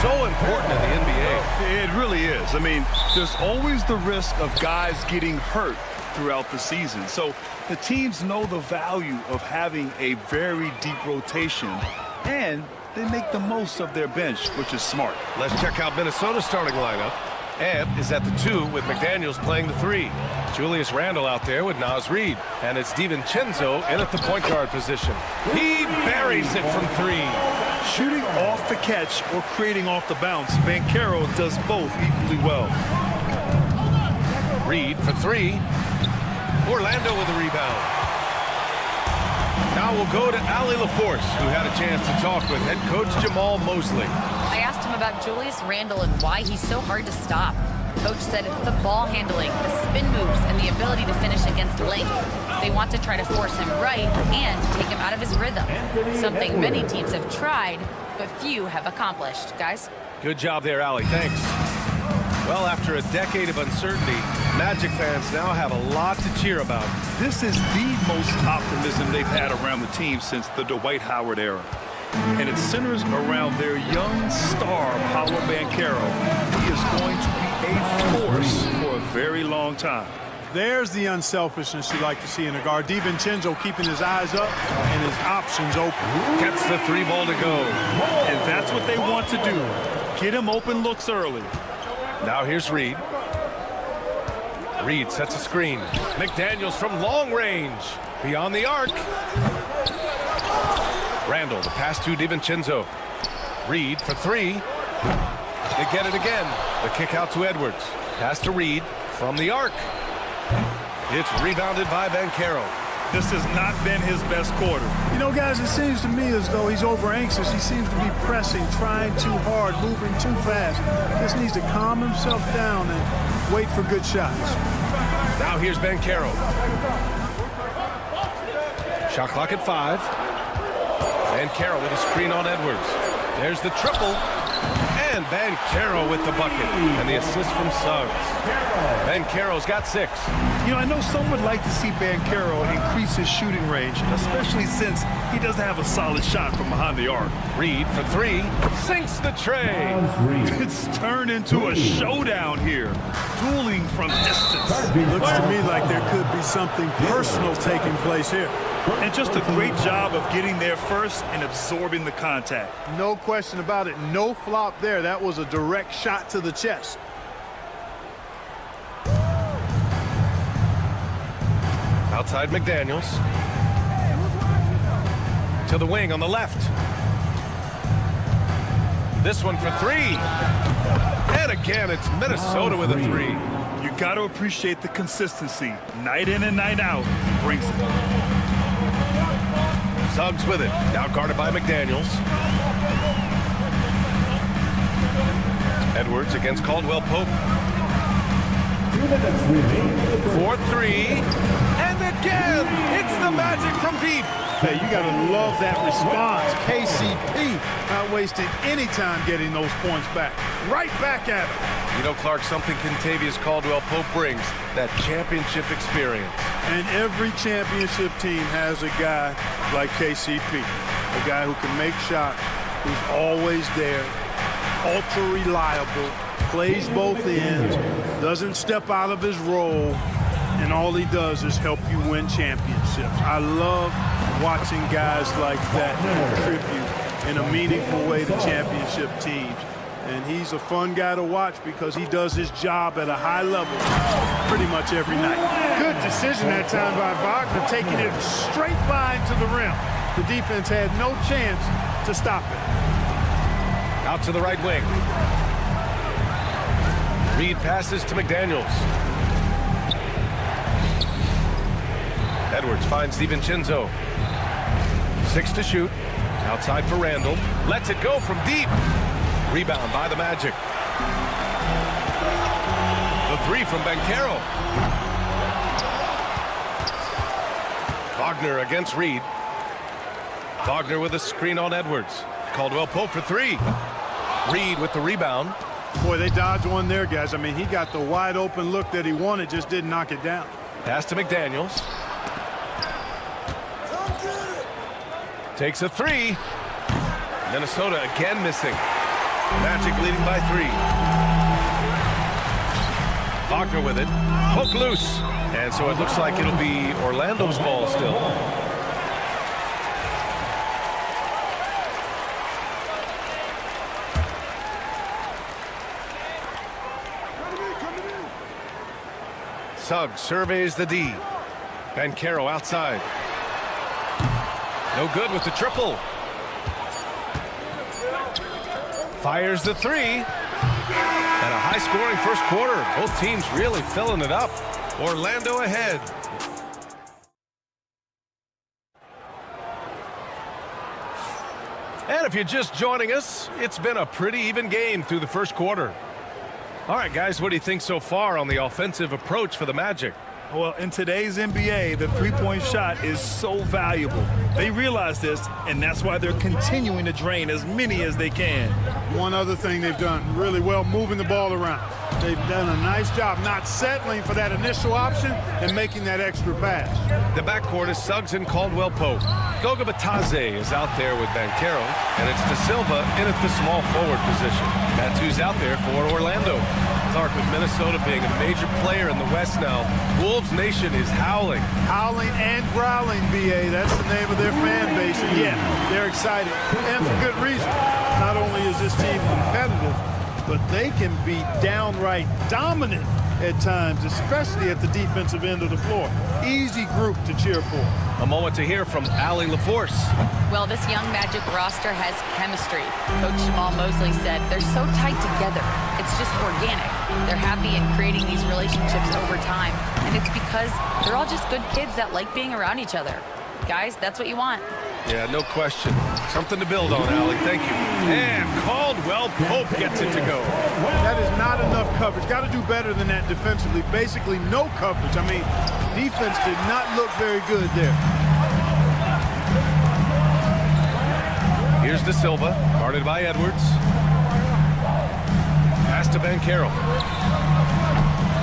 so important in the NBA. It really is. I mean, there's always the risk of guys getting hurt throughout the season. So the teams know the value of having a very deep rotation, and they make the most of their bench, which is smart. Let's check out Minnesota's starting lineup. Ant is at the 2 with McDaniels playing the 3. Julius Randle out there with Naz Reid. And it's DiVincenzo in at the point guard position. He buries it from 3. Shooting off the catch or creating off the bounce, Banchero does both equally well. Reid for 3. Orlando with a rebound. Now we'll go to Allie LaForce, who had a chance to talk with head coach Jamal Mosley. I asked him about Julius Randle and why he's so hard to stop. Coach said it's the ball handling, the spin moves, and the ability to finish against length. They want to try to force him right and take him out of his rhythm. Something many teams have tried, but few have accomplished. Guys? Good job there, Allie. Thanks. Well, after a decade of uncertainty, Magic fans now have a lot to cheer about. This is the most optimism they've had around the team since the Dwight Howard era. And it centers around their young star, Paolo Banchero. He is going to be a force for a very long time. There's the unselfishness you like to see in a guard. DiVincenzo keeping his eyes up and his options open. Gets the 3 ball to go. And that's what they want to do. Get him open looks early. Now here's Reid. Reid sets a screen. McDaniels from long range. Beyond the arc. Randle, the pass to DiVincenzo. Reid for 3. They get it again. The kick out to Edwards. Pass to Reid from the arc. It's rebounded by Banchero. This has not been his best quarter. You know, guys, it seems to me as though he's over anxious. He seems to be pressing, trying too hard, moving too fast. Just needs to calm himself down and wait for good shots. Now here's Banchero. Shot clock at 5. Banchero with a screen on Edwards. There's the triple. And Banchero with the bucket. And the assist from Suggs. Banchero's got 6. You know, I know some would like to see Banchero increase his shooting range, especially since he doesn't have a solid shot from behind the arc. Reid for 3. Sinks the tray. It's turned into a showdown here. Dueling from distance. Looks to me like there could be something personal taking place here. And just a great job of getting there first and absorbing the contact. No question about it. No flop there. That was a direct shot to the chest. Outside McDaniels. To the wing on the left. This one for 3. And again, it's Minnesota with a 3. You got to appreciate the consistency. Night in and night out, he brings it. Suggs with it. Now guarded by McDaniels. Edwards against Caldwell Pope. 4-3. And again, it's the Magic from deep. Hey, you got to love that response. KCP not wasting any time getting those points back. Right back at him. You know, Clark, something Kentavious Caldwell Pope brings, that championship experience. And every championship team has a guy like KCP, a guy who can make shots, who's always there, ultra reliable, plays both ends, doesn't step out of his role, and all he does is help you win championships. I love watching guys like that contribute in a meaningful way to championship teams. And he's a fun guy to watch because he does his job at a high level pretty much every night. Good decision that time by Wagner, taking it straight line to the rim. The defense had no chance to stop it. Out to the right wing. Reid passes to McDaniels. Edwards finds DiVincenzo. 6 to shoot. Outside for Randle. Lets it go from deep. Rebound by the Magic. The 3 from Banchero. Wagner against Reid. Wagner with a screen on Edwards. Caldwell Pope for 3. Reid with the rebound. Boy, they dodged one there, guys. I mean, he got the wide open look that he wanted, just didn't knock it down. Pass to McDaniels. Takes a 3. Minnesota again missing. Magic leading by 3. Wagner with it. Poke loose. And so it looks like it'll be Orlando's ball still. Suggs surveys the D. Banchero outside. No good with the triple. Fires the 3. And a high-scoring first quarter. Both teams really filling it up. Orlando ahead. And if you're just joining us, it's been a pretty even game through the first quarter. All right, guys, what do you think so far on the offensive approach for the Magic? Well, in today's NBA, the three-point shot is so valuable. They realize this, and that's why they're continuing to drain as many as they can. One other thing they've done really well, moving the ball around. They've done a nice job not settling for that initial option and making that extra pass. The backcourt is Suggs and Caldwell Pope. Goga Batadze is out there with Banchero, and it's De Silva in at the small forward position. That's who's out there for Orlando. Clark, with Minnesota being a major player in the West now, Wolves Nation is howling. Howling and growling, BA. That's the name of their fan base. And yeah, they're excited, and for good reason. Not only is this team competitive, but they can be downright dominant at times, especially at the defensive end of the floor. Easy group to cheer for. A moment to hear from Allie LaForce. Well, this young Magic roster has chemistry. Coach Jamal Mosley said they're so tight together. It's just organic. They're happy in creating these relationships over time. And it's because they're all just good kids that like being around each other. Guys, that's what you want. Yeah, no question. Something to build on, Allie. Thank you. And Caldwell Pope gets it to go. That is not enough coverage. Got to do better than that defensively. Basically, no coverage. I mean, defense did not look very good there. Here's De Silva, guarded by Edwards. Pass to Banchero.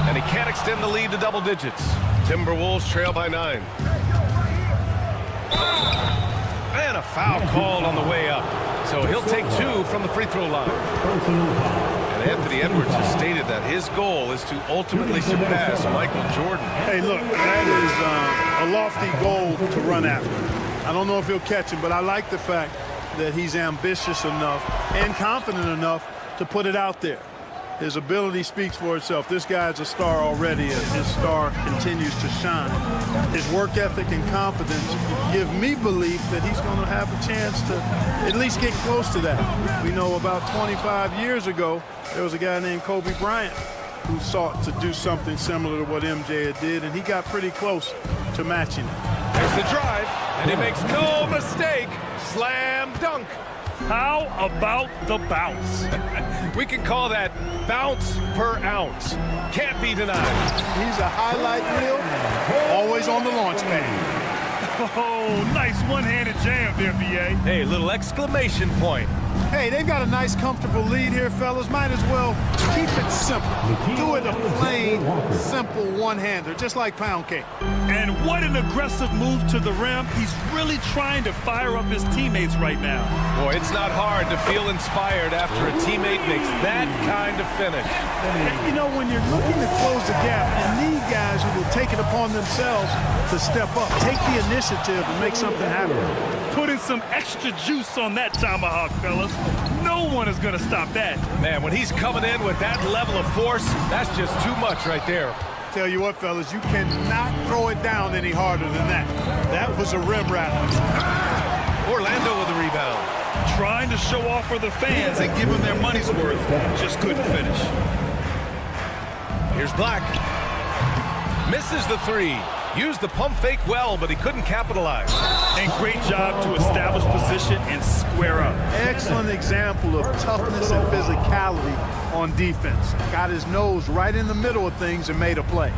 And he can't extend the lead to double digits. Timberwolves trail by 9. And a foul called on the way up. So he'll take 2 from the free throw line. And Anthony Edwards has stated that his goal is to ultimately surpass Michael Jordan. Hey, look, that is a lofty goal to run after. I don't know if he'll catch him, but I like the fact that he's ambitious enough and confident enough to put it out there. His ability speaks for itself. This guy's a star already, and his star continues to shine. His work ethic and confidence give me belief that he's going to have a chance to at least get close to that. We know about 25 years ago, there was a guy named Kobe Bryant who sought to do something similar to what MJ did, and he got pretty close to matching it. There's the drive, and he makes no mistake. Slam dunk. How about the bounce? We can call that bounce per ounce. Can't be denied. He's a highlight reel, always on the launch pad. Oh, nice one-handed jam there, B.A. Hey, little exclamation point. Hey, they've got a nice, comfortable lead here, fellas. Might as well keep it simple. Do it a plain, simple one-hander, just like pound cake. And what an aggressive move to the rim. He's really trying to fire up his teammates right now. Boy, it's not hard to feel inspired after a teammate makes that kind of finish. You know, when you're looking to close the gap, you need guys who will take it upon themselves to step up, take the initiative and make something happen. Putting some extra juice on that tomahawk, fellas. No one is going to stop that. Man, when he's coming in with that level of force, that's just too much right there. Tell you what, fellas, you cannot throw it down any harder than that. That was a rim rattler. Orlando with the rebound. Trying to show off for the fans and give them their money's worth. Just couldn't finish. Here's Black. Misses the 3. Used the pump fake well, but he couldn't capitalize. And great job to establish position and square up. Excellent example of toughness and physicality on defense. Got his nose right in the middle of things and made a play.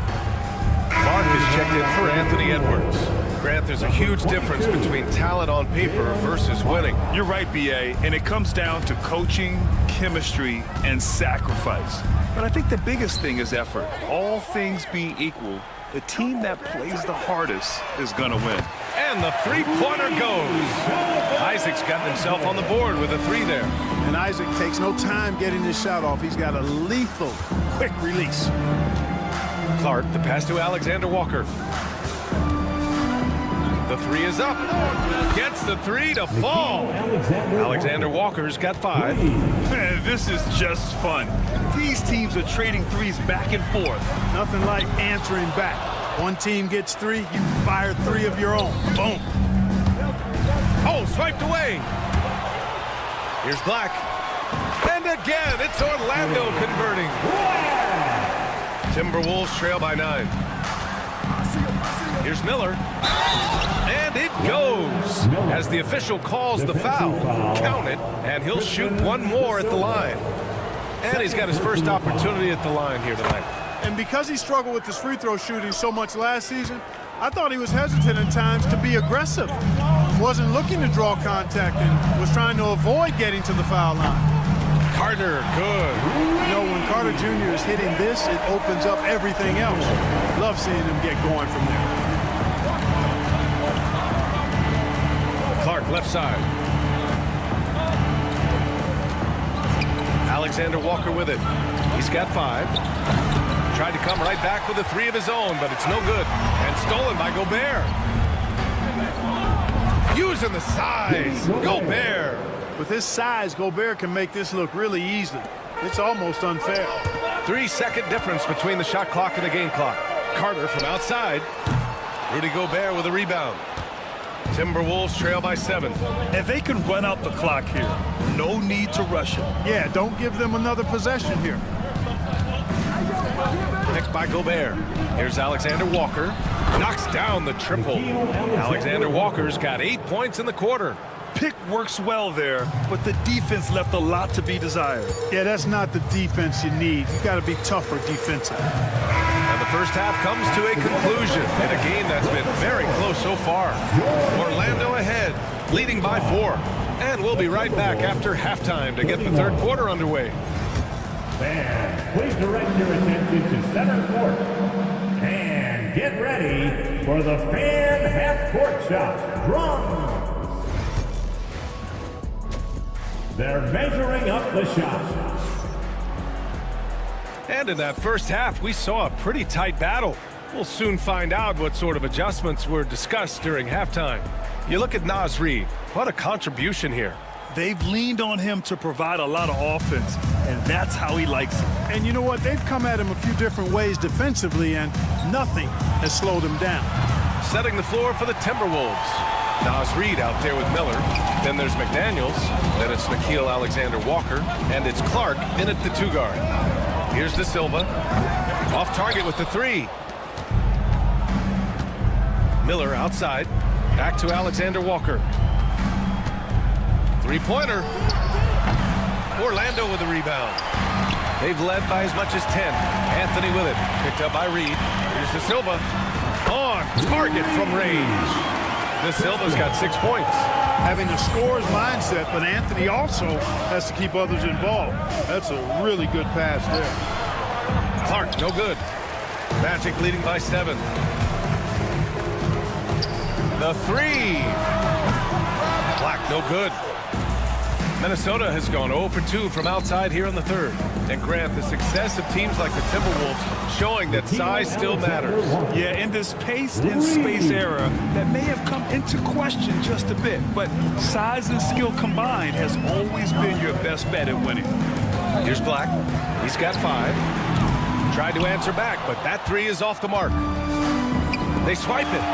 Clark is checked in for Anthony Edwards. Grant, there's a huge difference between talent on paper versus winning. You're right, B.A., and it comes down to coaching, chemistry, and sacrifice. But I think the biggest thing is effort. All things being equal, the team that plays the hardest is going to win. And the three-pointer goes. High Isaac's gotten himself on the board with a 3 there. And Isaac takes no time getting his shot off. He's got a lethal, quick release. Clark, the pass to Alexander Walker. The 3 is up. Gets the 3 to fall. Alexander Walker's got 5. Man, this is just fun. These teams are trading threes back and forth. Nothing like answering back. One team gets 3, you fire 3 of your own. Boom. Oh, swiped away. Here's Black. And again, it's Orlando converting. Timberwolves trail by 9. Here's Miller. And it goes. As the official calls the foul, count it, and he'll shoot one more at the line. And he's got his first opportunity at the line here tonight. And because he struggled with his free throw shooting so much last season, I thought he was hesitant at times to be aggressive. Wasn't looking to draw contact and was trying to avoid getting to the foul line. Carter, good. You know, when Carter Jr. is hitting this, it opens up everything else. Love seeing him get going from there. Clark, left side. Alexander Walker with it. He's got 5. Tried to come right back with a 3 of his own, but it's no good. And stolen by Gobert. Using the size. Gobert. With his size, Gobert can make this look really easy. It's almost unfair. 3-second difference between the shot clock and the game clock. Carter from outside. Rudy Gobert with a rebound. Timberwolves trail by 7. And they can run out the clock here. No need to rush it. Yeah, don't give them another possession here. Picked by Gobert. Here's Alexander Walker. Knocks down the triple. Alexander Walker's got 8 points in the quarter. Pick works well there, but the defense left a lot to be desired. Yeah, that's not the defense you need. You got to be tougher defensive. And the first half comes to a conclusion in a game that's been very close so far. Orlando ahead, leading by 4. And we'll be right back after halftime to get the third quarter underway. Fans, please direct your attention to center court. And get ready for the fan half-court shot. Drums. They're measuring up the shot. And in that first half, we saw a pretty tight battle. We'll soon find out what sort of adjustments were discussed during halftime. You look at Naz Reid. What a contribution here. They've leaned on him to provide a lot of offense, and that's how he likes it. And you know what? They've come at him a few different ways defensively, and nothing has slowed him down. Setting the floor for the Timberwolves. Naz Reid out there with Miller. Then there's McDaniels. Then it's Nickeil Alexander-Walker. And it's Clark in at the 2 guard. Here's De Silva. Off target with the 3. Miller outside. Back to Alexander Walker. 3-pointer. Orlando with the rebound. They've led by as much as 10. Anthony with it. Picked up by Reid. Here's De Silva. On target from range. De Silva's got 6 points. Having a scorer's mindset, but Anthony also has to keep others involved. That's a really good pass there. Clark, no good. Magic leading by 7. The 3. Black, no good. Minnesota has gone 0 for 2 from outside here in the third. And Grant, the success of teams like the Timberwolves showing that size still matters. Yeah, in this pace and space era, that may have come into question just a bit, but size and skill combined has always been your best bet at winning. Here's Black. He's got 5. Tried to answer back, but that 3 is off the mark. They swipe it.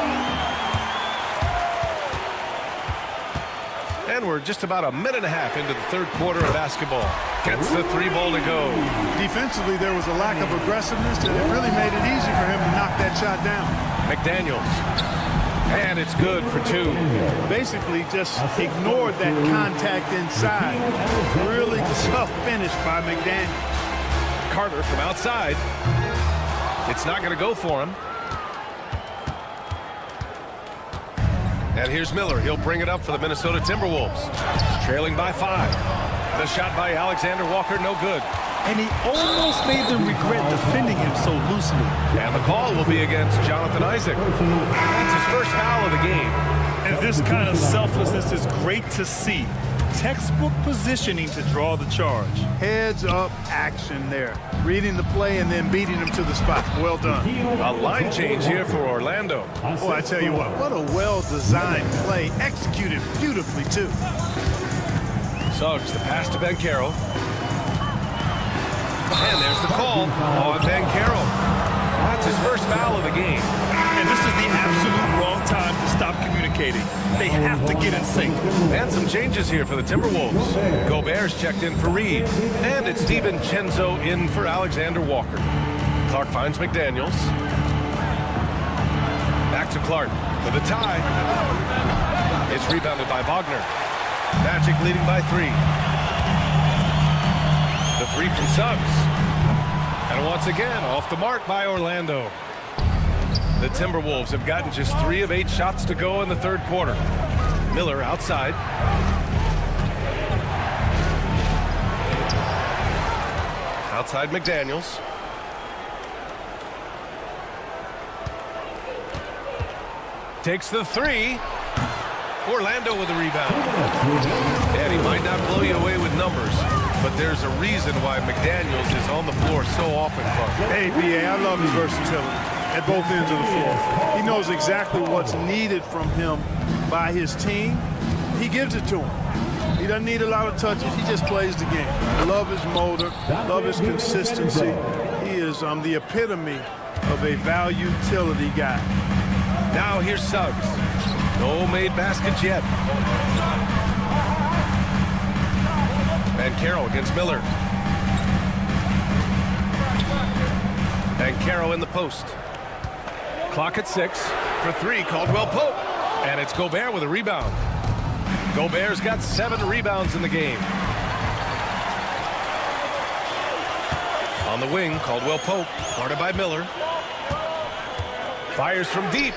And we're just about a minute and a half into the third quarter of basketball. Gets the 3 ball to go. Defensively, there was a lack of aggressiveness, and it really made it easy for him to knock that shot down. McDaniels. And it's good for 2. Basically, just ignored that contact inside. Really tough finish by McDaniels. Carter from outside. It's not going to go for him. And here's Miller. He'll bring it up for the Minnesota Timberwolves. Trailing by 5. The shot by Alexander Walker, no good. And he almost made them regret defending him so loosely. And the call will be against Jonathan Isaac. That's his first foul of the game. And this kind of selflessness is great to see. Textbook positioning to draw the charge. Heads-up action there. Reading the play and then beating him to the spot. Well done. A line change here for Orlando. Boy, I tell you what a well-designed play. Executed beautifully, too. Suggs, the pass to Banchero. And there's the call on Banchero. That's his first foul of the game. And this is the absolute wrong time to stop communicating. They have to get in sync. And some changes here for the Timberwolves. Gobert's checked in for Reed. And it's DiVincenzo in for Alexander Walker. Clark finds McDaniels. Back to Clark for the tie. It's rebounded by Wagner. Magic leading by 3. The 3 from Suggs. And once again, off the mark by Orlando. The Timberwolves have gotten just 3 of 8 shots to go in the third quarter. Miller outside. Outside McDaniels. Takes the 3. Orlando with a rebound. And he might not blow you away with numbers, but there's a reason why McDaniels is on the floor so often, Clark. Hey, B.A., I love his versatility at both ends of the floor. He knows exactly what's needed from him by his team. He gives it to him. He doesn't need a lot of touches. He just plays the game. Love his motor. Love his consistency. He is the epitome of a value utility guy. Now here's Suggs. No made baskets yet. Banchero against Miller. Banchero in the post. Clock at 6 for 3. Caldwell Pope. And it's Gobert with a rebound. Gobert's got 7 rebounds in the game. On the wing, Caldwell Pope, guarded by Miller. Fires from deep.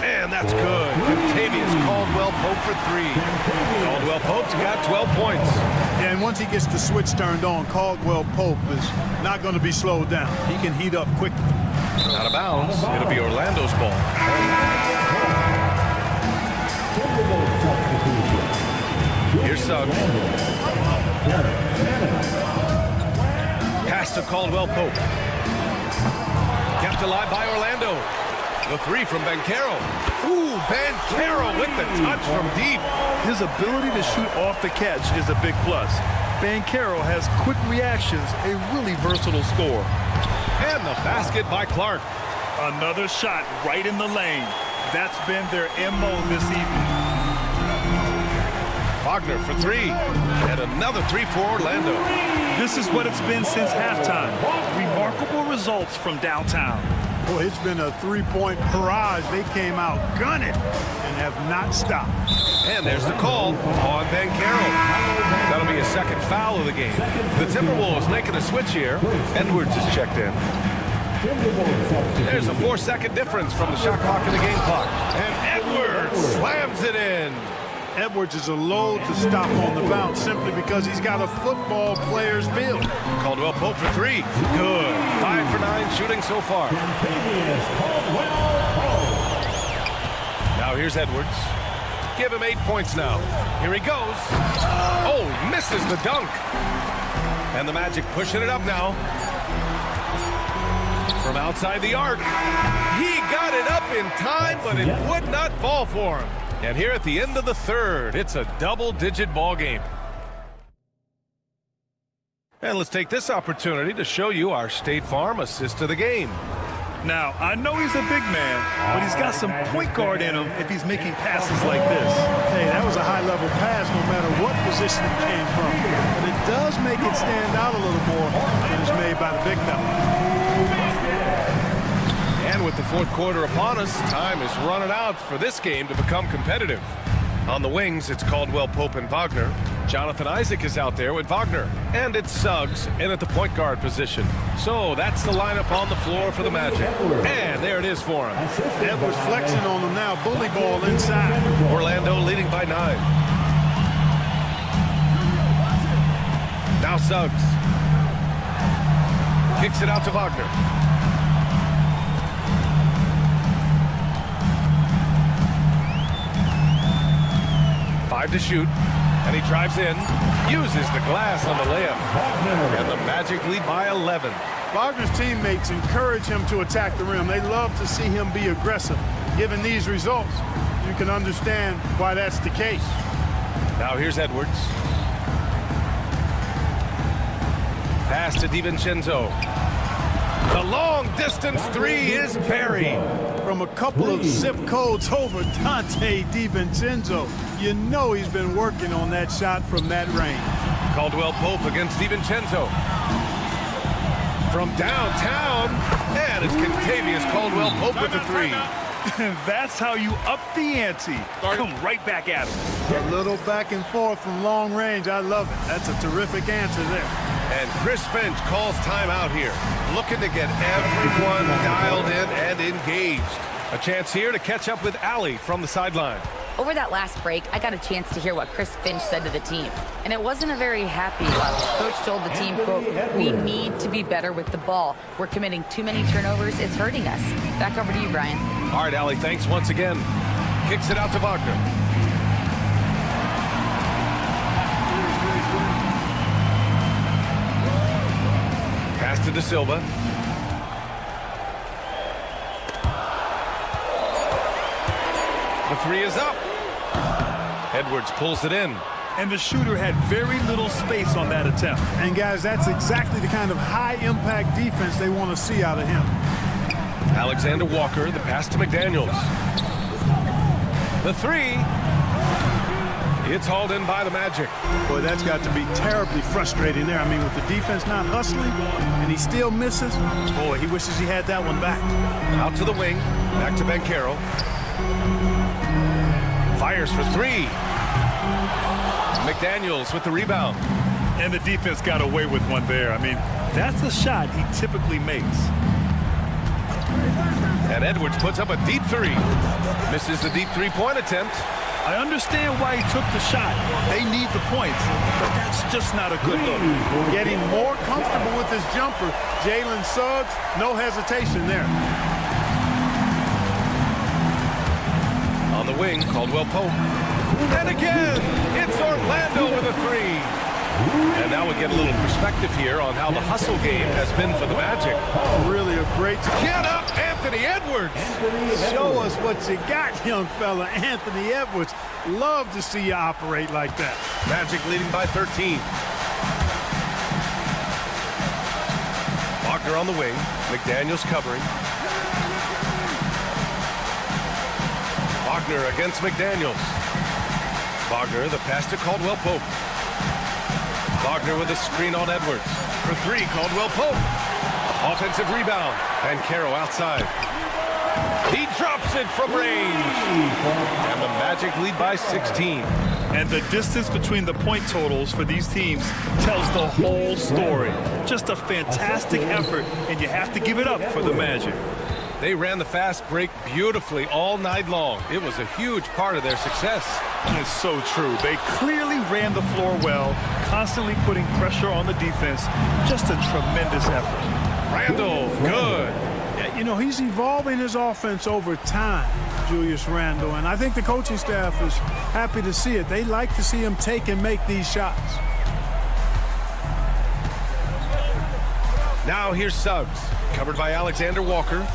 And that's good. Contavious Caldwell Pope for 3. Caldwell Pope's got 12 points. And once he gets the switch turned on, Caldwell Pope is not going to be slowed down. He can heat up quickly. Out of bounds. It'll be Orlando's ball. Here's Suggs. Pass to Caldwell Pope. Kept alive by Orlando. The 3 from Banchero. Ooh, Banchero with the touch from deep. His ability to shoot off the catch is a big plus. Banchero has quick reactions, a really versatile scorer. And the basket by Clark. Another shot right in the lane. That's been their MO this evening. Wagner for 3. And another 3 for Orlando. This is what it's been since halftime. Remarkable results from downtown. Boy, it's been a 3-point barrage. They came out gunning and have not stopped. And there's the call on Banchero. That'll be a second foul of the game. The Timberwolves making a switch here. Edwards is checked in. There's a 4-second difference from the shot clock and the game clock. And Edwards slams it in. Edwards is a load to stop on the bounce simply because he's got a football player's build. Caldwell Pope for 3. Good. 5 for 9 shooting so far. Now here's Edwards. Give him 8 points now. Here he goes. Oh, misses the dunk. And the Magic pushing it up now. From outside the arc. He got it up in time, but it would not fall for him. And here at the end of the third, it's a double-digit ball game. And let's take this opportunity to show you our State Farm assist of the game. Now, I know he's a big man, but he's got some point guard in him if he's making passes like this. Hey, that was a high-level pass no matter what position it came from. But it does make it stand out a little more when it's made by the big fella. And with the fourth quarter upon us, time is running out for this game to become competitive. On the wings, it's Caldwell Pope and Wagner. Jonathan Isaac is out there with Wagner. And it's Suggs in at the point guard position. So that's the lineup on the floor for the Magic. And there it is for him. Edwards flexing on them now. Bully ball inside. Orlando leading by 9. Now Suggs. Kicks it out to Wagner. 5 to shoot, and he drives in, uses the glass on the layup, and the Magic lead by 11. Wagner's teammates encourage him to attack the rim. They love to see him be aggressive. Given these results, you can understand why that's the case. Now here's Edwards. Pass to DiVincenzo. The long-distance three is buried. From a couple of zip codes over Dante DiVincenzo, you know he's been working on that shot from that range. Caldwell Pope against DiVincenzo. From downtown, and it's Contavious Caldwell Pope with the three. That's how you up the ante. Come right back at him. A little back and forth from long range. I love it. That's a terrific answer there. And Chris Finch calls timeout here, looking to get everyone dialed in and engaged. A chance here to catch up with Allie from the sideline. Over that last break, I got a chance to hear what Chris Finch said to the team. And it wasn't a very happy one. Coach told the team, quote, "We need to be better with the ball. We're committing too many turnovers. It's hurting us." Back over to you, Brian. All right, Allie, thanks once again. Kicks it out to Wagner. Pass to De Silva. The three is up. Edwards pulls it in. And the shooter had very little space on that attempt. And guys, that's exactly the kind of high-impact defense they want to see out of him. Alexander Walker, the pass to McDaniels. The three. It's hauled in by the Magic. Boy, that's got to be terribly frustrating there. I mean, with the defense not hustling and he still misses, boy, he wishes he had that one back. Out to the wing. Back to Banchero. Fires for three. McDaniels with the rebound. And the defense got away with one there. I mean, that's a shot he typically makes. And Edwards puts up a deep three. Misses the deep three-point attempt. I understand why he took the shot. They need the points, but that's just not a good look. Getting more comfortable with his jumper. Jalen Suggs, no hesitation there. On the wing, Caldwell Pope. And again, it's Orlando with a three. And now we get a little perspective here on how the hustle game has been for the Magic. Really a great... Get up, Anthony Edwards! Show us what you got, young fella. Anthony Edwards. Love to see you operate like that. Magic leading by 13. Wagner on the wing. McDaniels covering. Wagner against McDaniels. Wagner, the pass to Caldwell Pope. Wagner with a screen on Edwards. For three, Caldwell Pope. Offensive rebound. And Caro outside. He drops it from range. And the Magic lead by 16. And the distance between the point totals for these teams tells the whole story. Just a fantastic effort, and you have to give it up for the Magic. They ran the fast break beautifully all night long. It was a huge part of their success. It's so true. They clearly ran the floor well, constantly putting pressure on the defense. Just a tremendous effort. Randall, good. Yeah, you know, he's evolving his offense over time, Julius Randle, and I think the coaching staff is happy to see it. They like to see him take and make these shots. Now here's Suggs, covered by Alexander Walker.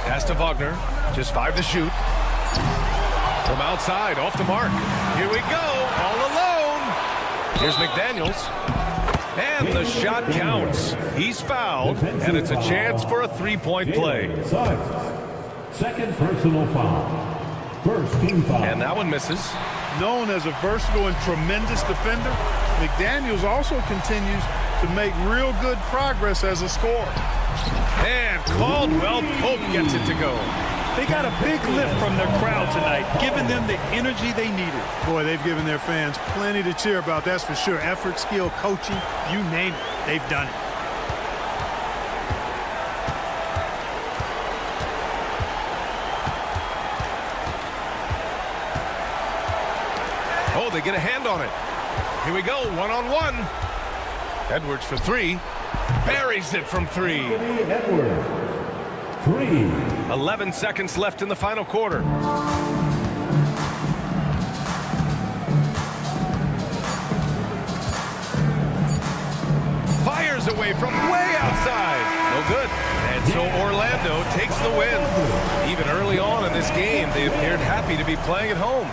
Pass to Wagner, just 5 to shoot. From outside, off the mark. Here we go, all alone. Here's McDaniels. And the shot counts. He's fouled, and it's a chance for a three-point play. Second personal foul. First team foul. And that one misses. Known as a versatile and tremendous defender, McDaniels also continues to make real good progress as a scorer. And Caldwell Pope gets it to go. They got a big lift from their crowd tonight, giving them the energy they needed. Boy, they've given their fans plenty to cheer about, that's for sure. Effort, skill, coaching, you name it, they've done it. Oh, they get a hand on it. Here we go, one-on-one. Edwards for three. Buries it from three. Edwards. 3. 11 seconds left in the final quarter. fadeaway from way outside. No good. And so Orlando takes the win. Even early on in this game, they appeared happy to be playing at home.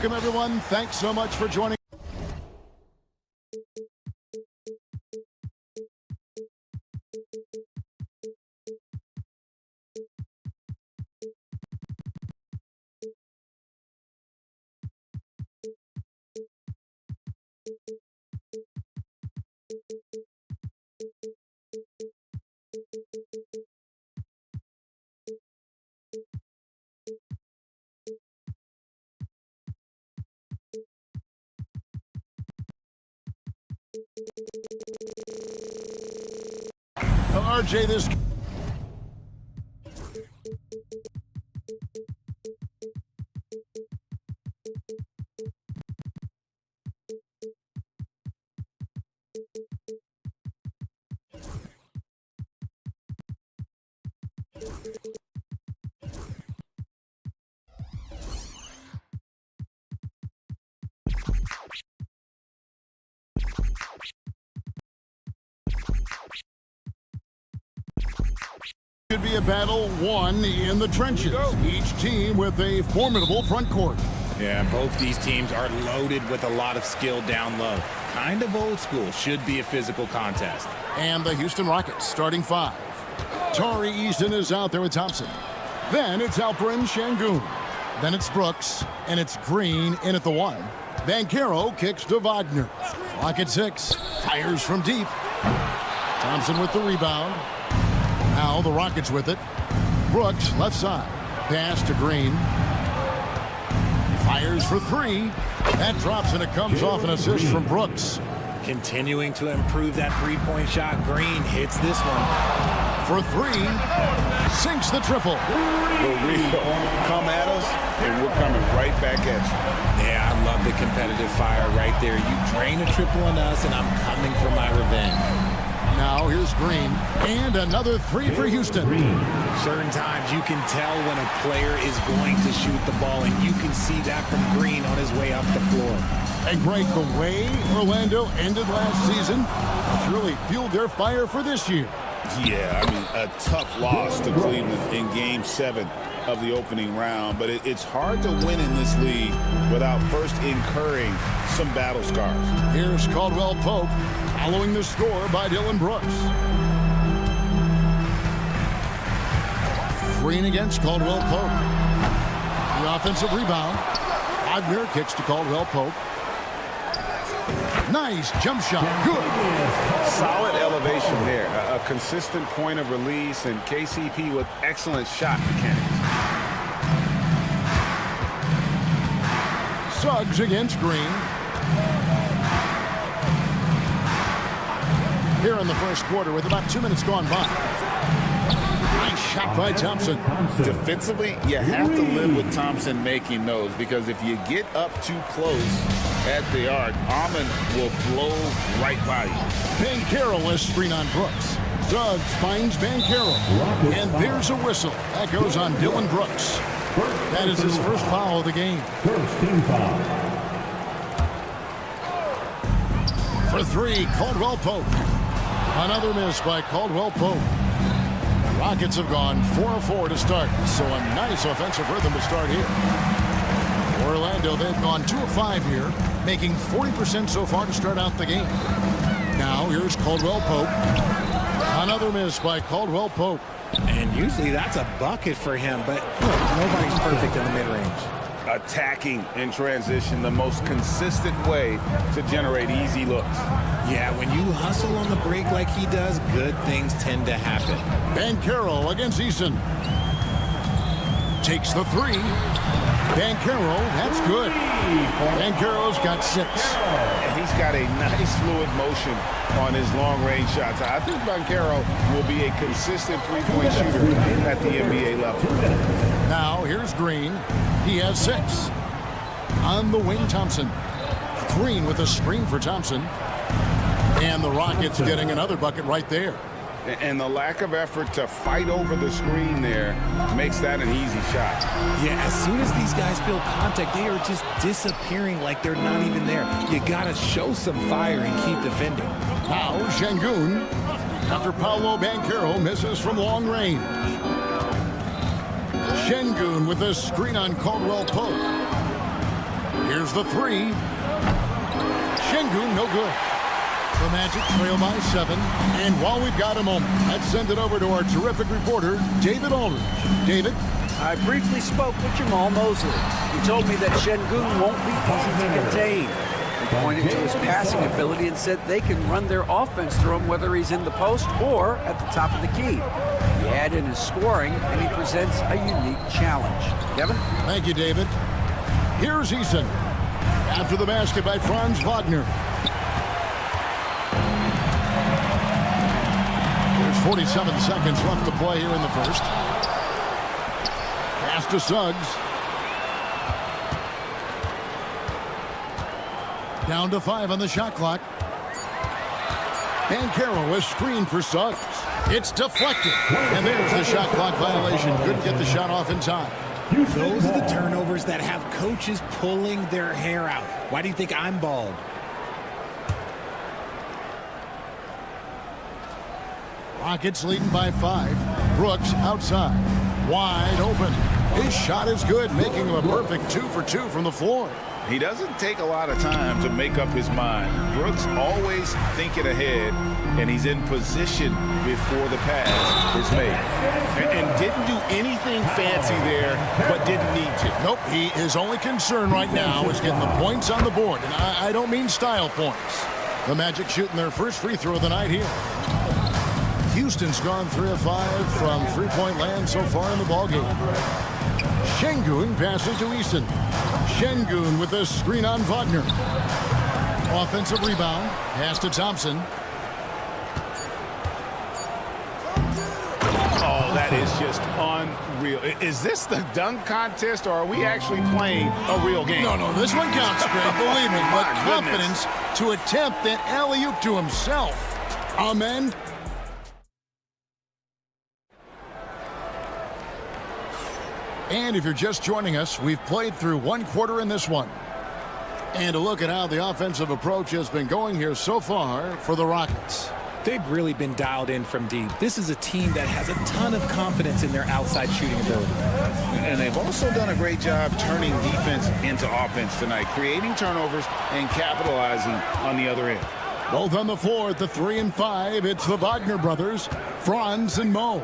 Welcome, everyone. Thanks so much for joining. RJ, this could be a battle won in the trenches. Each team with a formidable front court. Yeah, both these teams are loaded with a lot of skill down low. Kind of old school. Should be a physical contest. And the Houston Rockets starting 5. Tari Eason is out there with Thompson. Then it's Alperen Şengün. Then it's Brooks, and it's Green in at the 1. Banchero kicks to Wagner. Rocket 6 fires from deep. Thompson with the rebound. Now the Rockets with it. Brooks left side. Pass to Green. Fires for 3. That drops, and it comes off an assist from Brooks. Continuing to improve that three-point shot. Green hits this one. For 3. Sinks the triple. Come at us, and we're coming right back at you. Yeah, I love the competitive fire right there. You drain a triple on us, and I'm coming for my revenge. Now here's Green. And another 3 for Houston. Certain times you can tell when a player is going to shoot the ball, and you can see that from Green on his way up the floor. And Greg, the way Orlando ended last season, it's really fueled their fire for this year. Yeah, I mean, a tough loss to Cleveland in Game 7 of the opening round, but it's hard to win in this league without first incurring some battle scars. Here's Caldwell Pope following the score by Dylan Brooks. Green against Caldwell Pope. The offensive rebound. Wagner kicks to Caldwell Pope. Nice jump shot. Good. Solid elevation there. A consistent point of release, and KCP with excellent shot mechanics. Suggs against Green. Here in the first quarter with about 2 minutes gone by. Nice shot by Thompson. Defensively, you have to live with Thompson making those, because if you get up too close at the arc, Almond will blow right by you. Banchero is screen on Brooks. Suggs finds Banchero. And there's a whistle. That goes on Dylan Brooks. That is his first foul of the game. First team foul. For 3, Caldwell Pope. Another miss by Caldwell Pope. Rockets have gone 4-4 to start, so a nice offensive rhythm to start here. Orlando, they've gone 2 of 5 here, making 40% so far to start out the game. Now here's Caldwell Pope. Another miss by Caldwell Pope. And usually that's a bucket for him, but look, nobody's perfect in the mid-range. Attacking in transition, the most consistent way to generate easy looks. Yeah, when you hustle on the break like he does, good things tend to happen. Banchero against Eason. Takes the 3. Banchero, that's good. Banchero's got 6. And he's got a nice fluid motion on his long-range shots. I think Banchero will be a consistent three-point shooter at the NBA level. Now here's Green. He has 6. On the wing, Thompson. Green with a screen for Thompson. And the Rockets getting another bucket right there. And the lack of effort to fight over the screen there makes that an easy shot. Yeah, as soon as these guys feel contact, they are just disappearing like they're not even there. You got to show some fire and keep defending. Now Şengün, after Paolo Banchero misses from long range. Şengün with a screen on Caldwell Pope. Here's the three. Şengün, no good. The Magic trail by 7. And while we've got a moment, let's send it over to our terrific reporter, David Aldridge. David? I briefly spoke with Jamal Mosley. He told me that Şengün won't be easy to contain. He pointed to his passing ability and said they can run their offense through him whether he's in the post or at the top of the key. He add in his scoring, and he presents a unique challenge. Kevin? Thank you, David. Here's Eason. After the basket by Franz Wagner. There's 47 seconds left to play here in the first. Pass to Suggs. Down to 5 on the shot clock. Banchero is screened for Suggs. It's deflected. And there's the shot clock violation. Couldn't get the shot off in time. Those are the turnovers that have coaches pulling their hair out. Why do you think I'm bald? Rockets leading by 5. Brooks outside. Wide open. His shot is good, making him a perfect 2 for 2 from the floor. He doesn't take a lot of time to make up his mind. Brooks always thinking ahead, and he's in position before the pass is made. And didn't do anything fancy there, but didn't need to. Nope, his only concern right now is getting the points on the board. And I don't mean style points. The Magic shooting their first free throw of the night here. Houston's gone 3 of 5 from three-point land so far in the ballgame. Şengün passing to Eason. Şengün with a screen on Wagner. Offensive rebound. Pass to Thompson. Oh, that is just unreal. Is this the dunk contest, or are we actually playing a real game? No, this one counts, Greg. Believe me. But My confidence to attempt that alley-oop to himself. Amen. And if you're just joining us, we've played through one quarter in this one. And a look at how the offensive approach has been going here so far for the Rockets. They've really been dialed in from deep. This is a team that has a ton of confidence in their outside shooting ability. And they've also done a great job turning defense into offense tonight, creating turnovers and capitalizing on the other end. Both on the floor at the 3 and 5. It's the Wagner brothers, Franz and Mo.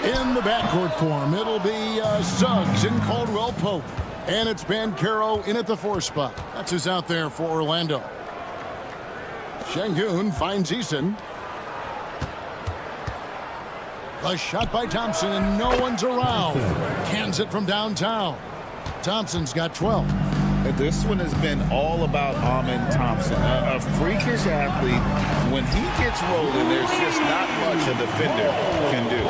In the backcourt form, it'll be Suggs and Caldwell Pope. And it's Banchero in at the 4 spot. That's who's out there for Orlando. Şengün finds Eason. A shot by Thompson, and no one's around. Cans it from downtown. Thompson's got 12. This one has been all about Amen Thompson, a freakish athlete. When he gets rolling, there's just not much a defender can do.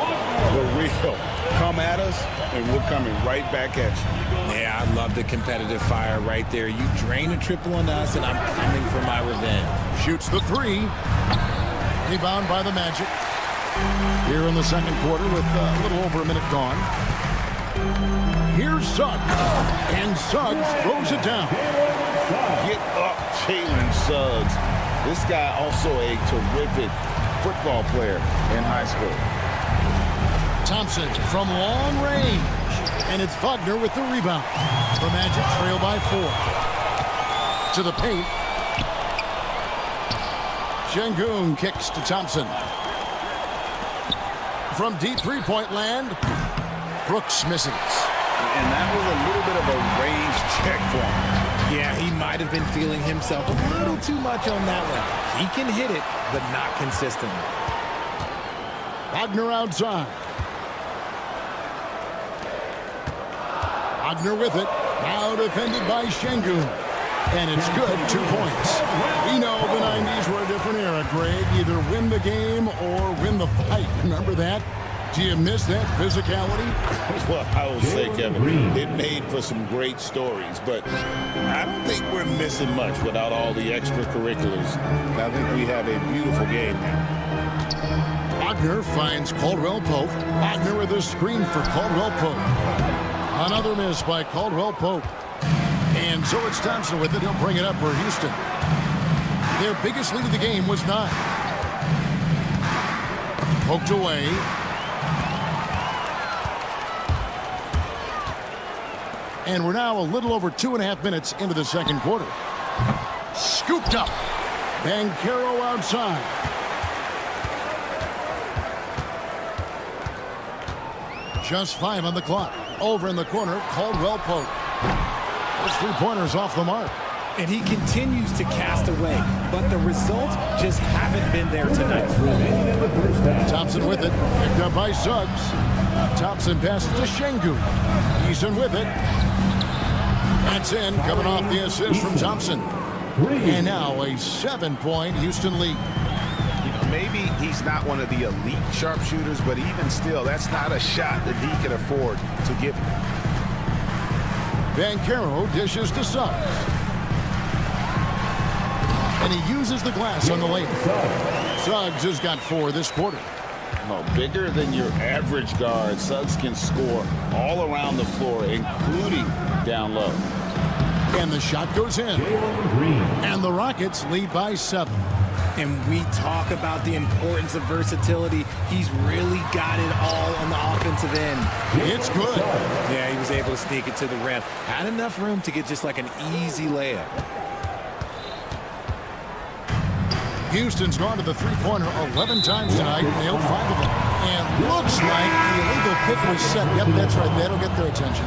The real come at us, and we're coming right back at you. Yeah, I love the competitive fire right there. You drain a triple on us, and I'm coming for my revenge. Shoots the 3. Rebound by the Magic. Here in the second quarter with a little over a minute gone. Here's Suggs. And Suggs throws it down. Get up, Jalen Suggs. This guy also a terrific football player in high school. Thompson from long range. And it's Wagner with the rebound. The Magic trail by 4. To the paint. Şengün kicks to Thompson. From deep three-point land, Brooks misses. And that was a little bit of a range check for him. Yeah, he might have been feeling himself a little too much on that one. He can hit it, but not consistently. Wagner outside. Wagner with it. Now defended by Şengün. And it's good, 2 points. We know the 90s were a different era, Greg. Either win the game or win the fight. Remember that? Do you miss that physicality? Well, I will say, Kevin, it made for some great stories, but I don't think we're missing much without all the extracurriculars. I think we have a beautiful game now. Wagner finds Caldwell Pope. Wagner with a screen for Caldwell Pope. Another miss by Caldwell Pope. And so it's Thompson with it. He'll bring it up for Houston. Their biggest lead of the game was 9. Poked away. And we're now a little over 2.5 minutes into the second quarter. Scooped up. Banchero outside. Just 5 on the clock. Over in the corner, Caldwell Pope. Those 3-pointers off the mark. And he continues to cast away, but the results just haven't been there tonight. Thompson with it. Picked up by Suggs. Thompson passes to Şengün. Eason with it. That's in, coming off the assist from Thompson. And now a 7-point Houston lead. Maybe he's not one of the elite sharpshooters, but even still, that's not a shot that he can afford to give. Banchero dishes to Suggs. And he uses the glass on the lane. Suggs has got 4 this quarter. Bigger than your average guard, Suggs can score all around the floor, including down low. And the shot goes in. And the Rockets lead by 7. And we talk about the importance of versatility. He's really got it all on the offensive end. It's good. Yeah, he was able to sneak it to the rim. Had enough room to get just like an easy layup. Houston's gone to the 3-pointer 11 times tonight, nailed 5 of them. And looks like the illegal pick was set. Yep, that's right. That'll get their attention.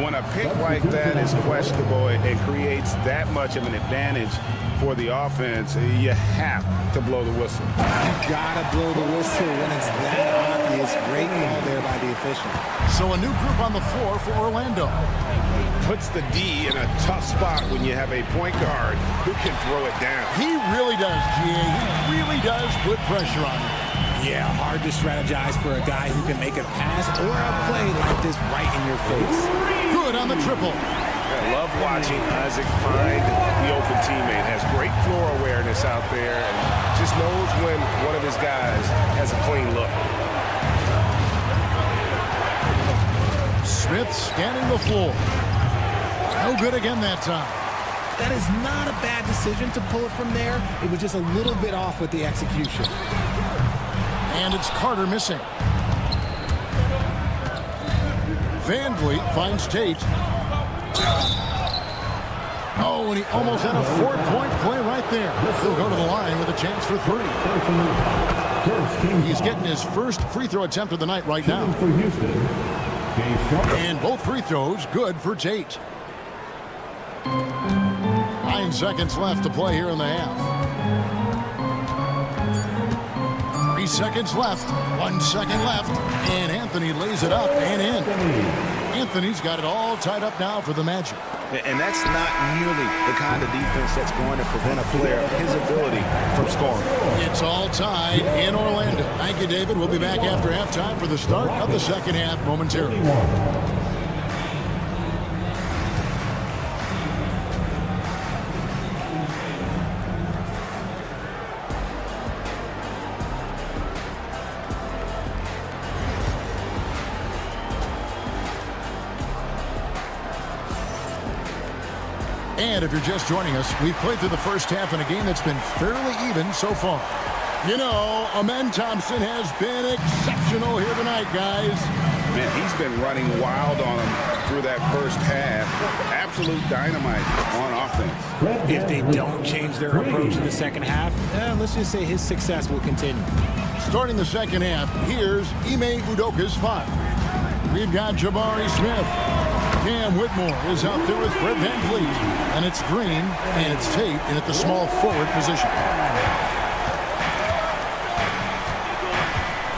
When a pick like that is questionable, it creates that much of an advantage for the offense. You have to blow the whistle. You gotta blow the whistle when it's that obvious. Great call there by the official. So a new group on the floor for Orlando. Puts the D in a tough spot when you have a point guard who can throw it down. He really does, GA. He really does put pressure on him. Yeah, hard to strategize for a guy who can make a pass or a play like this right in your face. Good on the triple. I love watching Isaac find the open teammate. Has great floor awareness out there and just knows when one of his guys has a clean look. Smith scanning the floor. No good again that time. That is not a bad decision to pull it from there. It was just a little bit off with the execution. And it's Carter missing. Van Vliet finds Tate. Oh, and he almost had a 4-point play right there. He'll go to the line with a chance for 3. He's getting his first free throw attempt of the night right now. And both free throws good for Tate. 9 seconds left to play here in the half. 3 seconds left. 1 second left. And Anthony lays it up and in. Anthony's got it all tied up now for the Magic. And that's not nearly the kind of defense that's going to prevent a player of his ability from scoring. It's all tied in Orlando. Thank you, David. We'll be back after halftime for the start of the second half momentarily. And if you're just joining us, we've played through the first half in a game that's been fairly even so far. You know, Amen Thompson has been exceptional here tonight, guys. Man, he's been running wild on him through that first half. Absolute dynamite on offense. If they don't change their approach in the second half, let's just say his success will continue. Starting the second half, here's Ime Udoka's 5. We've got Jabari Smith. Cam Whitmore is out there with Fred Van Vliet. And it's Green, and it's Tate in at the small forward position.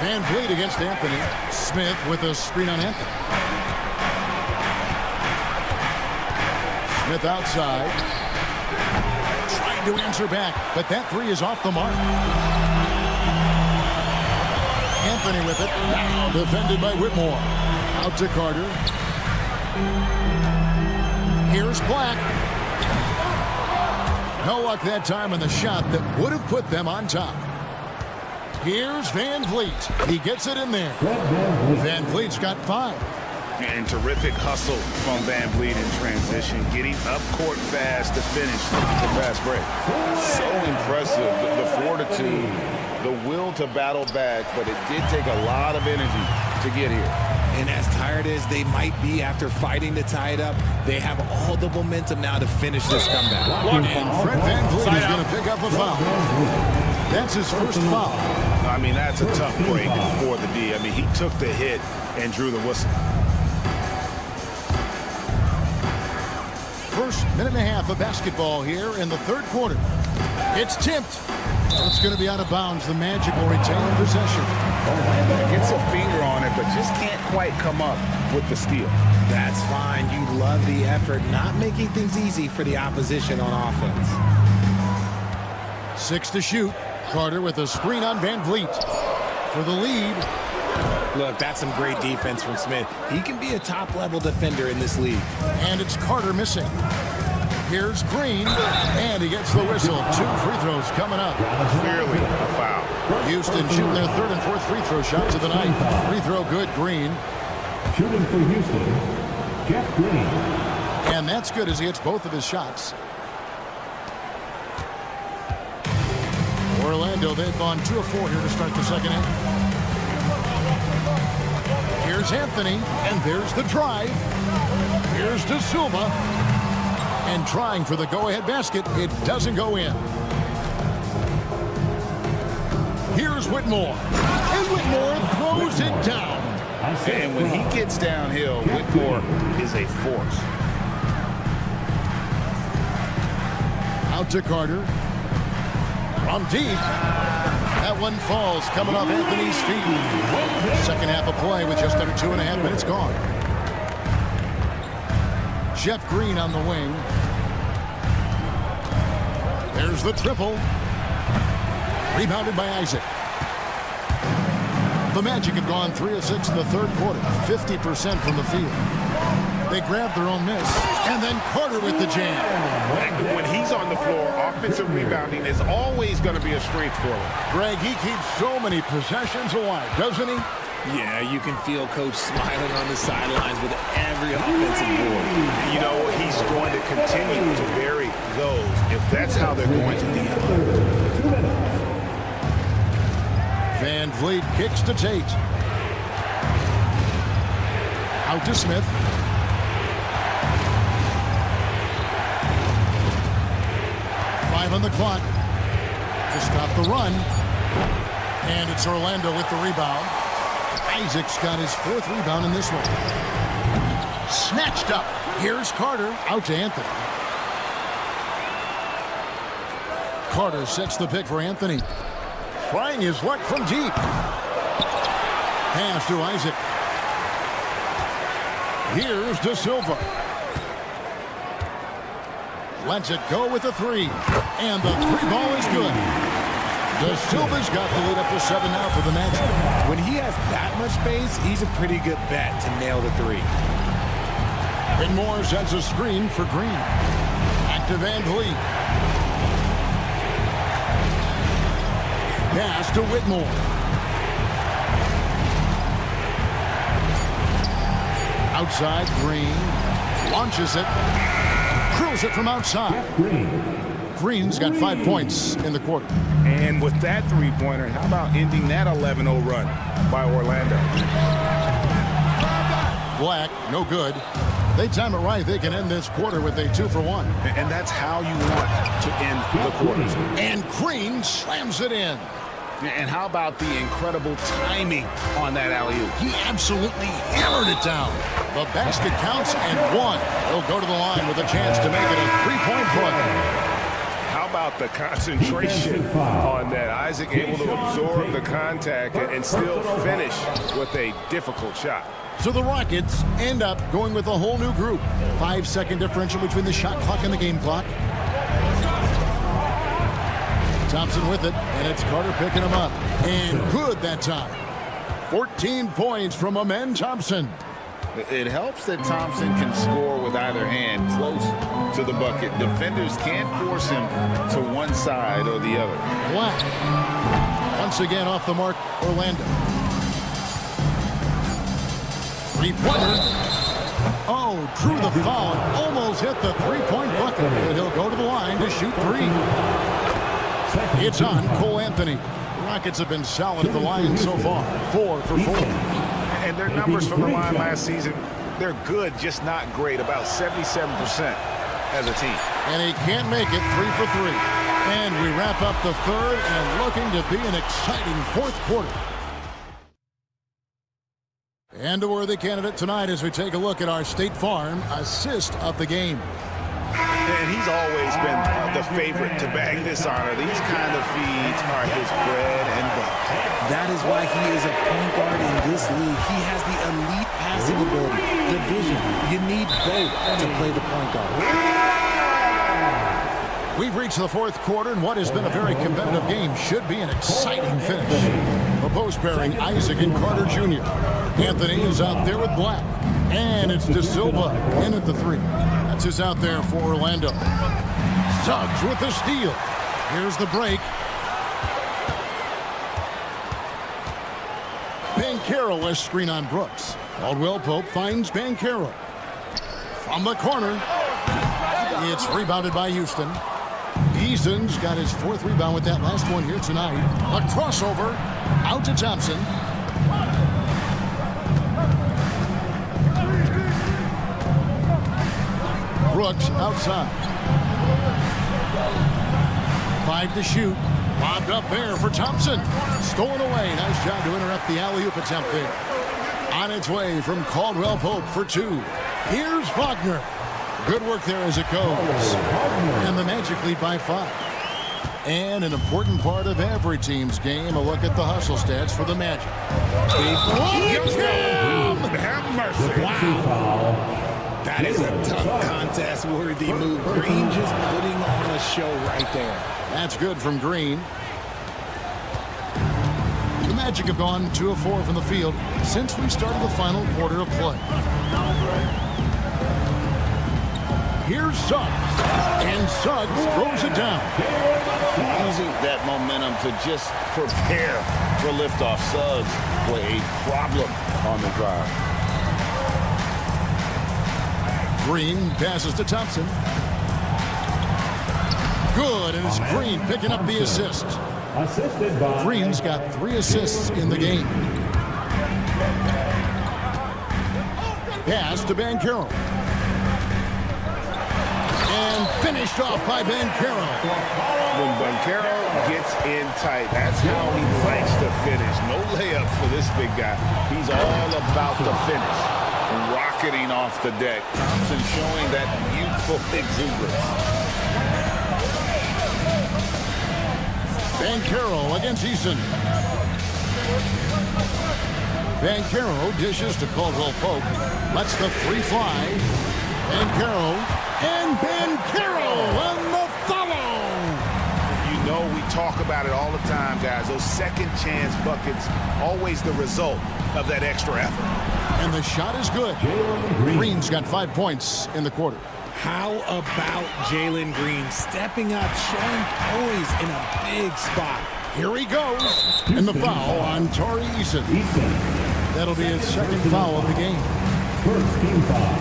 Van Vliet against Anthony. Smith with a screen on Anthony. Smith outside. Trying to answer back, but that 3 is off the mark. Anthony with it. Now defended by Whitmore. Out to Carter. Here's Black. No luck that time on the shot that would have put them on top. Here's Van Vliet. He gets it in there. Van Vliet's got 5. And terrific hustle from Van Vliet in transition, getting up court fast to finish the fast break. So impressive, the fortitude, the will to battle back, but it did take a lot of energy to get here. And as tired as they might be after fighting to tie it up, they have all the momentum now to finish this comeback. And Fred VanVleet is going to pick up a foul. That's his first foul. I mean, that's a tough break for the D. I mean, he took the hit and drew the whistle. First minute and a half of basketball here in the third quarter. It's tipped. It's going to be out of bounds. The Magic will retain possession. Gets a finger on it, but just can't quite come up with the steal. That's fine. You love the effort, not making things easy for the opposition on offense. 6 to shoot. Carter with a screen on VanVleet for the lead. Look, that's some great defense from Smith. He can be a top-level defender in this league. And it's Carter missing. Here's Green, and he gets the whistle. 2 free throws coming up. Clearly a foul. Houston shooting their third and fourth free throw shots of the night. Free throw good, Green. Shooting for Houston, Jeff Green. And that's good as he hits both of his shots. Orlando, they've gone 2 of 4 here to start the second half. Here's Anthony, and there's the drive. Here's De Silva. And trying for the go-ahead basket, it doesn't go in. Here's Whitmore. And Whitmore throws it down. And when he gets downhill, Whitmore is a force. Out to Carter. From deep. That one falls, coming off Anthony's feet. Second half of play with just under 2.5 minutes gone. Jeff Green on the wing. There's the triple. Rebounded by Isaac. The Magic have gone 3 of 6 in the third quarter, 50% from the field. They grab their own miss, and then Carter with the jam. When he's on the floor, offensive rebounding is always going to be a strength for him. Greg, he keeps so many possessions alive, doesn't he? Yeah, you can feel Coach smiling on the sidelines with every offensive board. You know, he's going to continue to vary those if that's how they're going to deal. VanVleet kicks to Tate. Out to Smith. On the clock to stop the run, and it's Orlando with the rebound. Isaac's got his 4th rebound in this one. Snatched up. Here's Carter. Out to Anthony. Carter sets the pick for Anthony. Trying his luck from deep. Pass to Isaac. Here's De Silva. Lets it go with the 3. And the 3 ball is good. De Silva's got the lead up to 7 now for the Magic. When he has that much space, he's a pretty good bet to nail the 3. Whitmore sets a screen for Green. Back to VanVleet. Pass to Whitmore. Outside, Green. Launches it. Curls it from outside. Green's got 5 points in the quarter. And with that three-pointer, how about ending that 11-0 run by Orlando? Black, no good. They time it right, they can end this quarter with a 2 for 1. And that's how you want to end the quarters. And Green slams it in. And how about the incredible timing on that alley-oop? He absolutely hammered it down. The basket counts and 1. He'll go to the line with a chance to make it a 3-point play. How about the concentration on that? Isaac able to absorb the contact and still finish with a difficult shot. So the Rockets end up going with a whole new group. 5-second differential between the shot clock and the game clock. Thompson with it, and it's Carter picking him up. And good that time. 14 points from Amen Thompson. It helps that Thompson can score with either hand close to the bucket. Defenders can't force him to one side or the other. Black. Once again off the mark, Orlando. 3-pointer. Oh, drew the foul. Almost hit the 3-point bucket. And he'll go to the line to shoot 3. It's on Cole Anthony. The Rockets have been solid at the line so far. 4 for 4. And their numbers from the line last season, they're good, just not great, about 77% as a team. And he can't make it 3 for 3. And we wrap up the third and looking to be an exciting fourth quarter. And a worthy candidate tonight as we take a look at our State Farm assist of the game. And he's always been the favorite to bag this honor. These kind of feeds are his bread and butter. That is why he is a point guard in this league. He has the elite passing ability, the vision. You need both to play the point guard. We've reached the fourth quarter, and what has been a very competitive game should be an exciting finish. The post pairing, Isaac and Carter Jr. Anthony is out there with Black. And it's De Silva in at the 3. That's who's out there for Orlando. Suggs with the steal. Here's the break. Banchero a screen on Brooks. Caldwell Pope finds Banchero. From the corner. It's rebounded by Houston. Eason's got his 4th rebound with that last one here tonight. A crossover out to Thompson. Brooks outside. 5 to shoot. Bobbed up there for Thompson. Stolen away. Nice job to interrupt the alley-oop attempt there. On its way from Caldwell Pope for 2. Here's Wagner. Good work there as it goes. And the Magic lead by 5. And an important part of every team's game, a look at the hustle stats for the Magic. Have mercy. Wow. That is a tough contest-worthy move. Green just putting on a show right there. That's good from Green. The Magic have gone 2 of 4 from the field since we started the final quarter of play. Here's Suggs. And Suggs throws it down. Using that momentum to just prepare for liftoff. Suggs with a problem on the drive. Green passes to Thompson. Good, and it's Green picking up the assist. Assisted by Green's got 3 assists in the game. Pass to Banchero. And finished off by Banchero. When Banchero gets in tight, that's how he likes to finish. No layup for this big guy. He's all about the finish. Rocketing off the deck. Thompson showing that youthful exuberance. Banchero against Eason. Banchero dishes to Caldwell Pope. Lets the 3 fly. Banchero and Banchero on the follow. You know we talk about it all the time, guys. Those second chance buckets, always the result of that extra effort. And the shot is good. Green's got 5 points in the quarter. How about Jalen Green stepping up, showing poise in a big spot? Here he goes. And the foul on Tari Eason. That'll be his 2nd foul of the game. first team foul.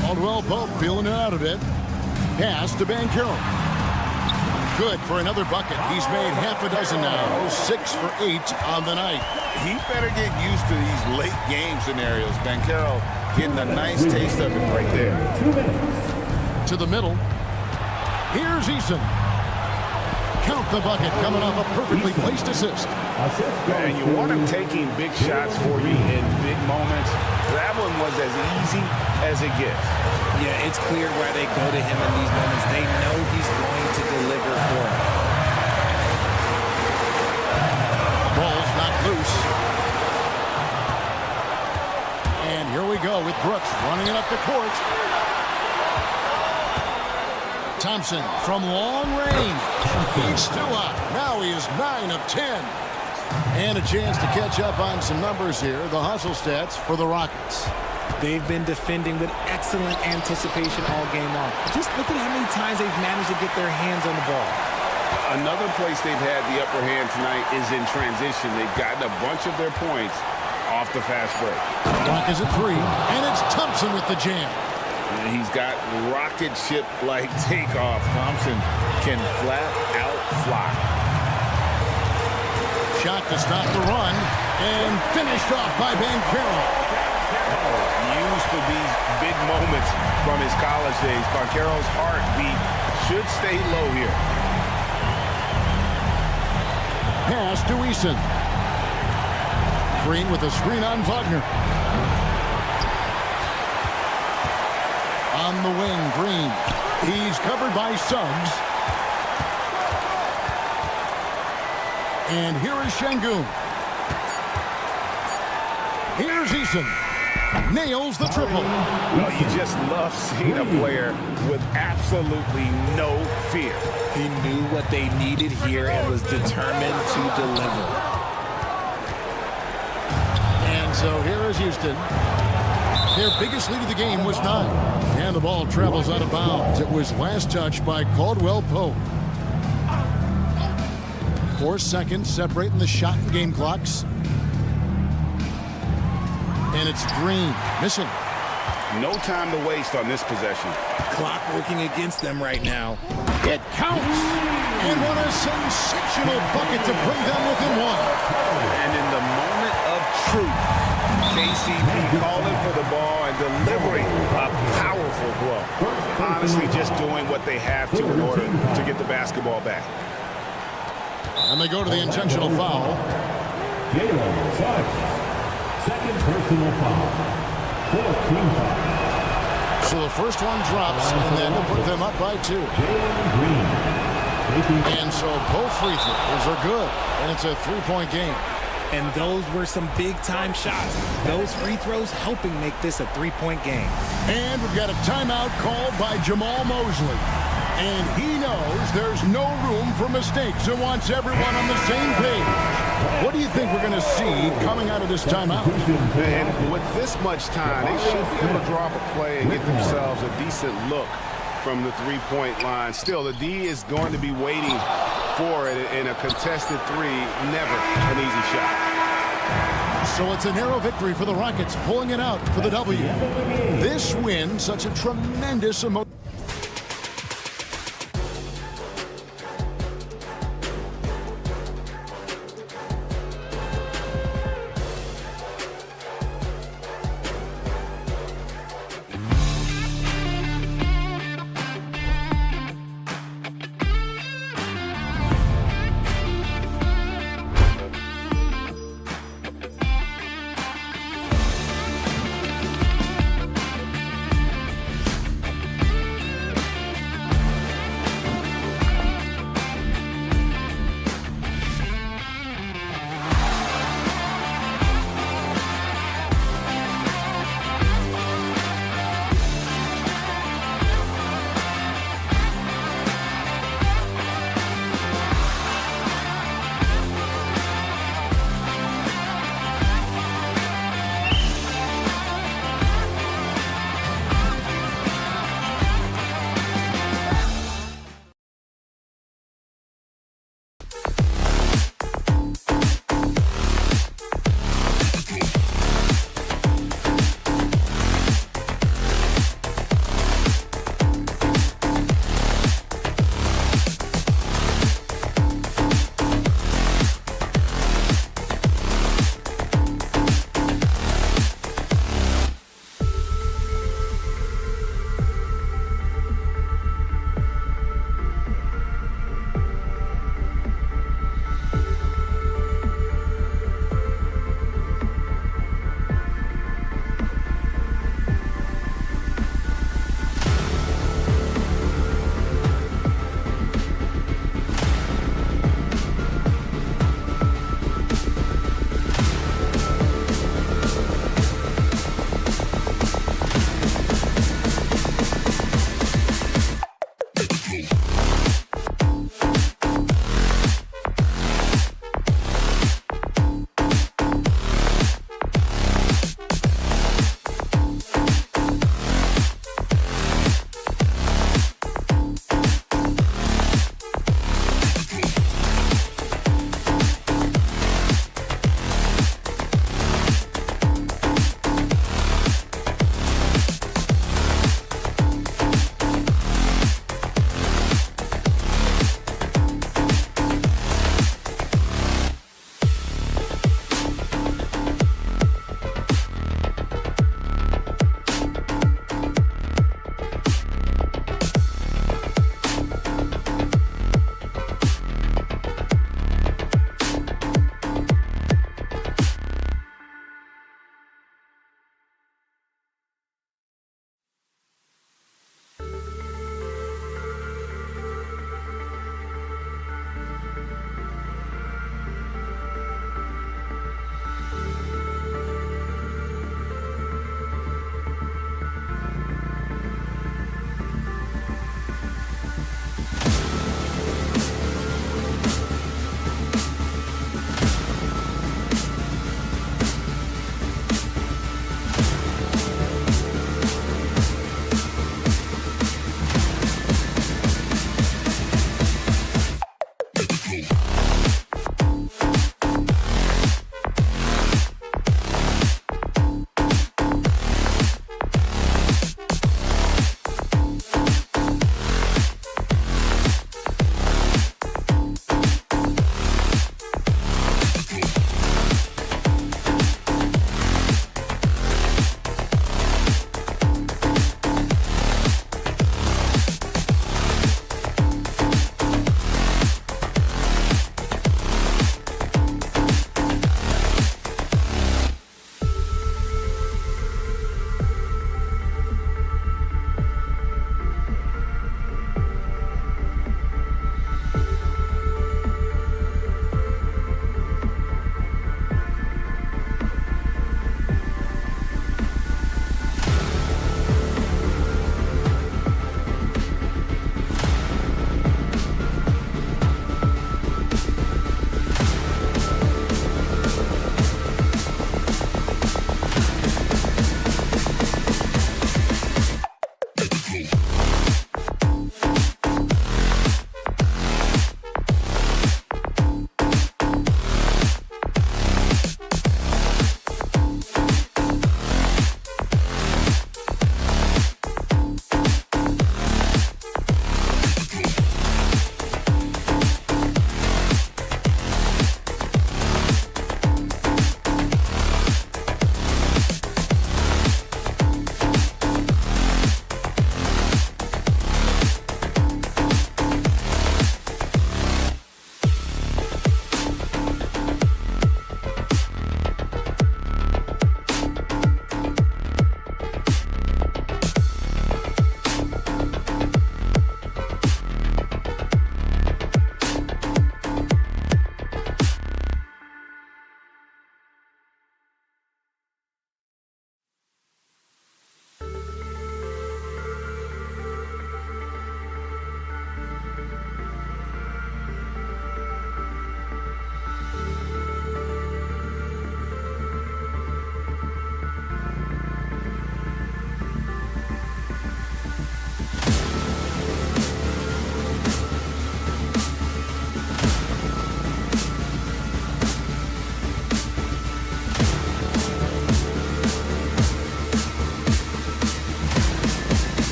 Caldwell Pope feeling it out a bit. Pass to Banchero. Good for another bucket. He's made half a dozen now. 6 for 8 on the night. He better get used to these late game scenarios. Banchero getting a nice taste of it right there. 2 minutes. To the middle. Here's Eason. Count the bucket coming off a perfectly placed assist. And you want him taking big shots for you in big moments. That one was as easy as it gets. Yeah, it's clear why they go to him in these moments. They know he's going to deliver for them. Ball's not loose. And here we go with Brooks running it up the court. Thompson from long range. He's still up. Now he is 9 of 10. And a chance to catch up on some numbers here. The hustle stats for the Rockets. They've been defending with excellent anticipation all game long. Just look at how many times they've managed to get their hands on the ball. Another place they've had the upper hand tonight is in transition. They've gotten a bunch of their points off the fast break. Clock is at 3, and it's Thompson with the jam. And he's got rocket ship-like takeoff. Thompson can flat out fly. shot to stop the run, and finished off by Banchero. Used to these big moments from his college days. Banchero's heartbeat should stay low here. Pass to Eason. Green with a screen on Wagner. On the wing, Green. He's covered by Suggs. And here is Şengün. Here's Eason. Nails the triple. Well, you just love seeing a player with absolutely no fear. He knew what they needed here and was determined to deliver. And so here is Houston. Their biggest lead of the game was 9. And the ball travels out of bounds. It was last touched by Caldwell Pope. 4 seconds separating the shot and game clocks. And it's Green, missing. No time to waste on this possession. Clock working against them right now. It counts. And what a sensational bucket to bring them within 1. And in the moment of truth, KCP calling for the ball and delivering a powerful blow. Honestly, just doing what they have to in order to get the basketball back. And they go to the intentional foul. Jalen Suggs. Second personal foul. 4th team foul. So the first one drops, and then will put them up by 2. Jalen Green. And so both free throws are good, and it's a 3-point game. And those were some big-time shots. Those free throws helping make this a 3-point game. And we've got a timeout called by Jamal Mosley. And he knows there's no room for mistakes and wants everyone on the same page. What do you think we're going to see coming out of this timeout? And with this much time, they should be able to draw up a play and get themselves a decent look from the three-point line. Still, the D is going to be waiting for it in a contested 3. Never an easy shot. So it's a narrow victory for the Rockets, pulling it out for the W. This win, such a tremendous emotion.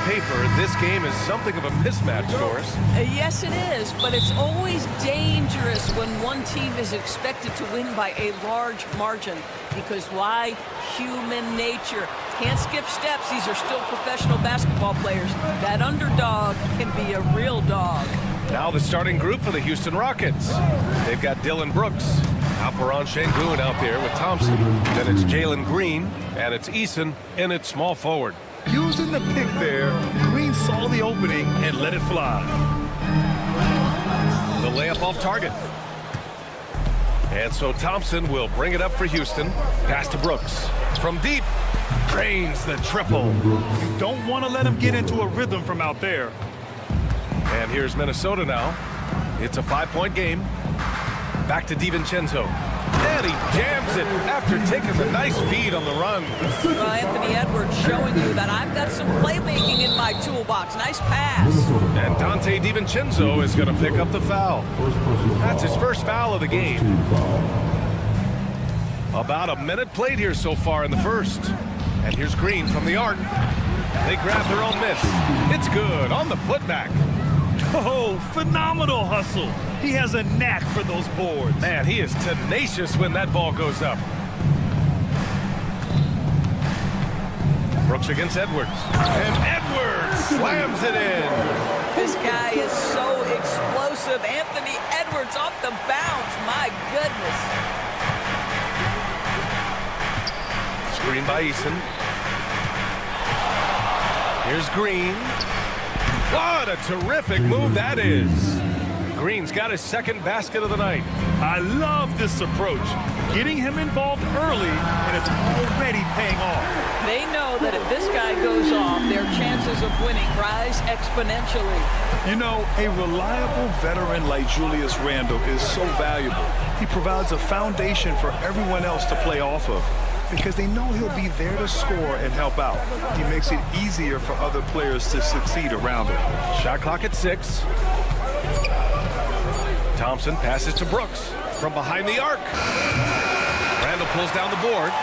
paper, this game is something of a mismatch, Doris. Yes, it is, but it's always dangerous when one team is expected to win by a large margin. Because why? Human nature. Can't skip steps. These are still professional basketball players. That underdog can be a real dog. Now the starting group for the Houston Rockets. They've got Dylan Brooks, Alperen Sengun out there with Thompson. Then it's Jalen Green, and it's Eason in at small forward. Using the pick there, Green saw the opening and let it fly. The layup off target. And so Thompson will bring it up for Houston. Pass to Brooks. From deep, drains the triple. You don't want to let him get into a rhythm from out there. And here's Minnesota now. It's a 5-point game. Back to DiVincenzo. And he jams it after taking the nice feed on the run. Well, Anthony Edwards showing you that I've got some playmaking in my toolbox. Nice pass. And Dante DiVincenzo is going to pick up the foul. That's his first foul of the game. About a minute played here so far in the first. And here's Green from the arc. They grab their own miss. It's good on the putback. Oh, phenomenal hustle. He has a knack for those boards. Man, he is tenacious when that ball goes up. Brooks against Edwards. And Edwards slams it in. This guy is so explosive. Anthony Edwards off the bounce. My goodness. Screen by Eason. Here's Green. What a terrific move that is. Green's got his second basket of the night. I love this approach. Getting him involved early, and it's already paying off. They know that if this guy goes off, their chances of winning rise exponentially. You know, a reliable veteran like Julius Randle is so valuable. He provides a foundation for everyone else to play off of, because they know he'll be there to score and help out. He makes it easier for other players to succeed around him. Shot clock at 6. Thompson passes to Brooks from behind the arc. Randall pulls down the board.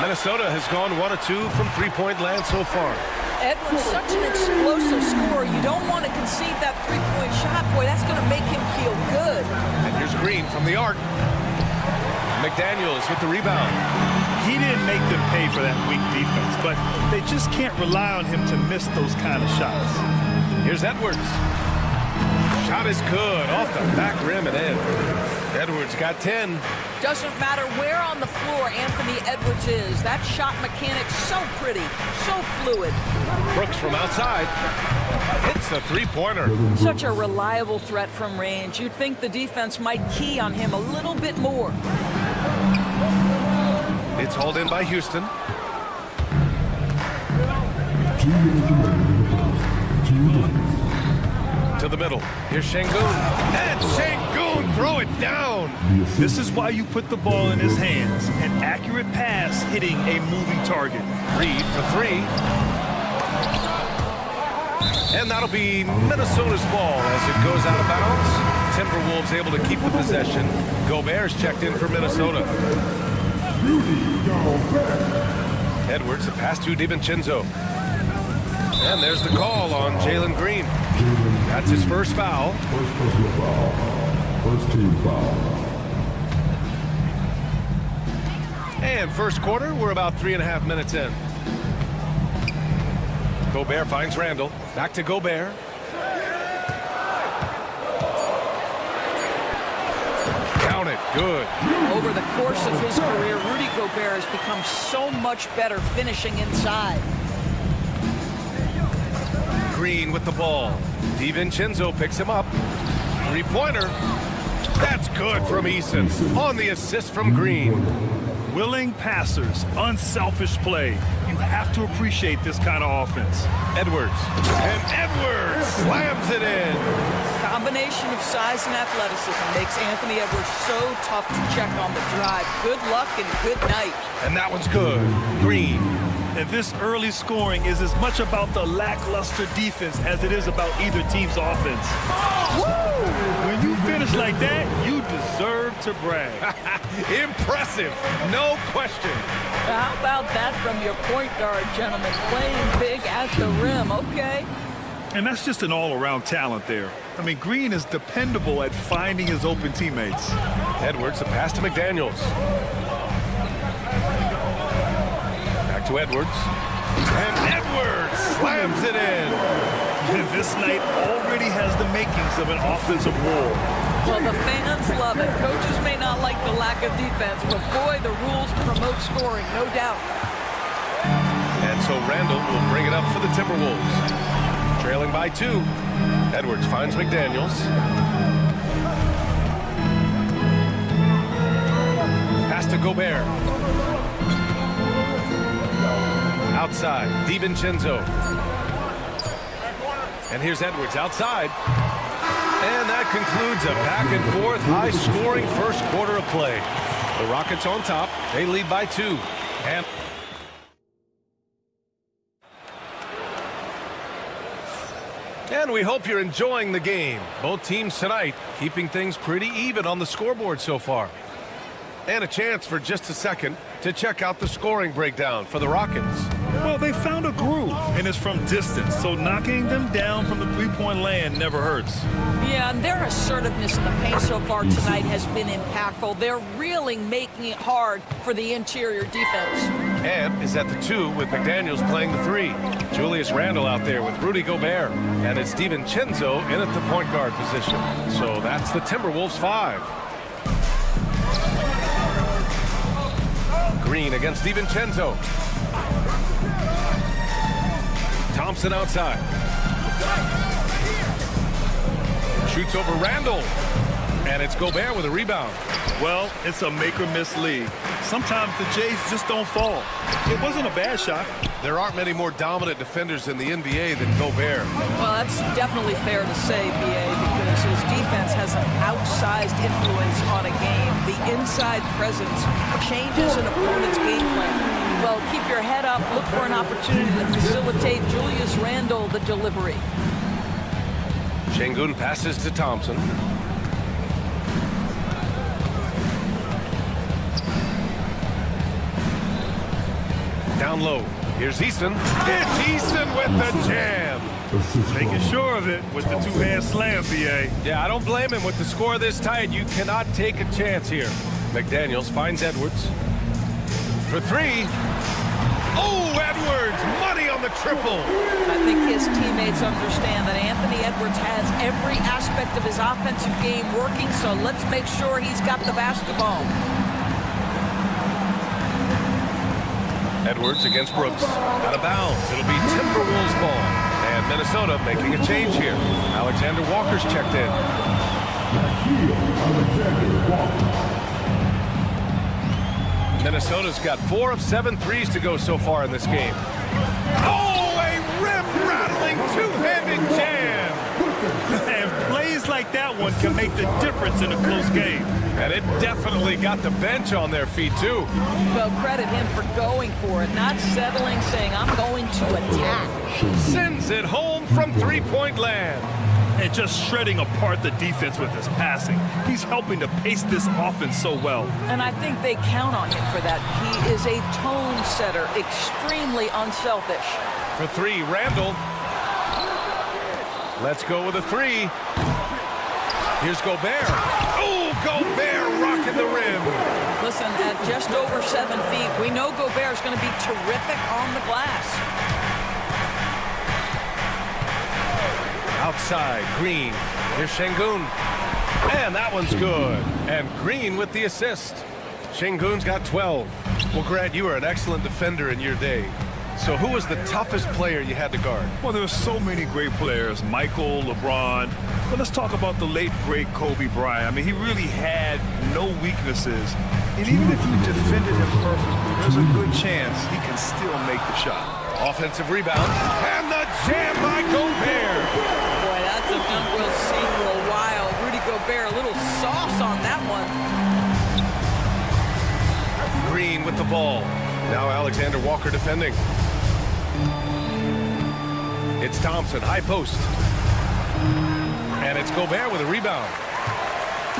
Minnesota has gone 1 of 2 from three-point land so far. Edwards, such an explosive scorer. You don't want to concede that three-point shot. Boy, that's going to make him feel good. And here's Green from the arc. McDaniels with the rebound. He didn't make them pay for that weak defense, but they just can't rely on him to miss those kind of shots. Here's Edwards. Shot is good off the back rim and in. Edwards got 10. Doesn't matter where on the floor Anthony Edwards is. That shot mechanic's so pretty, so fluid. Brooks from outside hits the three-pointer. Such a reliable threat from range. You'd think the defense might key on him a little bit more. It's hauled in by Houston. To the middle. Here's Sengun. And Sengun throw it down. This is why you put the ball in his hands. An accurate pass hitting a moving target. Reed for 3. And that'll be Minnesota's ball as it goes out of bounds. Timberwolves able to keep the possession. Gobert's checked in for Minnesota. Edwards, the pass to DiVincenzo. And there's the call on Jalen Green. That's his first foul. First team foul. And first quarter, we're about 3.5 minutes in. Gobert finds Randall. Back to Gobert. Count it. Good. Over the course of his career, Rudy Gobert has become so much better finishing inside. Green with the ball. DiVincenzo picks him up. Three-pointer. That's good from Eason on the assist from Green. Willing passers, unselfish play. You have to appreciate this kind of offense. Edwards. And Edwards slams it in. Combination of size and athleticism makes Anthony Edwards so tough to check on the drive. Good luck and good night. And that one's good. Green. And this early scoring is as much about the lackluster defense as it is about either team's offense. Woo! When you finish like that, you deserve to brag. Impressive, no question. How about that from your point guard, gentlemen? Playing big at the rim, okay? And that's just an all-around talent there. I mean, Green is dependable at finding his open teammates. Edwards, the pass to McDaniels. Back to Edwards. And Edwards slams it in. This night already has the makings of an offensive war. Well, the fans love it. Coaches may not like the lack of defense, but boy, the rules promote scoring, no doubt. And so Randall will bring it up for the Timberwolves. Trailing by 2. Edwards finds McDaniels. Pass to Gobert. Outside, DiVincenzo. And here's Edwards outside. And that concludes a back-and-forth, high-scoring first quarter of play. The Rockets on top. They lead by 2. And we hope you're enjoying the game. Both teams tonight keeping things pretty even on the scoreboard so far. And a chance for just a second to check out the scoring breakdown for the Rockets. Well, they found a groove, and it's from distance, so knocking them down from the three-point land never hurts. Yeah, and their assertiveness in the paint so far tonight has been impactful. They're really making it hard for the interior defense. Ant is at the 2 with McDaniels playing the 3. Julius Randle out there with Rudy Gobert. And it's DiVincenzo in at the point guard position. So that's the Timberwolves 5. Green against DiVincenzo. Thompson outside. Shoots over Randle. And it's Gobert with a rebound. Well, it's a make-or-miss league. Sometimes the Jays just don't fall. It wasn't a bad shot. There aren't many more dominant defenders in the NBA than Gobert. Well, that's definitely fair to say, B.A., because his defense has an outsized influence on a game. The inside presence changes an opponent's game plan. Well, keep your head up, look for an opportunity to facilitate Julius Randle the delivery. Şengün passes to Thompson. Down low. Here's Easton. It's Easton with the jam. Making sure of it with the two-hand slam, B.A. Yeah, I don't blame him. With the score this tight, you cannot take a chance here. McDaniels finds Edwards. For 3. Oh, Edwards! Money on the triple! I think his teammates understand that Anthony Edwards has every aspect of his offensive game working, so let's make sure he's got the basketball. Edwards against Brooks. Out of bounds. It'll be Timberwolves ball. And Minnesota making a change here. Alexander Walker's checked in. Minnesota's got 4 of 7 threes to go so far in this game. Oh, a rim-rattling two-handed jam! And plays like that one can make the difference in a close game. And it definitely got the bench on their feet, too. Well, credit him for going for it, not settling, saying, I'm going to attack. Sends it home from three-point land. And just shredding apart the defense with his passing. He's helping to pace this offense so well. And I think they count on him for that. He is a tone setter, extremely unselfish. For 3, Randle. Let's go with a 3. Here's Gobert. Oh, Gobert rocking the rim. Listen, at just over 7 feet, we know Gobert's going to be terrific on the glass. Outside, Green. Here's Şengün. And that one's good. And Green with the assist. Şengün's got 12. Well, Grant, you were an excellent defender in your day. So who was the toughest player you had to guard? Well, there are so many great players. Michael, LeBron. But let's talk about the late, great Kobe Bryant. I mean, he really had no weaknesses. And even if you defended him perfectly, there's a good chance he can still make the shot. Offensive rebound. And the jam by Gobert. Boy, that's a dunk we'll see for a while. Rudy Gobert, a little sauce on that one. Green with the ball. Now Alexander Walker defending. It's Thompson, high post. And it's Gobert with a rebound.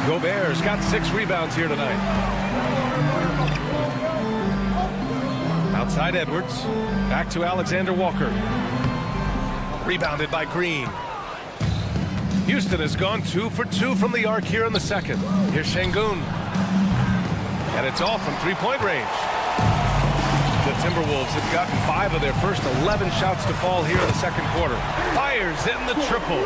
Gobert's got 6 rebounds here tonight. Outside Edwards. Back to Alexander Walker. Rebounded by Green. Houston has gone 2 for 2 from the arc here in the second. Here's Şengün. And it's all from three-point range. The Timberwolves have gotten 5 of their first 11 shots to fall here in the second quarter. Fires in the triple.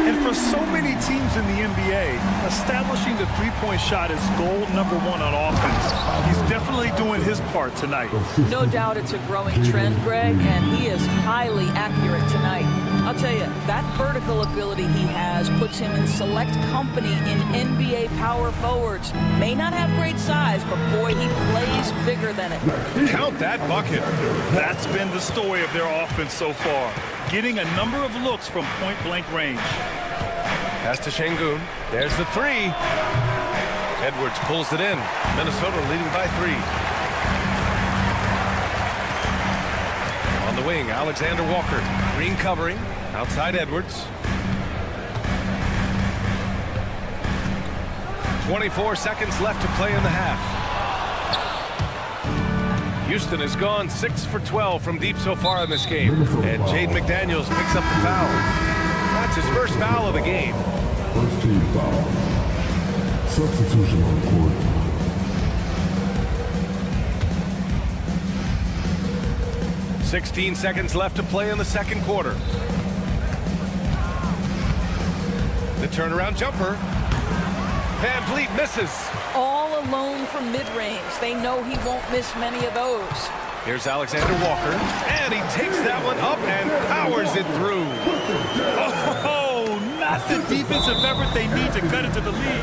And for so many teams in the NBA, establishing the three-point shot is goal number 1 on offense. He's definitely doing his part tonight. No doubt it's a growing trend, Greg, and he is highly accurate tonight. I'll tell you, that vertical ability he has puts him in select company in NBA power forwards. May not have great size, but boy, he plays bigger than it. Count that bucket. That's been the story of their offense so far. Getting a number of looks from point-blank range. Pass to Şengün. There's the 3. Edwards pulls it in. Minnesota leading by 3. On the wing, Alexander Walker. Green covering. Outside Edwards. 24 seconds left to play in the half. Houston has gone 6 for 12 from deep so far in this game. And Jaden McDaniels picks up the foul. That's his first foul of the game. First team foul. Substitution on court. $16 seconds left to play in the second quarter. The turnaround jumper. Van Vliet misses. All alone from mid-range. They know he won't miss many of those. Here's Alexander Walker, and he takes that one up and powers it through. Oh, not the defensive effort they need to cut it to the lead.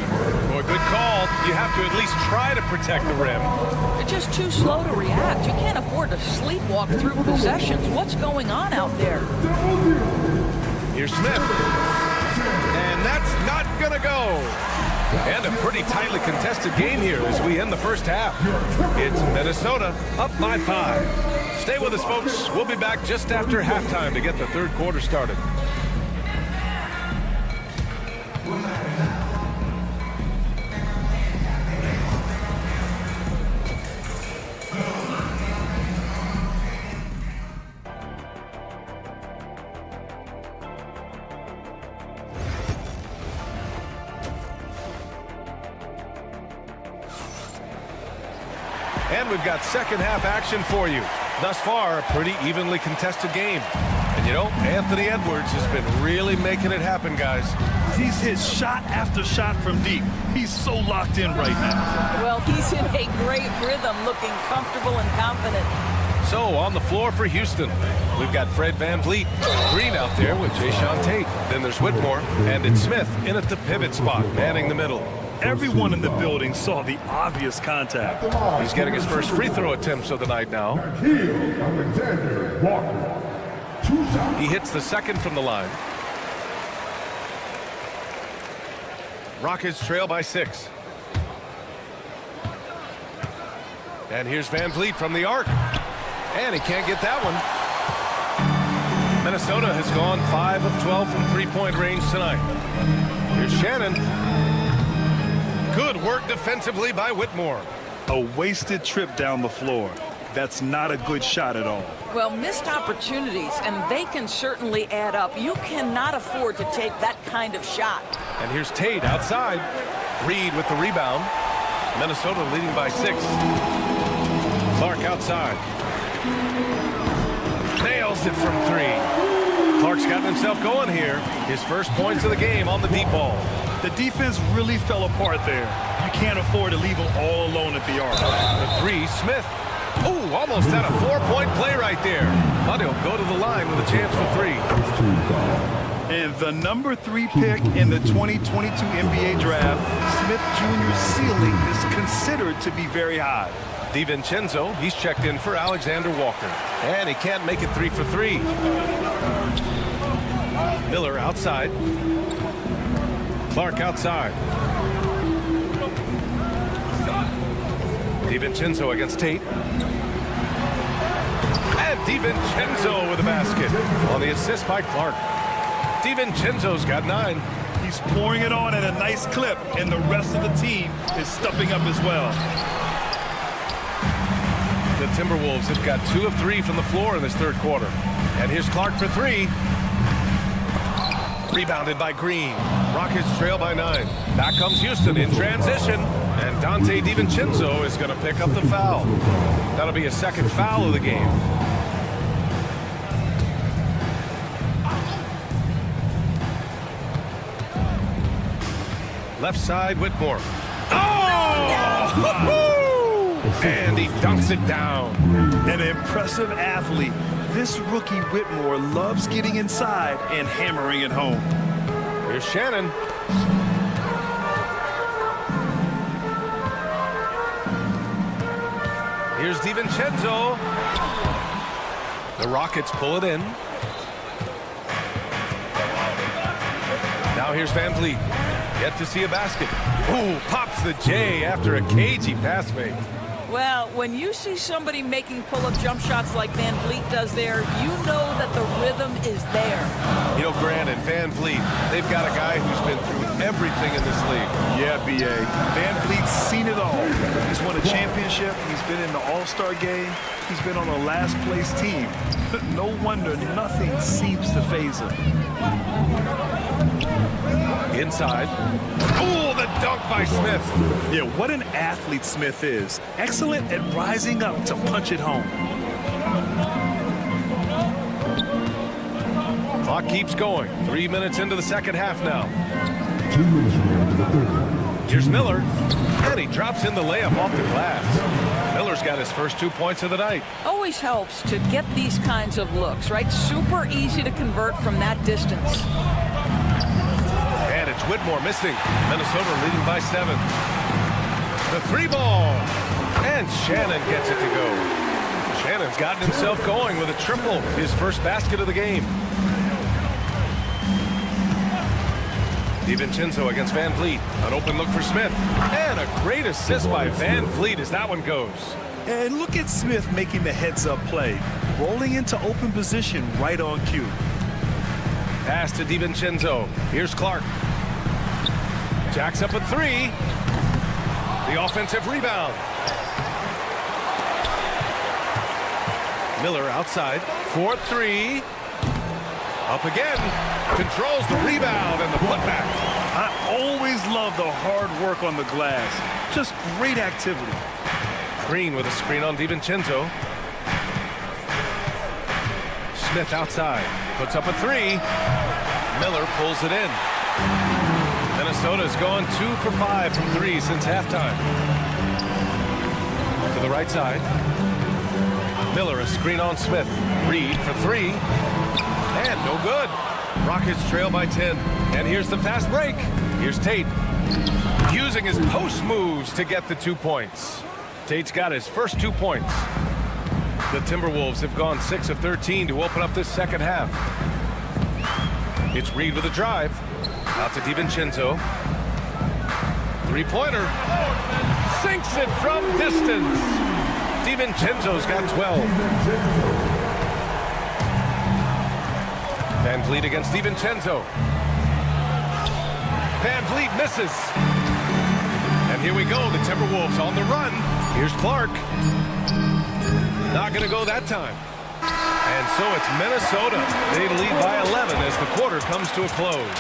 Boy, good call. You have to at least try to protect the rim. They're just too slow to react. You can't afford to sleepwalk through possessions. What's going on out there? Here's Smith. And that's not going to go. And a pretty tightly contested game here as we end the first half. It's Minnesota up by 5. Stay with us, folks. We'll be back just after halftime to get the third quarter started. And we've got second half action for you. Thus far, a pretty evenly contested game. And you know, Anthony Edwards has been really making it happen, guys. He's hit shot after shot from deep. He's so locked in right now. Well, he's in a great rhythm, looking comfortable and confident. So, on the floor for Houston, we've got Fred Van Vliet, Green out there with Jayshawn Tate. Then there's Whitmore, and it's Smith in at the pivot spot, manning the middle. Everyone in the building saw the obvious contact. He's getting his first free throw attempts of the night now. Alexander Walker. 2 shots. He hits the second from the line. Rockets trail by 6. And here's Van Vliet from the arc. And he can't get that one. Minnesota has gone 5 of 12 from three-point range tonight. Here's Shannon. Good work defensively by Whitmore. A wasted trip down the floor. That's not a good shot at all. Well, missed opportunities, and they can certainly add up. You cannot afford to take that kind of shot. And here's Tate outside. Reed with the rebound. Minnesota leading by 6. Clark outside. Nails it from 3. Clark's gotten himself going here. His first points of the game on the deep ball. The defense really fell apart there. You can't afford to leave them all alone at the arc. The 3, Smith. Oh, almost had a 4-point play right there. But he'll go to the line with a chance for 3. First team foul. And the number 3 pick in the 2022 NBA draft, Smith Jr.'s ceiling is considered to be very high. DiVincenzo, he's checked in for Alexander Walker. And he can't make it 3 for 3. Miller outside. Clark outside. DiVincenzo against Tate. And And DiVincenzo with a basket on the assist by Clark. DiVincenzo's got 9. He's pouring it on at a nice clip, and the rest of the team is stepping up as well. The Timberwolves have got 2 of 3 from the floor in this third quarter. And here's Clark for 3. Rebounded by Green. Rockets trail by 9. Back comes Houston in transition. And Dante DiVincenzo is going to pick up the foul. That'll be a second foul of the game. Left side, Whitmore. Oh! And he dunks it down. An impressive athlete. This rookie Whitmore loves getting inside and hammering it home. Here's Shannon. Here's DiVincenzo. The Rockets pull it in. Now here's Van Vliet. Yet to see a basket. Ooh, pops the J after a cagey pass fake. Well, when you see somebody making pull-up jump shots like Van Vliet does there, you know that the rhythm is there. You know, Grant and Van Vliet, they've got a guy who's been through everything in this league. Yeah, B.A. Van Vliet's seen it all. He's won a championship. He's been in the All-Star game. He's been on a last-place team. No wonder nothing seems to faze him. Inside. Oh, the dunk by Smith. Yeah, what an athlete Smith is. Excellent at rising up to punch it home. Clock keeps going. 3 minutes into the second half now. 2 minutes remaining in the third quarter. Here's Miller. And he drops in the layup off the glass. Miller's got his first 2 points of the night. Always helps to get these kinds of looks, right? Super easy to convert from that distance. And it's Whitmore missing. Minnesota leading by 7. The 3 ball. And Shannon gets it to go. Shannon's gotten himself going with a triple, his first basket of the game. DiVincenzo against Van Vliet. An open look for Smith. And a great assist by Van Vliet as that one goes. And look at Smith making the heads-up play. Rolling into open position right on cue. Pass to DiVincenzo. Here's Clark. Jacks up a 3. The offensive rebound. Miller outside. 4-3. Up again. Controls the rebound and the putback. I always love the hard work on the glass. Just great activity. Green with a screen on DiVincenzo. Smith outside. Puts up a 3. Miller pulls it in. Minnesota's gone 2 for 5 from 3 since halftime. To the right side. Miller a screen on Smith. Reed for 3. And no good. Rockets trail by 10. And here's the fast break. Here's Tate. Using his post moves to get the 2 points. Tate's got his first 2 points. The Timberwolves have gone 6 of 13 to open up this second half. It's Reed with a drive. Out to DiVincenzo. 3-pointer. Sinks it from distance. DiVincenzo's got 12. Van Vliet against DiVincenzo. Van Vliet misses. And here we go. The Timberwolves on the run. Here's Clark. Not going to go that time. And so it's Minnesota. They lead by 11 as the quarter comes to a close.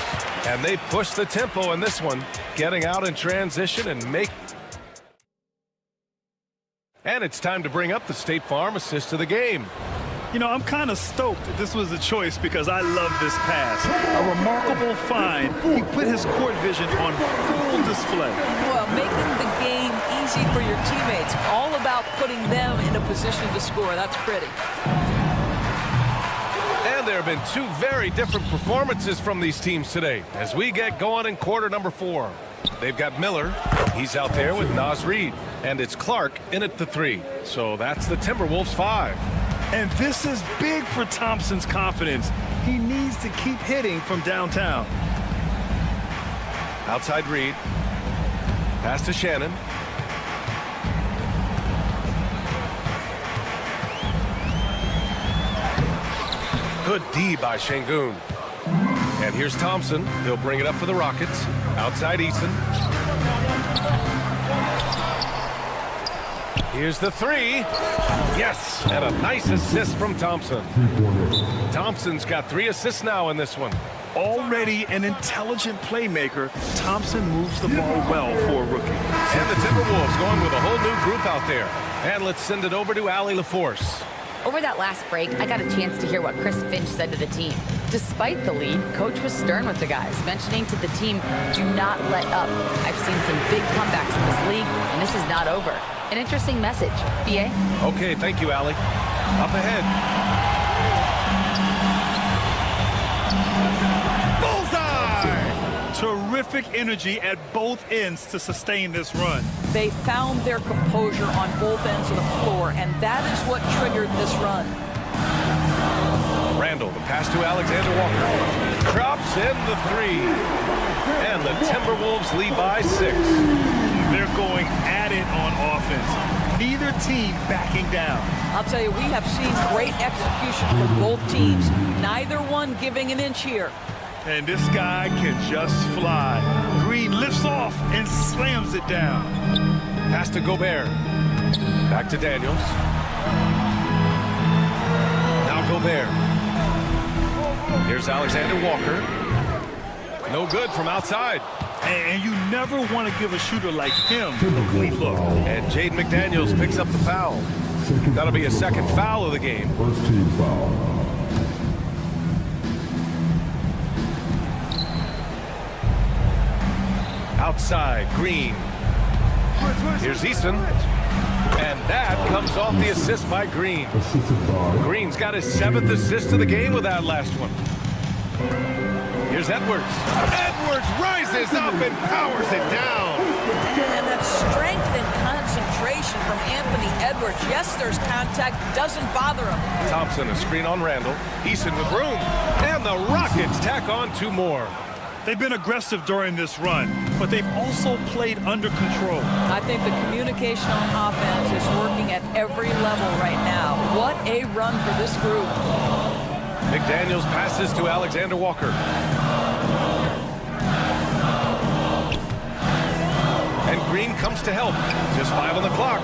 And they push the tempo in this one, getting out in transition and make. And it's time to bring up the State Farm assist of the game. You know, I'm kind of stoked that this was a choice because I love this pass. A remarkable find. He put his court vision on full display. Well, making the game easy for your teammates. All about putting them in a position to score. That's pretty. And there have been 2 very different performances from these teams today as we get going in quarter number 4. They've got Miller. He's out there with Naz Reid. And it's Clark in at the 3. So that's the Timberwolves 5. And this is big for Thompson's confidence. He needs to keep hitting from downtown. Outside Reed. Pass to Shannon. Good D by Şengün. And here's Thompson. He'll bring it up for the Rockets. Outside Eason. Here's the three. Yes, and a nice assist from Thompson. Thompson's got 3 assists now in this one. Already an intelligent playmaker, Thompson moves the ball well for a rookie. And the Timberwolves going with a whole new group out there. And let's send it over to Allie LaForce. Over that last break, I got a chance to hear what Chris Finch said to the team. Despite the lead, Coach was stern with the guys, mentioning to the team, do not let up. I've seen some big comebacks in this league, and this is not over. An interesting message. B.A.? Okay, thank you, Allie. Up ahead. Terrific energy at both ends to sustain this run. They found their composure on both ends of the floor, and that is what triggered this run. Randall, the pass to Alexander Walker. Drops in the 3. And the Timberwolves lead by 6. They're going at it on offense. Neither team backing down. I'll tell you, we have seen great execution from both teams. Neither one giving an inch here. And this guy can just fly. Green lifts off and slams it down. Pass to Gobert. Back to Daniels. Now Gobert. Here's Alexander Walker. No good from outside. And you never want to give a shooter like him a clean look. And Jaden McDaniels picks up the foul. That'll be a second foul of the game. First team foul. Outside, Green. Here's Eason. And that comes off the assist by Green. Green's got his 7th assist of the game with that last one. Here's Edwards. Edwards rises up and powers it down. And that strength and concentration from Anthony Edwards. Yes, there's contact. Doesn't bother him. Thompson, a screen on Randall. Eason with room. And the Rockets tack on 2 more. They've been aggressive during this run, but they've also played under control. I think the communication on offense is working at every level right now. What a run for this group. McDaniels passes to Alexander Walker. And Green comes to help. Just 5 on the clock.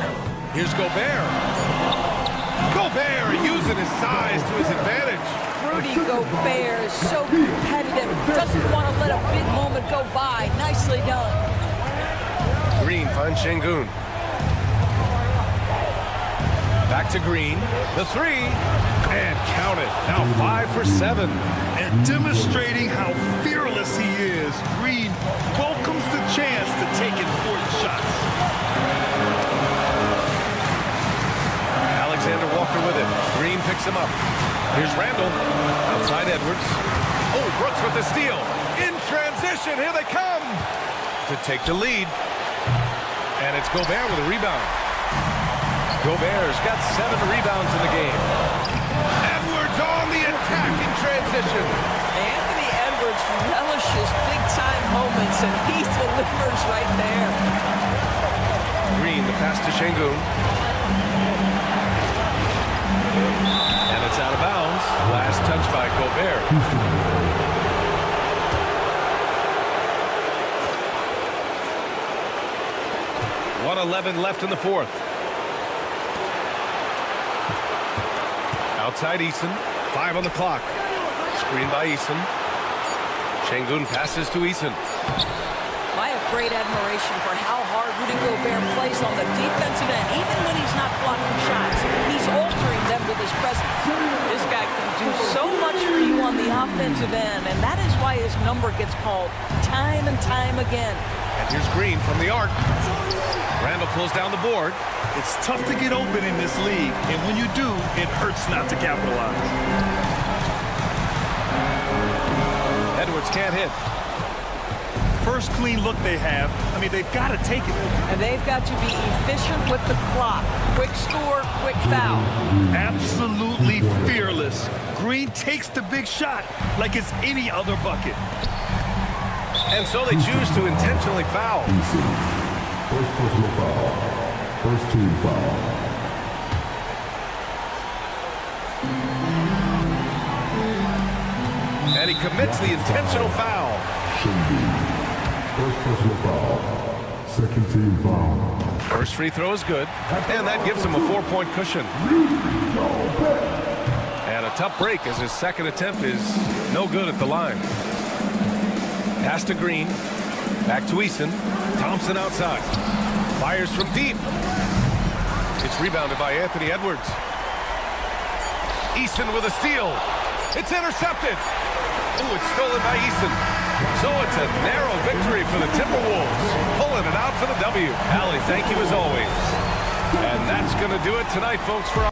Here's Gobert. Gobert using his size to his advantage. Rudy Gobert is so competitive. Doesn't want to let a big moment go by. Nicely done. Green finds Şengün. Back to Green. The 3. And count it. Now 5 for 7. And demonstrating how fearless he is, Green welcomes the chance to take important shots. Alexander Walker with it. Green picks him up. Here's Randall. Outside Edwards. Oh, Brooks with the steal. In transition. Here they come. To take the lead. And it's Gobert with a rebound. Gobert's got 7 rebounds in the game. Edwards on the attack in transition. Anthony Edwards relishes big-time moments, and he delivers right there. Green, the pass to Şengün. And it's out of bounds. Last touch by Gobert. 1:11 left in the 4th. Outside Eason. 5 on the clock. Screen by Eason. Şengün passes to Eason. I have great admiration for how hard Rudy Gobert plays on the defensive end. Even when he's not blocking shots, he's altering them with his presence. This guy can do so much for you on the offensive end, and that is why his number gets called time and time again. And here's Green from the arc. Randall pulls down the board. It's tough to get open in this league, and when you do, it hurts not to capitalize. Edwards can't hit. First clean look they have. I mean, they've got to take it. And they've got to be efficient with the clock. Quick score, quick foul. Absolutely fearless. Green takes the big shot like it's any other bucket. And so they choose to intentionally foul. First personal foul. First team foul. And he commits the intentional foul. First personal foul. Second team foul. First free throw is good, and that gives him a 4-point cushion. And a tough break as his second attempt is no good at the line. Pass to Green. Back to Eason. Thompson outside. Fires from deep. It's rebounded by Anthony Edwards. Eason with a steal. It's intercepted. Ooh, it's stolen by Eason. So it's a narrow victory for the Timberwolves. Pulling it out for the W. Allie, thank you as always. And that's going to do it tonight, folks, for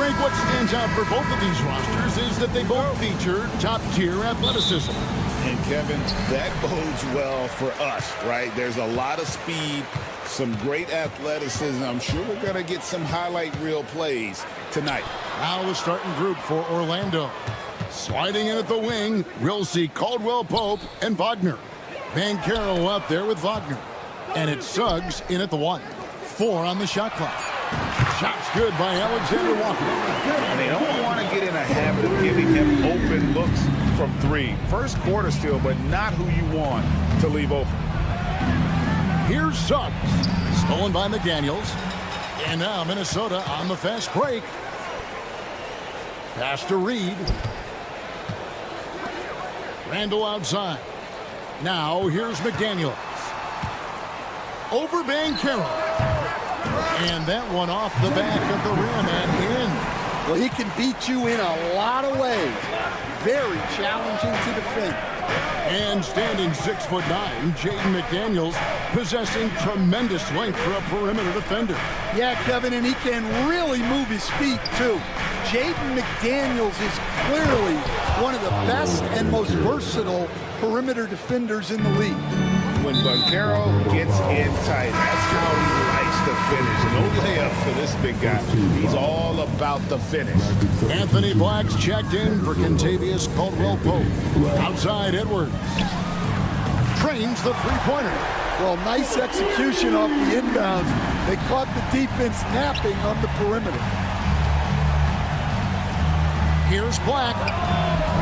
Greg, what stands out for both of these rosters is that they both feature top-tier athleticism. And Kevin, that bodes well for us, right? There's a lot of speed, some great athleticism. I'm sure we're going to get some highlight reel plays tonight. Now the starting group for Orlando. Sliding in at the wing, we'll see Caldwell Pope and Wagner. Banchero out there with Wagner. And it's Suggs in at the 1. 4 on the shot clock. Shot's good by Alexander Walker. And they don't want to get in a habit of giving him open looks from 3. First quarter still, but not who you want to leave open. Here's Suggs. Stolen by McDaniels. And now Minnesota on the fast break. Pass to Reed. Randall outside. Now here's McDaniels. Over Banchero. And that one off the back of the rim and in. Well, he can beat you in a lot of ways. Very challenging to defend. And standing 6'9", Jaden McDaniels possessing tremendous length for a perimeter defender. Yeah, Kevin, and he can really move his feet, too. Jaden McDaniels is clearly one of the best and most versatile perimeter defenders in the league. When Banchero gets in tight, that's how he likes to finish. No layup for this big guy. He's all about the finish. Anthony Black's checked in for Kentavious Caldwell-Pope. Outside Edwards. Trains the three-pointer. Well, nice execution off the inbounds. They caught the defense napping on the perimeter. Here's Black.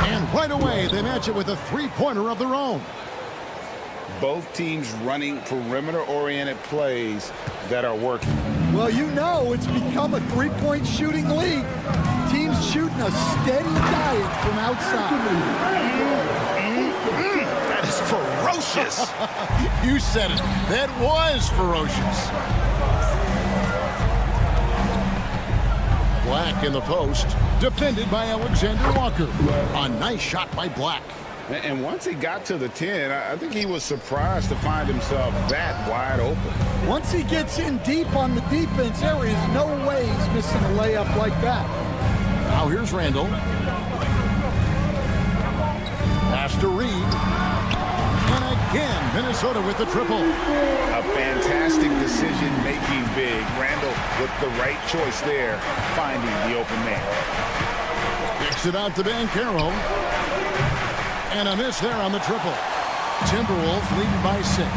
And right away, they match it with a three-pointer of their own. Both teams running perimeter-oriented plays that are working. Well, you know it's become a three-point shooting league. Teams shooting a steady diet from outside. That is ferocious. You said it. That was ferocious. Black in the post, defended by Alexander Walker. A nice shot by Black. And once he got to the 10, I think he was surprised to find himself that wide open. Once he gets in deep on the defense, there is no way he's missing a layup like that. Now here's Randall. Pass to Reed. And again, Minnesota with the triple. A fantastic decision-making big. Randall with the right choice there, finding the open man. Kicks it out to Banchero. And a miss there on the triple. Timberwolves leading by 6.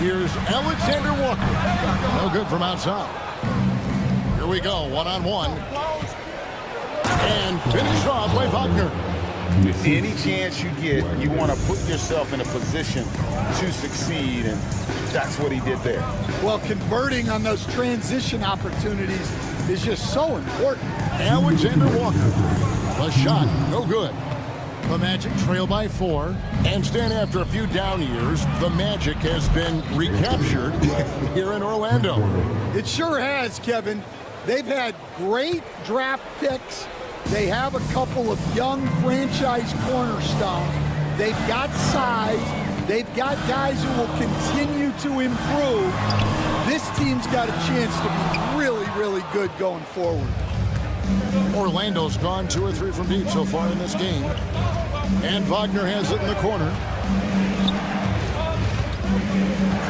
Here's Alexander Walker. No good from outside. Here we go, one-on-one. And finished off by Wagner. Any chance you get, you want to put yourself in a position to succeed, and that's what he did there. Well, converting on those transition opportunities is just so important. Alexander Walker. A shot, no good. The Magic trail by 4, and stand after a few down years, the Magic has been recaptured here in Orlando. It sure has, Kevin. They've had great draft picks. They have a couple of young franchise cornerstones. They've got size. They've got guys who will continue to improve. This team's got a chance to be really, really good going forward. Orlando's gone 2 or 3 from deep so far in this game. And Wagner has it in the corner.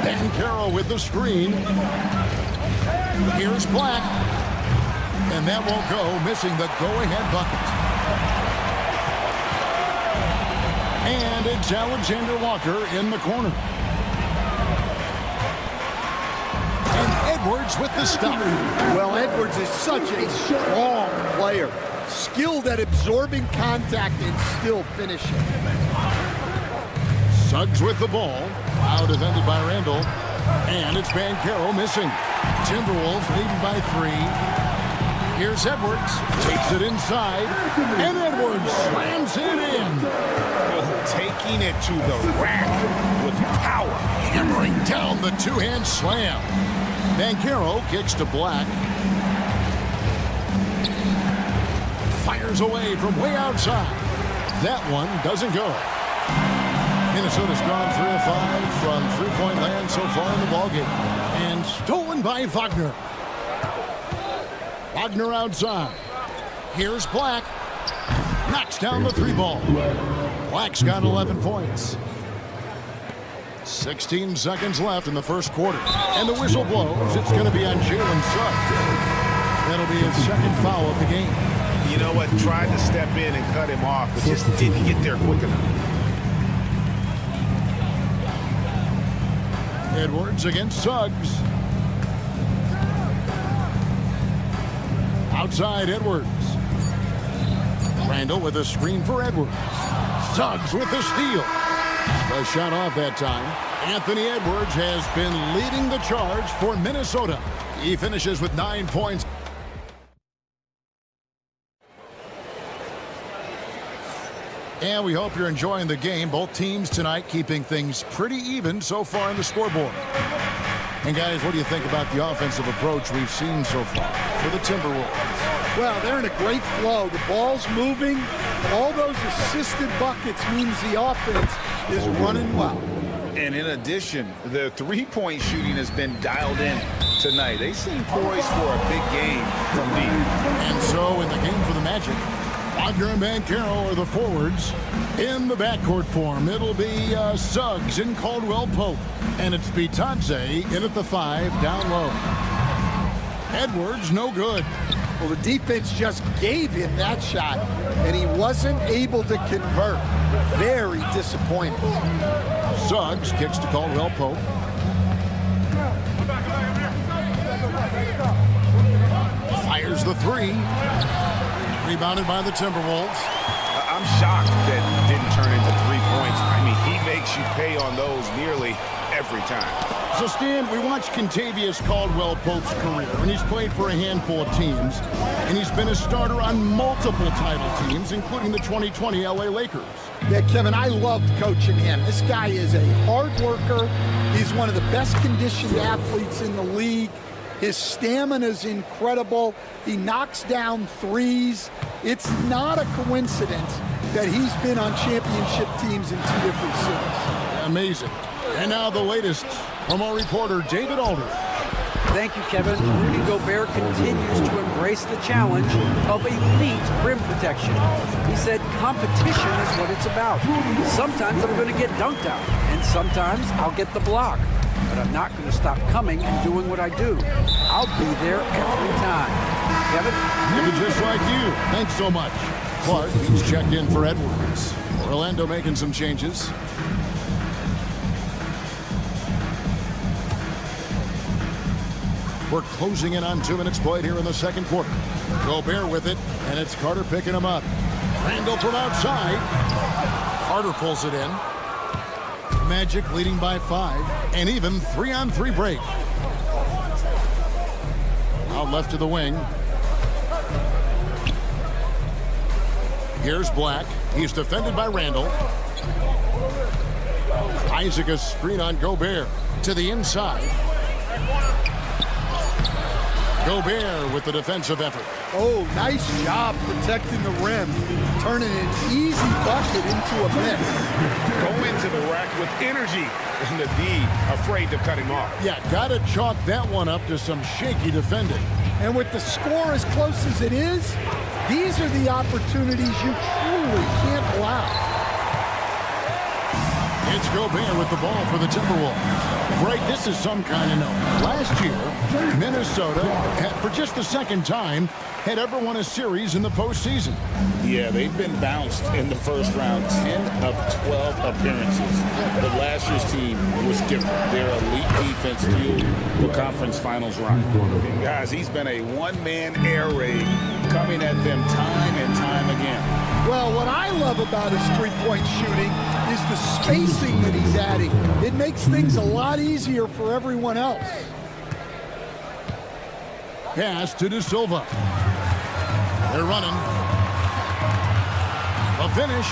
Banchero with the screen. Here's Black. And that won't go, missing the go-ahead bucket. And it's Alexander Walker in the corner. Edwards with the stop. Well, Edwards is such a strong player. Skilled at absorbing contact and still finishing. Suggs with the ball. Now defended by Randall. And it's Banchero missing. Timberwolves leading by 3. Here's Edwards. Takes it inside. And Edwards slams it in. Taking it to the rack with power. Hammering down the two-hand slam. Banchero kicks to Black. Fires away from way outside. That one doesn't go. Minnesota's gone 3 of 5 from three-point land so far in the ballgame. And stolen by Wagner. Wagner outside. Here's Black. Knocks down the 3 ball. Black's got 11 points. 16 seconds left in the first quarter. And the whistle blows. It's going to be on Jalen Suggs. That'll be his second foul of the game. You know what? Tried to step in and cut him off, but just didn't get there quick enough. Edwards against Suggs. Outside Edwards. Randall with a screen for Edwards. Suggs with the steal. The shot off that time. Anthony Edwards has been leading the charge for Minnesota. He finishes with 9 points. And we hope you're enjoying the game. Both teams tonight keeping things pretty even so far on the scoreboard. And guys, what do you think about the offensive approach we've seen so far for the Timberwolves? Well, they're in a great flow. The ball's moving. All those assisted buckets means the offense is running well. And in addition, the three-point shooting has been dialed in tonight. They seem poised for a big game from deep. And so in the game for the Magic, Wagner and Banchero are the forwards. In the backcourt form, it'll be Suggs and Caldwell Pope. And it's Bitadze in at the 5 down low. Edwards, no good. Well, the defense just gave him that shot, and he wasn't able to convert. Very disappointing. Suggs kicks to Caldwell Pope. Fires the 3. Rebounded by the Timberwolves. I'm shocked that didn't turn into 3 points. I mean, he makes you pay on those nearly every time. So, Stan, we watched Kentavious Caldwell Pope's career, and he's played for a handful of teams, and he's been a starter on multiple title teams, including the 2020 LA Lakers. Yeah, Kevin, I loved coaching him. This guy is a hard worker. He's one of the best conditioned athletes in the league. His stamina is incredible. He knocks down threes. It's not a coincidence that he's been on championship teams in 2 different cities. Amazing. And now the latest from our reporter, David Alder. Thank you, Kevin. Rudy Gobert continues to embrace the challenge of elite rim protection. He said competition is what it's about. Sometimes I'm going to get dunked out, and sometimes I'll get the block. But I'm not going to stop coming and doing what I do. I'll be there every time. Kevin? Maybe just like you. Thanks so much. Clark, he's checked in for Edwards. Orlando making some changes. We're closing in on 2 minutes played here in the second quarter. Gobert with it, and it's Carter picking him up. Randall from outside. Carter pulls it in. Magic leading by 5, and even 3-on-3 break. Out left to the wing. Here's Black. He's defended by Randall. Isaac a screen on Gobert to the inside. Gobert with the defensive effort. Oh, nice job protecting the rim, turning an easy bucket into a miss. Go into the rack with energy, and the D afraid to cut him off. Yeah, gotta chalk that one up to some shaky defending. And with the score as close as it is, these are the opportunities you truly can't allow. It's Gobert with the ball for the Timberwolves. Right, this is some kind of note. Last year, Minnesota, for just the second time, had ever won a series in the postseason. Yeah, they've been bounced in the first round, 10 of 12 appearances. But last year's team was different. Their elite defense fueled the conference finals run. And guys, he's been a one-man air raid coming at them time and time again. Well, what I love about his three-point shooting is the spacing that he's adding. It makes things a lot easier for everyone else. Pass to De Silva. They're running. A finish.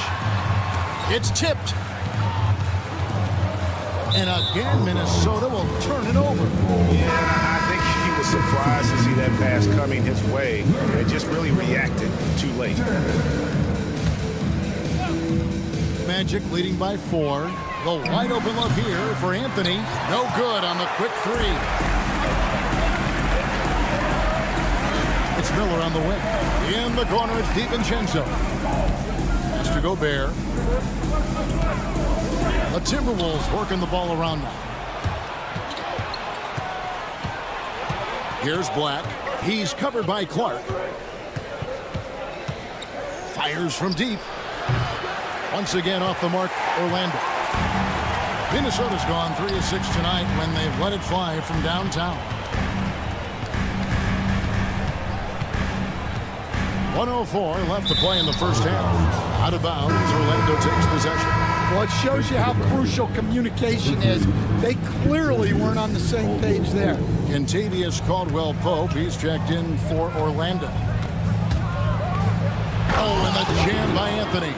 It's tipped. And again, Minnesota will turn it over. Yeah, I think he was surprised to see that pass coming his way and just really reacted too late. Magic leading by 4. The wide open look here for Anthony. No good on the quick 3. It's Miller on the wing. In the corner, it's DiVincenzo. Has to go Bear. The Timberwolves working the ball around now. Here's Black. He's covered by Clark. Fires from deep. Once again off the mark, Orlando. Minnesota's gone 3 of 6 tonight when they've let it fly from downtown. 1:04 left to play in the first half. Out of bounds, Orlando takes possession. Well, it shows you how crucial communication is. They clearly weren't on the same page there. Kentavious Caldwell-Pope, he's checked in for Orlando. Oh, and the jam by Anthony.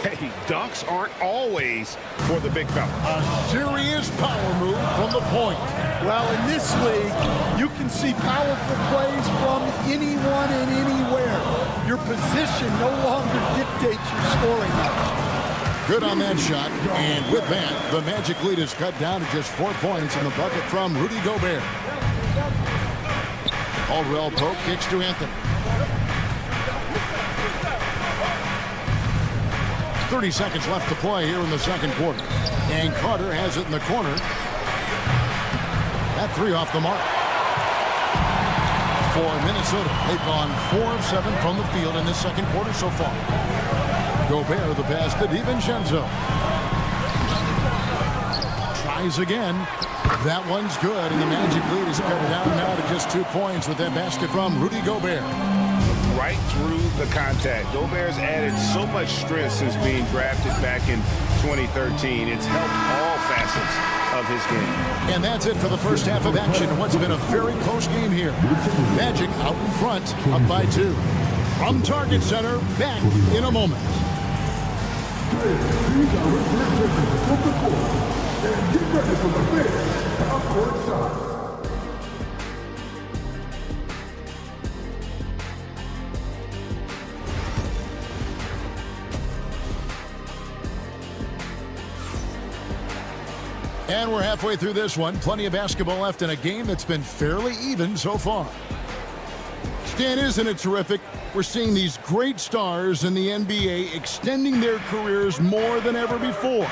Hey, dunks aren't always for the big fella. A serious power move from the point. Well, in this league, you can see powerful plays from anyone and anywhere. Your position no longer dictates your scoring. Good on that shot. And with that, the Magic lead is cut down to just 4 points in the bucket from Rudy Gobert. Caldwell-Pope kicks to Anthony. 30 seconds left to play here in the second quarter. And Carter has it in the corner. That 3 off the mark. For Minnesota, they've gone 4 of 7 from the field in this second quarter so far. Gobert the pass to DiVincenzo. Tries again. That one's good, and the Magic lead is cut down now to just 2 points with that basket from Rudy Gobert. Right through the contact. Gobert's added so much strength since being drafted back in 2013. It's helped all facets of his game. And that's it for the first half of action in what's been a very close game here. Magic out in front, up by 2. From Target Center, back in a moment. And we're halfway through this one. Plenty of basketball left in a game that's been fairly even so far. Stan, isn't it terrific? We're seeing these great stars in the NBA extending their careers more than ever before.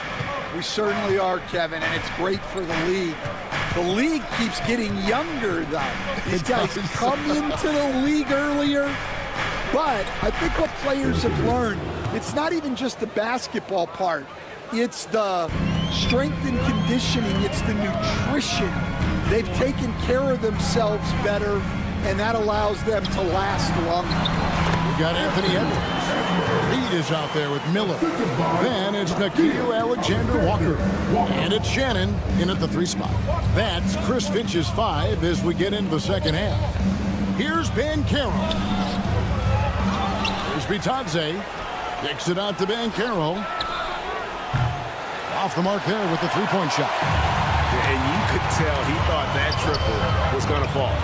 We certainly are, Kevin, and it's great for the league. The league keeps getting younger, though. These guys come into the league earlier, but I think what players have learned, it's not even just the basketball part. It's the strength and conditioning. It's the nutrition. They've taken care of themselves better, and that allows them to last longer. We got Anthony Edwards. Reed is out there with Miller. Then it's Nickeil Alexander-Walker. And it's Shannon in at the 3 spot. That's Chris Finch's 5 as we get into the second half. Here's Banchero. Here's Bitadze. Kicks it out to Banchero. Off the mark there with the 3-point shot. And you could tell he thought that triple was going to fall.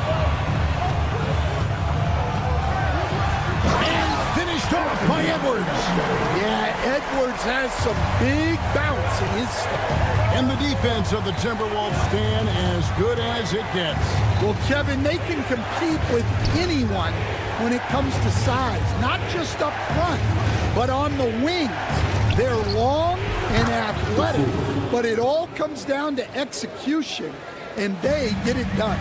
And finished off by Edwards. Yeah, Edwards has some big bounce in his step. And the defense of the Timberwolves stand as good as it gets. Well, Kevin, they can compete with anyone when it comes to size, not just up front, but on the wings. They're long and athletic, but it all comes down to execution, and they get it done.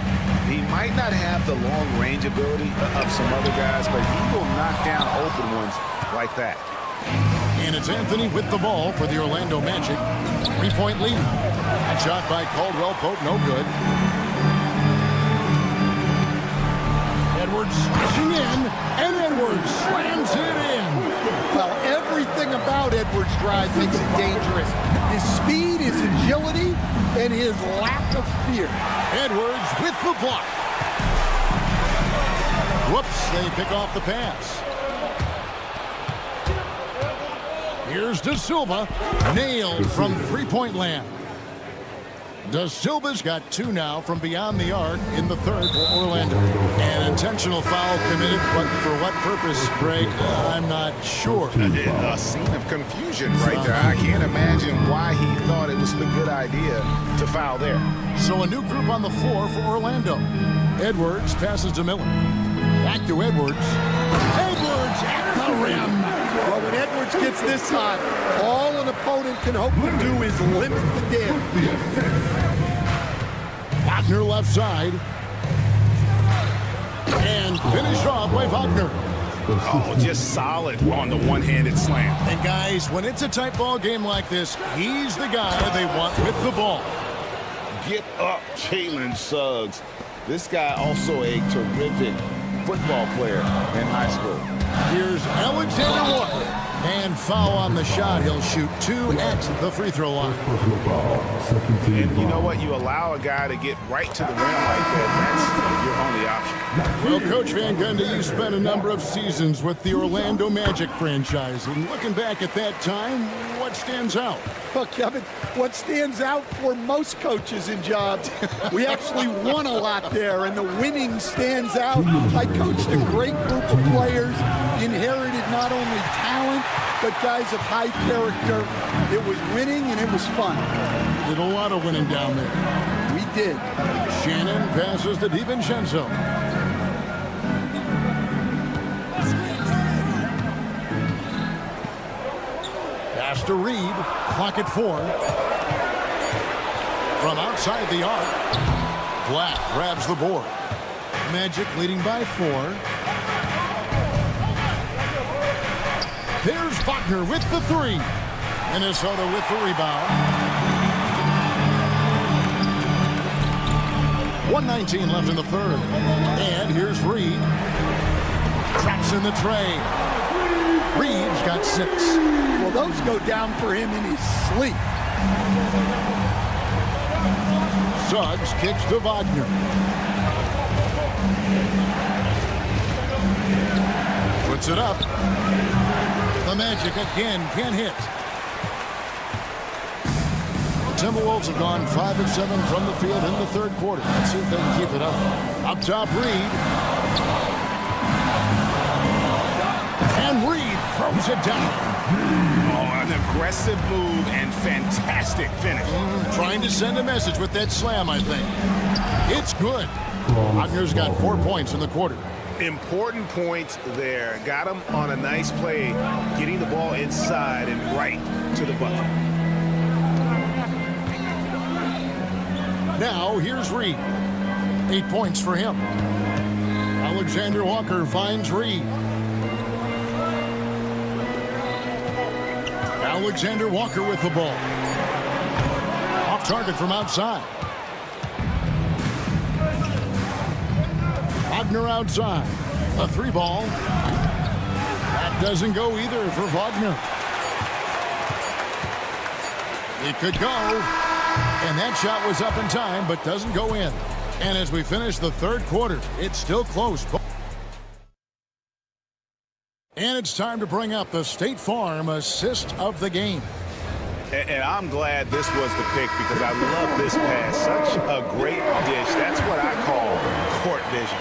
He might not have the long-range ability of some other guys, but he will knock down open ones like that. And it's Anthony with the ball for the Orlando Magic. 3-point lead. That shot by Caldwell-Pope, no good. Edwards switching in, and Edwards slams it in. Well, everything about Edwards' drive makes it dangerous. His speed, his agility, and his lack of fear. Edwards with the block. Whoops, they pick off the pass. Here's Da Silva, nailed from 3-point land. Da Silva's got 2 now from beyond the arc in the third for Orlando. An intentional foul committed, but for what purpose, Greg? I'm not sure. A scene of confusion right there. I can't imagine why he thought it was a good idea to foul there. So a new group on the floor for Orlando. Edwards passes to Miller. Back to Edwards. Edwards at the rim. Well, when Edwards gets this hot, all an opponent can hope to do is limit the damage. Wagner left side. And finished off by Wagner. Oh, just solid on the one-handed slam. And guys, when it's a tight ball game like this, he's the guy they want with the ball. Get up, Jalen Suggs. This guy also a terrific football player in high school. Here's Alexander Walker. And foul on the shot. He'll shoot 2 at the free throw line. And you know what? You allow a guy to get right to the rim like that, that's your only option. Well, Coach Van Gundy, you spent a number of seasons with the Orlando Magic franchise. And looking back at that time, what stands out? Well, Kevin, what stands out for most coaches in jobs, we actually won a lot there, and the winning stands out. I coached a great group of players, inherited not only talent, but guys of high character. It was winning, and it was fun. Did a lot of winning down there. We did. Shannon passes to DiVincenzo. Pass to Reed. Clock at 4. From outside the arc, Black grabs the board. Magic leading by 4. There's Wagner with the 3. Minnesota with the rebound. 1:19 left in the third. And here's Reed. Traps in the tray. Reed's got 6. Well, those go down for him in his sleep. Suggs kicks to Wagner. Puts it up. The Magic again can't hit. The Timberwolves have gone 5 of 7 from the field in the third quarter. Let's see if they can keep it up. Up top, Reed. And Reed throws it down. Oh, an aggressive move and fantastic finish. Trying to send a message with that slam, I think. It's good. Wagner's got 4 points in the quarter. Important points there. Got him on a nice play, getting the ball inside and right to the bucket. Now, here's Reed. 8 points for him. Alexander Walker finds Reed. Alexander Walker with the ball. Off target from outside. Wagner outside. A 3 ball. That doesn't go either for Wagner. It could go. And that shot was up in time, but doesn't go in. And as we finish the third quarter, it's still close. And it's time to bring up the State Farm assist of the game. And I'm glad this was the pick because I love this pass. Such a great dish. That's what I call court vision.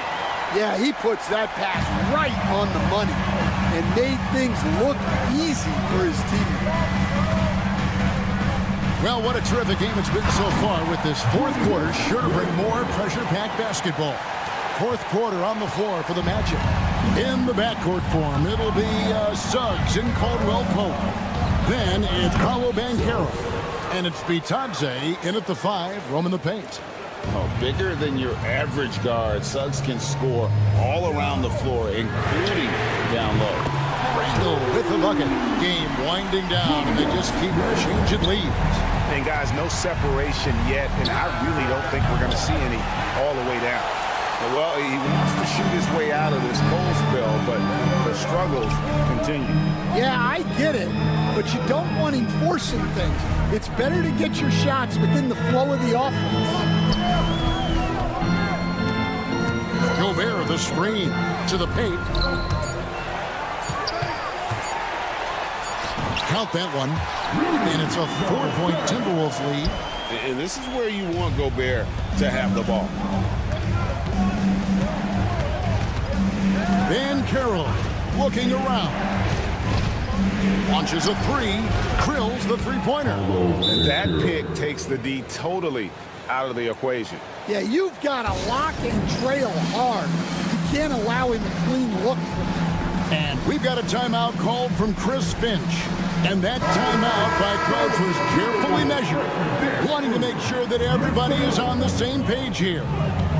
Yeah, he puts that pass right on the money and made things look easy for his team. Well, what a terrific game it's been so far with this fourth quarter. Sure to bring more pressure-packed basketball. Fourth quarter on the floor for the Magic. In the backcourt form, it'll be Suggs and Caldwell Pope. Then it's Paolo Banchero. And it's Bitadze in at the 5, roaming the paint. Oh, bigger than your average guard. Suggs can score all around the floor, including down low. Randall with the bucket. Game winding down, and they just keep changing leads. And guys, no separation yet, and I really don't think we're going to see any all the way down. Well, he wants to shoot his way out of this cold spell, but the struggles continue. Yeah, I get it, but you don't want him forcing things. It's better to get your shots within the flow of the offense. Gobert, the screen to the paint. Count that one. And it's a 4-point Timberwolves lead. And this is where you want Gobert to have the ball. Banchero looking around. Launches a 3. Drills the three-pointer. And that pick takes the D totally out of the equation. Yeah, you've got to lock and trail hard. You can't allow him a clean look from that. And we've got a timeout called from Chris Finch. And that timeout by coach was carefully measured, wanting to make sure that everybody is on the same page here.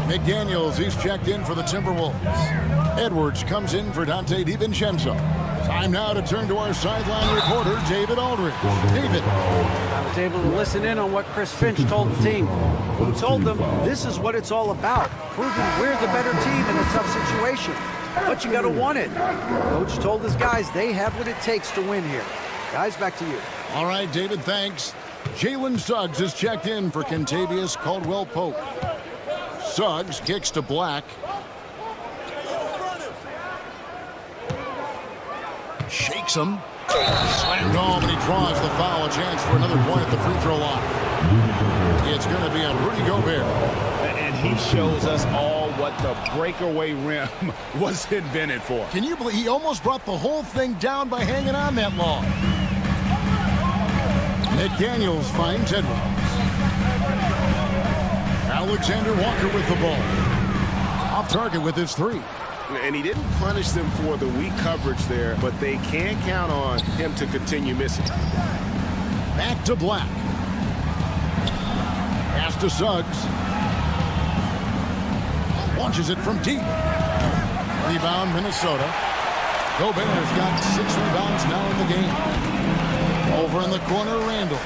McDaniels, he's checked in for the Timberwolves. Edwards comes in for Dante DiVincenzo. Time now to turn to our sideline reporter, David Aldridge. David. I was able to listen in on what Chris Finch told the team. He told them this is what it's all about, proving we're the better team in a tough situation. But you got to want it. Coach told his guys they have what it takes to win here. Guys, back to you. All right, David, thanks. Jalen Suggs is checked in for Kentavious Caldwell-Pope. Suggs kicks to Black. Shakes him. Slammed home, and he draws the foul. A chance for another point at the free throw line. It's going to be on Rudy Gobert. And he shows us all what the breakaway rim was invented for. Can you believe he almost brought the whole thing down by hanging on that long? McDaniels finds Edwards. Alexander Walker with the ball. Off target with his three. And he didn't punish them for the weak coverage there, but they can count on him to continue missing. Back to Black. Pass to Suggs. Launches it from deep. Rebound, Minnesota. Gobert's got 6 rebounds now in the game. Over in the corner, Randall.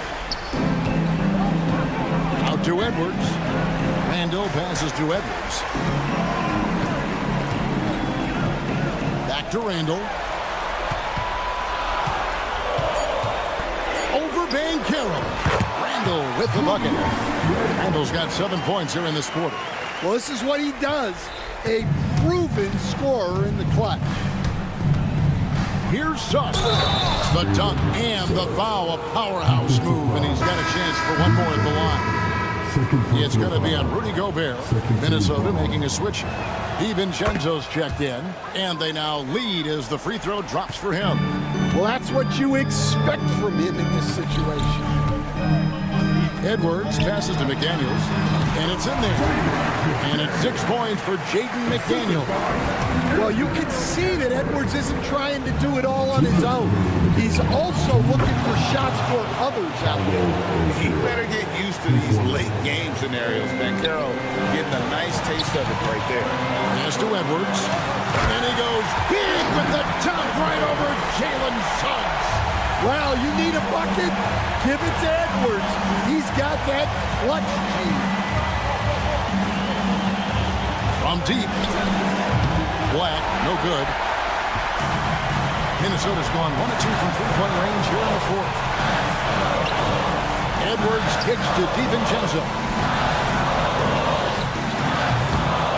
Out to Edwards. Randall passes to Edwards. Back to Randall. Over Banchero. Randall with the bucket. Randall's got 7 points here in this quarter. Well, this is what he does. A proven scorer in the clutch. Here's Suggs. The dunk and the foul. A powerhouse move, and he's got a chance for one more at the line. It's going to be on Rudy Gobert. Minnesota making a switch. DiVincenzo's checked in, and they now lead as the free throw drops for him. Well, that's what you expect from him in this situation. Edwards passes to McDaniels, and it's in there. And it's 6 points for Jaden McDaniels. Well, you can see that Edwards isn't trying to do it all on his own. He's also looking for shots for others out there. He better get used to these late game scenarios. Banchero getting a nice taste of it right there. Pass to Edwards. And he goes big with the top right over Jalen Suggs. Well, you need a bucket? Give it to Edwards. He's got that clutch gene. From deep. Black, no good. Minnesota's gone 1 of 2 from three-point range here in the fourth. Edwards kicks to DiVincenzo.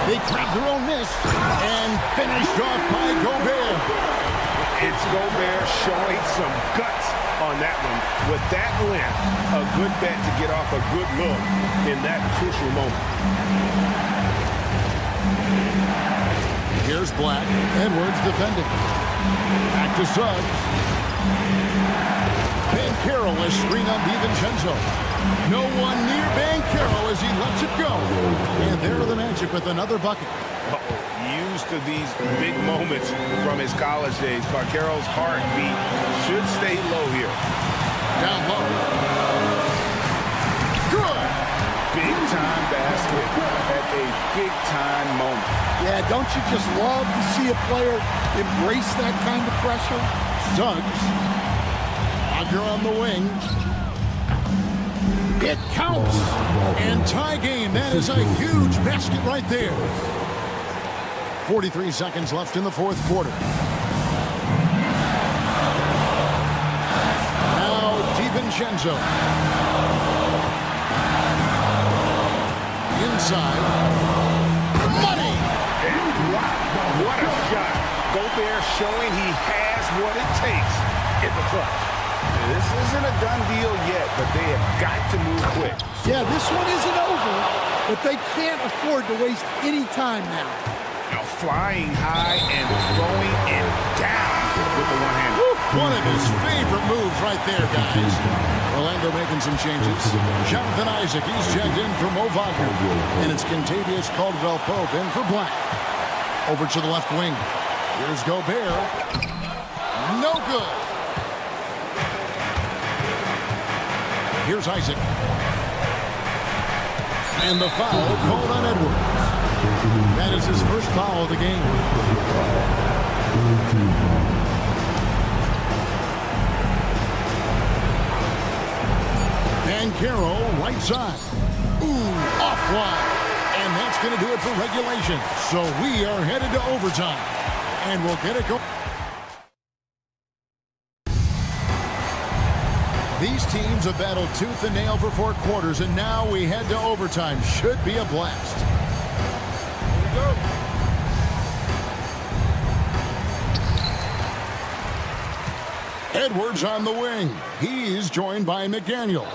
They grab their own miss and finished off by Gobert. It's Gobert showing some guts on that one. With that length, a good bet to get off a good look in that crucial moment. Here's Black. Edwards defending. Back to Suggs. Banchero is screen on DiVincenzo. No one near Banchero as he lets it go. And there are the Magic with another bucket. Used to these big moments from his college days. Banchero's heartbeat should stay low here. Down low. Good. Big time basket at a big time moment. Yeah, don't you just love to see a player embrace that kind of pressure? Suggs. Roger on the wing. It counts. And tie game. That is a huge basket right there. 43 seconds left in the fourth quarter. Now DiVincenzo. Inside. Money! What a shot. Gobert showing he has what it takes in the clutch. This isn't a done deal yet, but they have got to move quick. Yeah, this one isn't over, but they can't afford to waste any time now. Now flying high and throwing it down with the one-hand. One of his favorite moves right there, guys. Orlando making some changes. Jonathan Isaac, he's checked in for Mo Wagner. And it's Kentavious Caldwell-Pope in for Black. Over to the left wing. Here's Gobert. No good. Here's Isaac. And the foul called on Edwards. That is his first foul of the game. Banchero, right side. Ooh, offline. And that's going to do it for regulation. So we are headed to overtime. And we'll get it going. These teams have battled tooth and nail for 4 quarters, and now we head to overtime. Should be a blast. Edwards on the wing. He's joined by McDaniels.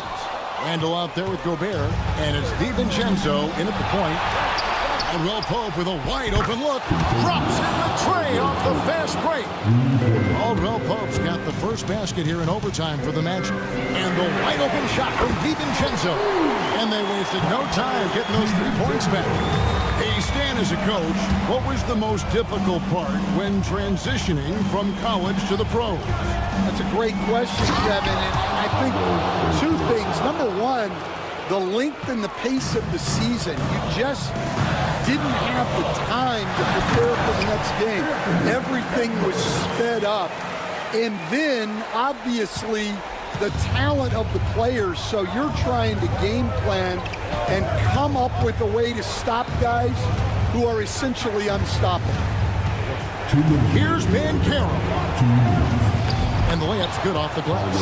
Randall out there with Gobert, and it's DiVincenzo in at the point. Caldwell Pope with a wide open look. Drops in the tray off the fast break. Caldwell Pope's got the first basket here in overtime for the match. And the wide open shot from DiVincenzo. And they wasted no time getting those 3 points back. Hey, Stan, as a coach, what was the most difficult part when transitioning from college to the pros? That's a great question, Kevin. And I think 2 things. Number one, the length and the pace of the season. You just didn't have the time to prepare for the next game. Everything was sped up. And then, obviously, the talent of the players. So you're trying to game plan and come up with a way to stop guys who are essentially unstoppable. Here's Banchero. And the layup's good off the glass.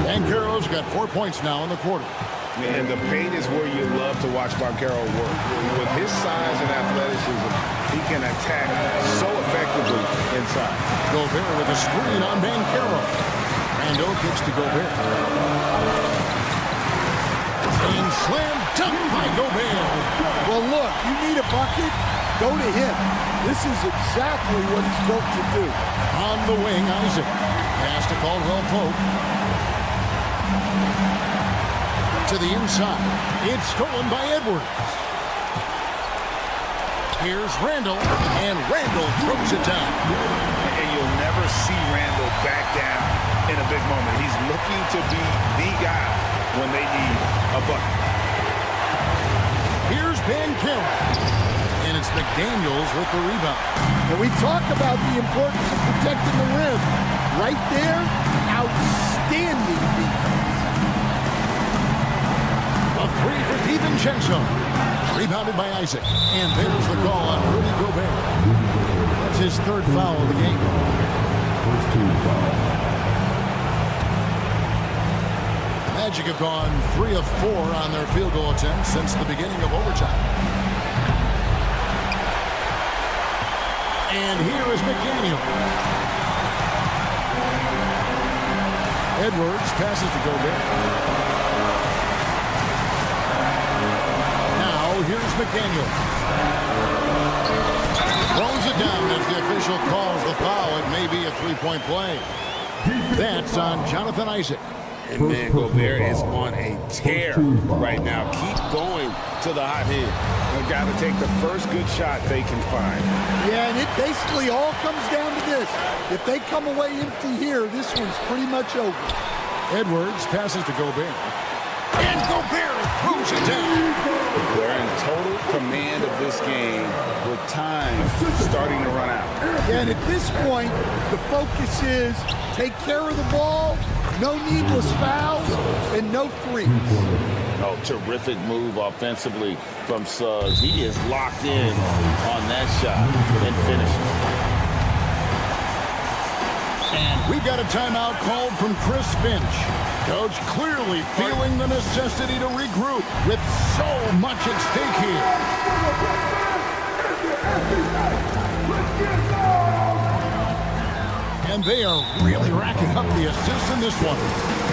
Banchero's got 4 points now in the quarter. And the paint is where you love to watch Banchero work. With his size and athleticism, he can attack so effectively inside. Gobert with a screen on Banchero. Rando kicks to Gobert. And slam dunk by Gobert. Well, look, you need a bucket, go to him. This is exactly what he's built to do. On the wing, Isaac. Pass to Caldwell Pope. To the inside. It's stolen by Edwards. Here's Randall, and Randall throws it down. And you'll never see Randall back down in a big moment. He's looking to be the guy when they need a bucket. Here's Banchero. And it's McDaniels with the rebound. And we talk about the importance of protecting the rim. Right there, outstanding defense. A 3 for DiVincenzo. Rebounded by Isaac. And there's the call on Rudy Gobert. That's his 3rd foul of the game. First team foul. Magic have gone 3 of 4 on their field goal attempts since the beginning of overtime. And here is McDaniel. Edwards passes to Gobert. Here's McDaniel. Throws it down as the official calls the foul. It may be a 3-point play. That's on Jonathan Isaac. And man, Gobert is on a tear right now. Keep going to the hot head. They've got to take the first good shot they can find. Yeah, and it basically all comes down to this. If they come away empty here, this one's pretty much over. Edwards passes to Gobert. And Gobert throws it down. They're in total command of this game with time starting to run out. Yeah, and at this point, the focus is take care of the ball, no needless fouls, and no threes. Oh, terrific move offensively from Suggs. He is locked in on that shot and finishes. And we've got a timeout called from Chris Finch. Coach clearly feeling the necessity to regroup with so much at stake here. And they are really racking up the assists in this one.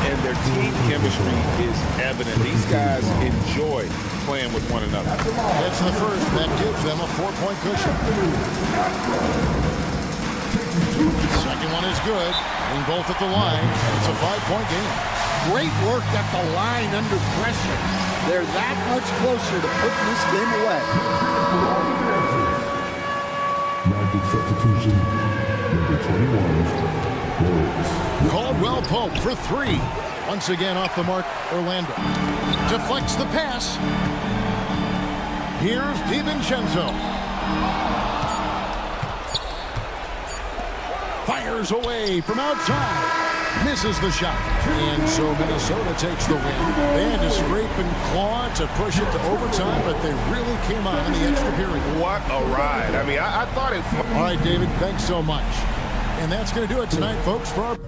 And their team chemistry is evident. These guys enjoy playing with one another. That's the first. That gives them a 4-point cushion. Second one is good. Being both at the line. It's a 5-point game. Great work at the line under pressure. They're that much closer to putting this game away. Substitution, number 21, Wolves. Caldwell Pope for three. Once again off the mark, Orlando. Deflects the pass. Here's DiVincenzo. Fires away from outside. Misses the shot. And so Minnesota takes the win. They had to scrape and claw to push it to overtime, but they really came on in the extra period. What a ride. I mean, I thought it... All right, David, thanks so much. And that's going to do it tonight, folks, for our...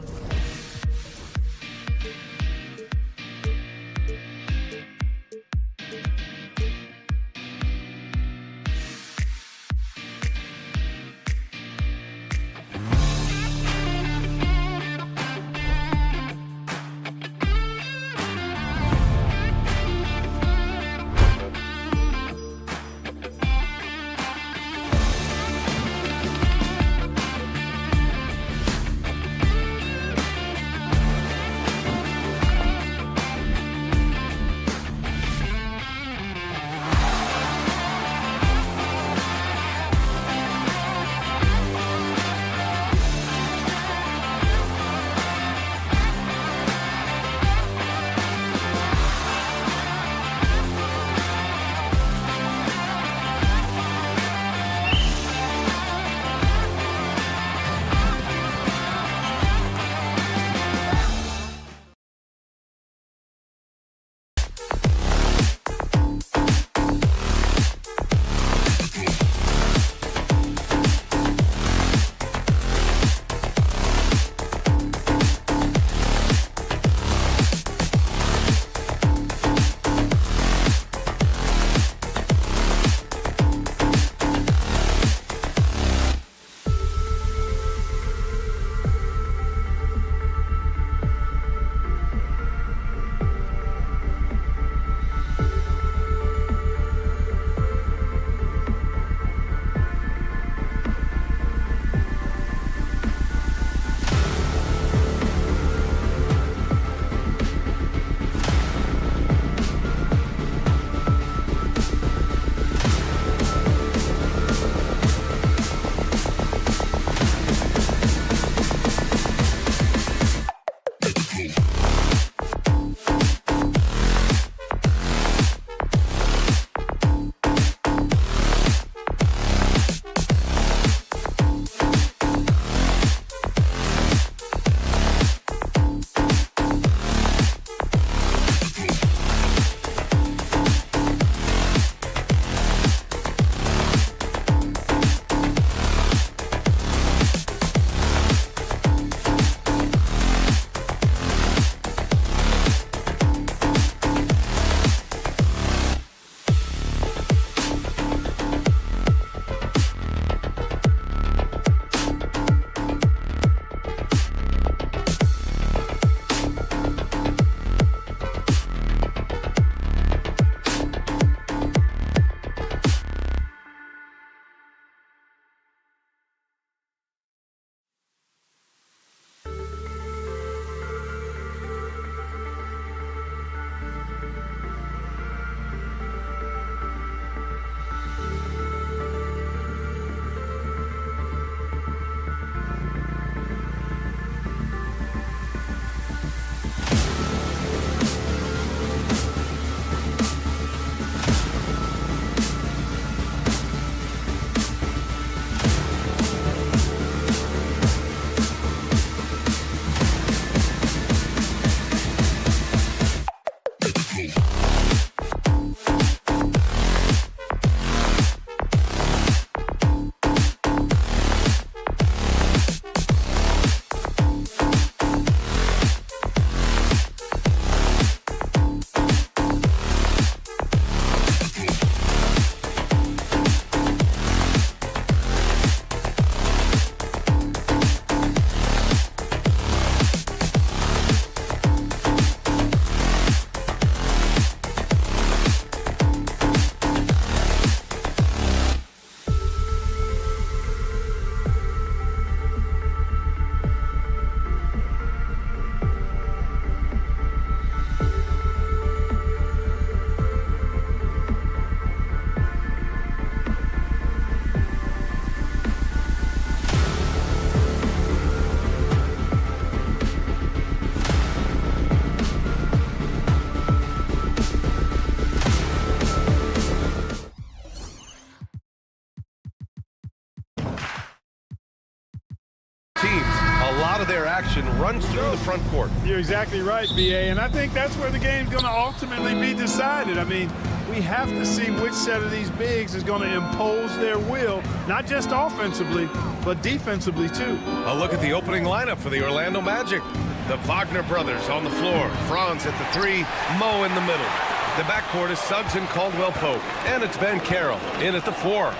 action runs through the front court. You're exactly right, B.A., and I think that's where the game's going to ultimately be decided. I mean, we have to see which set of these bigs is going to impose their will, not just offensively, but defensively, too. A look at the opening lineup for the Orlando Magic. The Wagner brothers on the floor. Franz at the 3, Mo in the middle. The backcourt is Suggs and Caldwell Pope, and it's Ben Carroll in at the 4.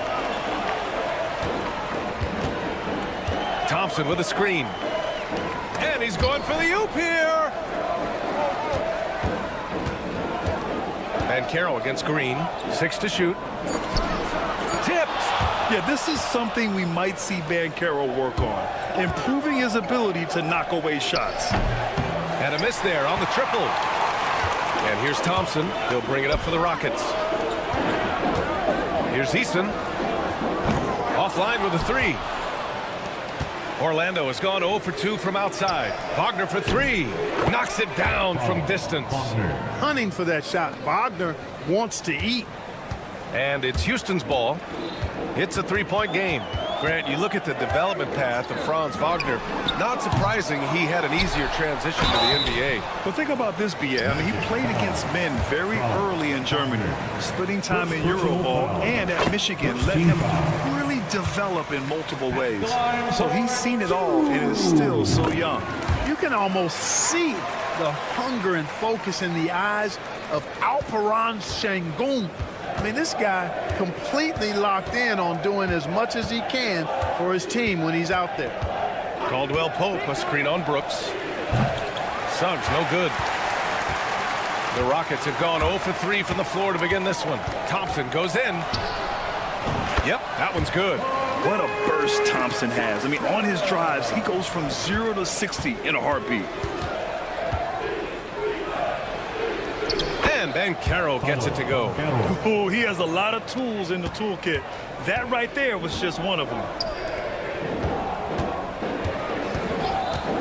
Thompson with a screen. And he's going for the oop here. Ben Carroll against Green. 6 to shoot. Tipped. Yeah, this is something we might see Ben Carroll work on, improving his ability to knock away shots. And a miss there on the triple. And here's Thompson. He'll bring it up for the Rockets. Here's Eason. Offline with a 3. Orlando has gone 0 for 2 from outside. Wagner for 3. Knocks it down from distance. Hunting for that shot. Wagner wants to eat. And it's Houston's ball. It's a 3-point game. Grant, you look at the development path of Franz Wagner. Not surprising he had an easier transition to the NBA. But think about this, B.A. I mean, he played against men very early in Germany, splitting time in Euroball, and at Michigan let him really develop in multiple ways. So he's seen it all and is still so young. You can almost see the hunger and focus in the eyes of Alperen Sengun. I mean, this guy completely locked in on doing as much as he can for his team when he's out there. Caldwell Pope, a screen on Brooks. Suggs, no good. The Rockets have gone 0 for 3 from the floor to begin this one. Thompson goes in. Yep, that one's good. What a burst Thompson has. I mean, on his drives, he goes from 0 to 60 in a heartbeat. And Ben Carroll gets it to go. Oh, he has a lot of tools in the toolkit. That right there was just one of them.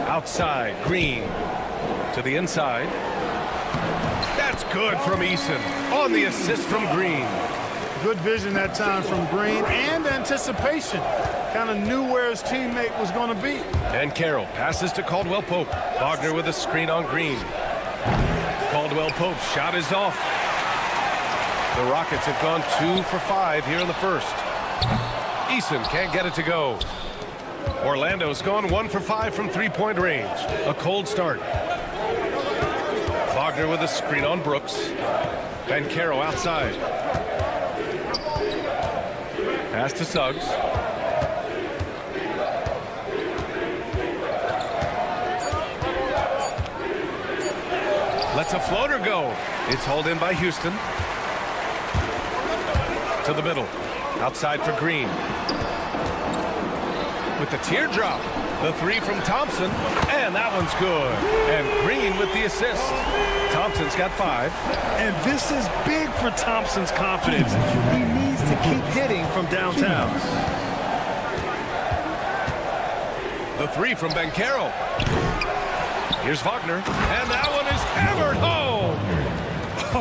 Outside, Green to the inside. That's good from Eason on the assist from Green. Good vision that time from Green and anticipation. Kind of knew where his teammate was going to be. And Carroll passes to Caldwell Pope. Wagner with a screen on Green. Caldwell Pope's shot is off. The Rockets have gone 2 for 5 here in the first. Eason can't get it to go. Orlando's gone 1 for 5 from 3-point range. A cold start. Wagner with a screen on Brooks. Ben Carroll outside. Pass to Suggs. Lets a floater go. It's hauled in by Houston. To the middle. Outside for Green. With the teardrop. The 3 from Thompson. And that one's good. And Green with the assist. Thompson's got 5. And this is big for Thompson's confidence. He needs to keep hitting from downtown. The 3 from Ben Carroll. Here's Wagner. And that one is hammered home.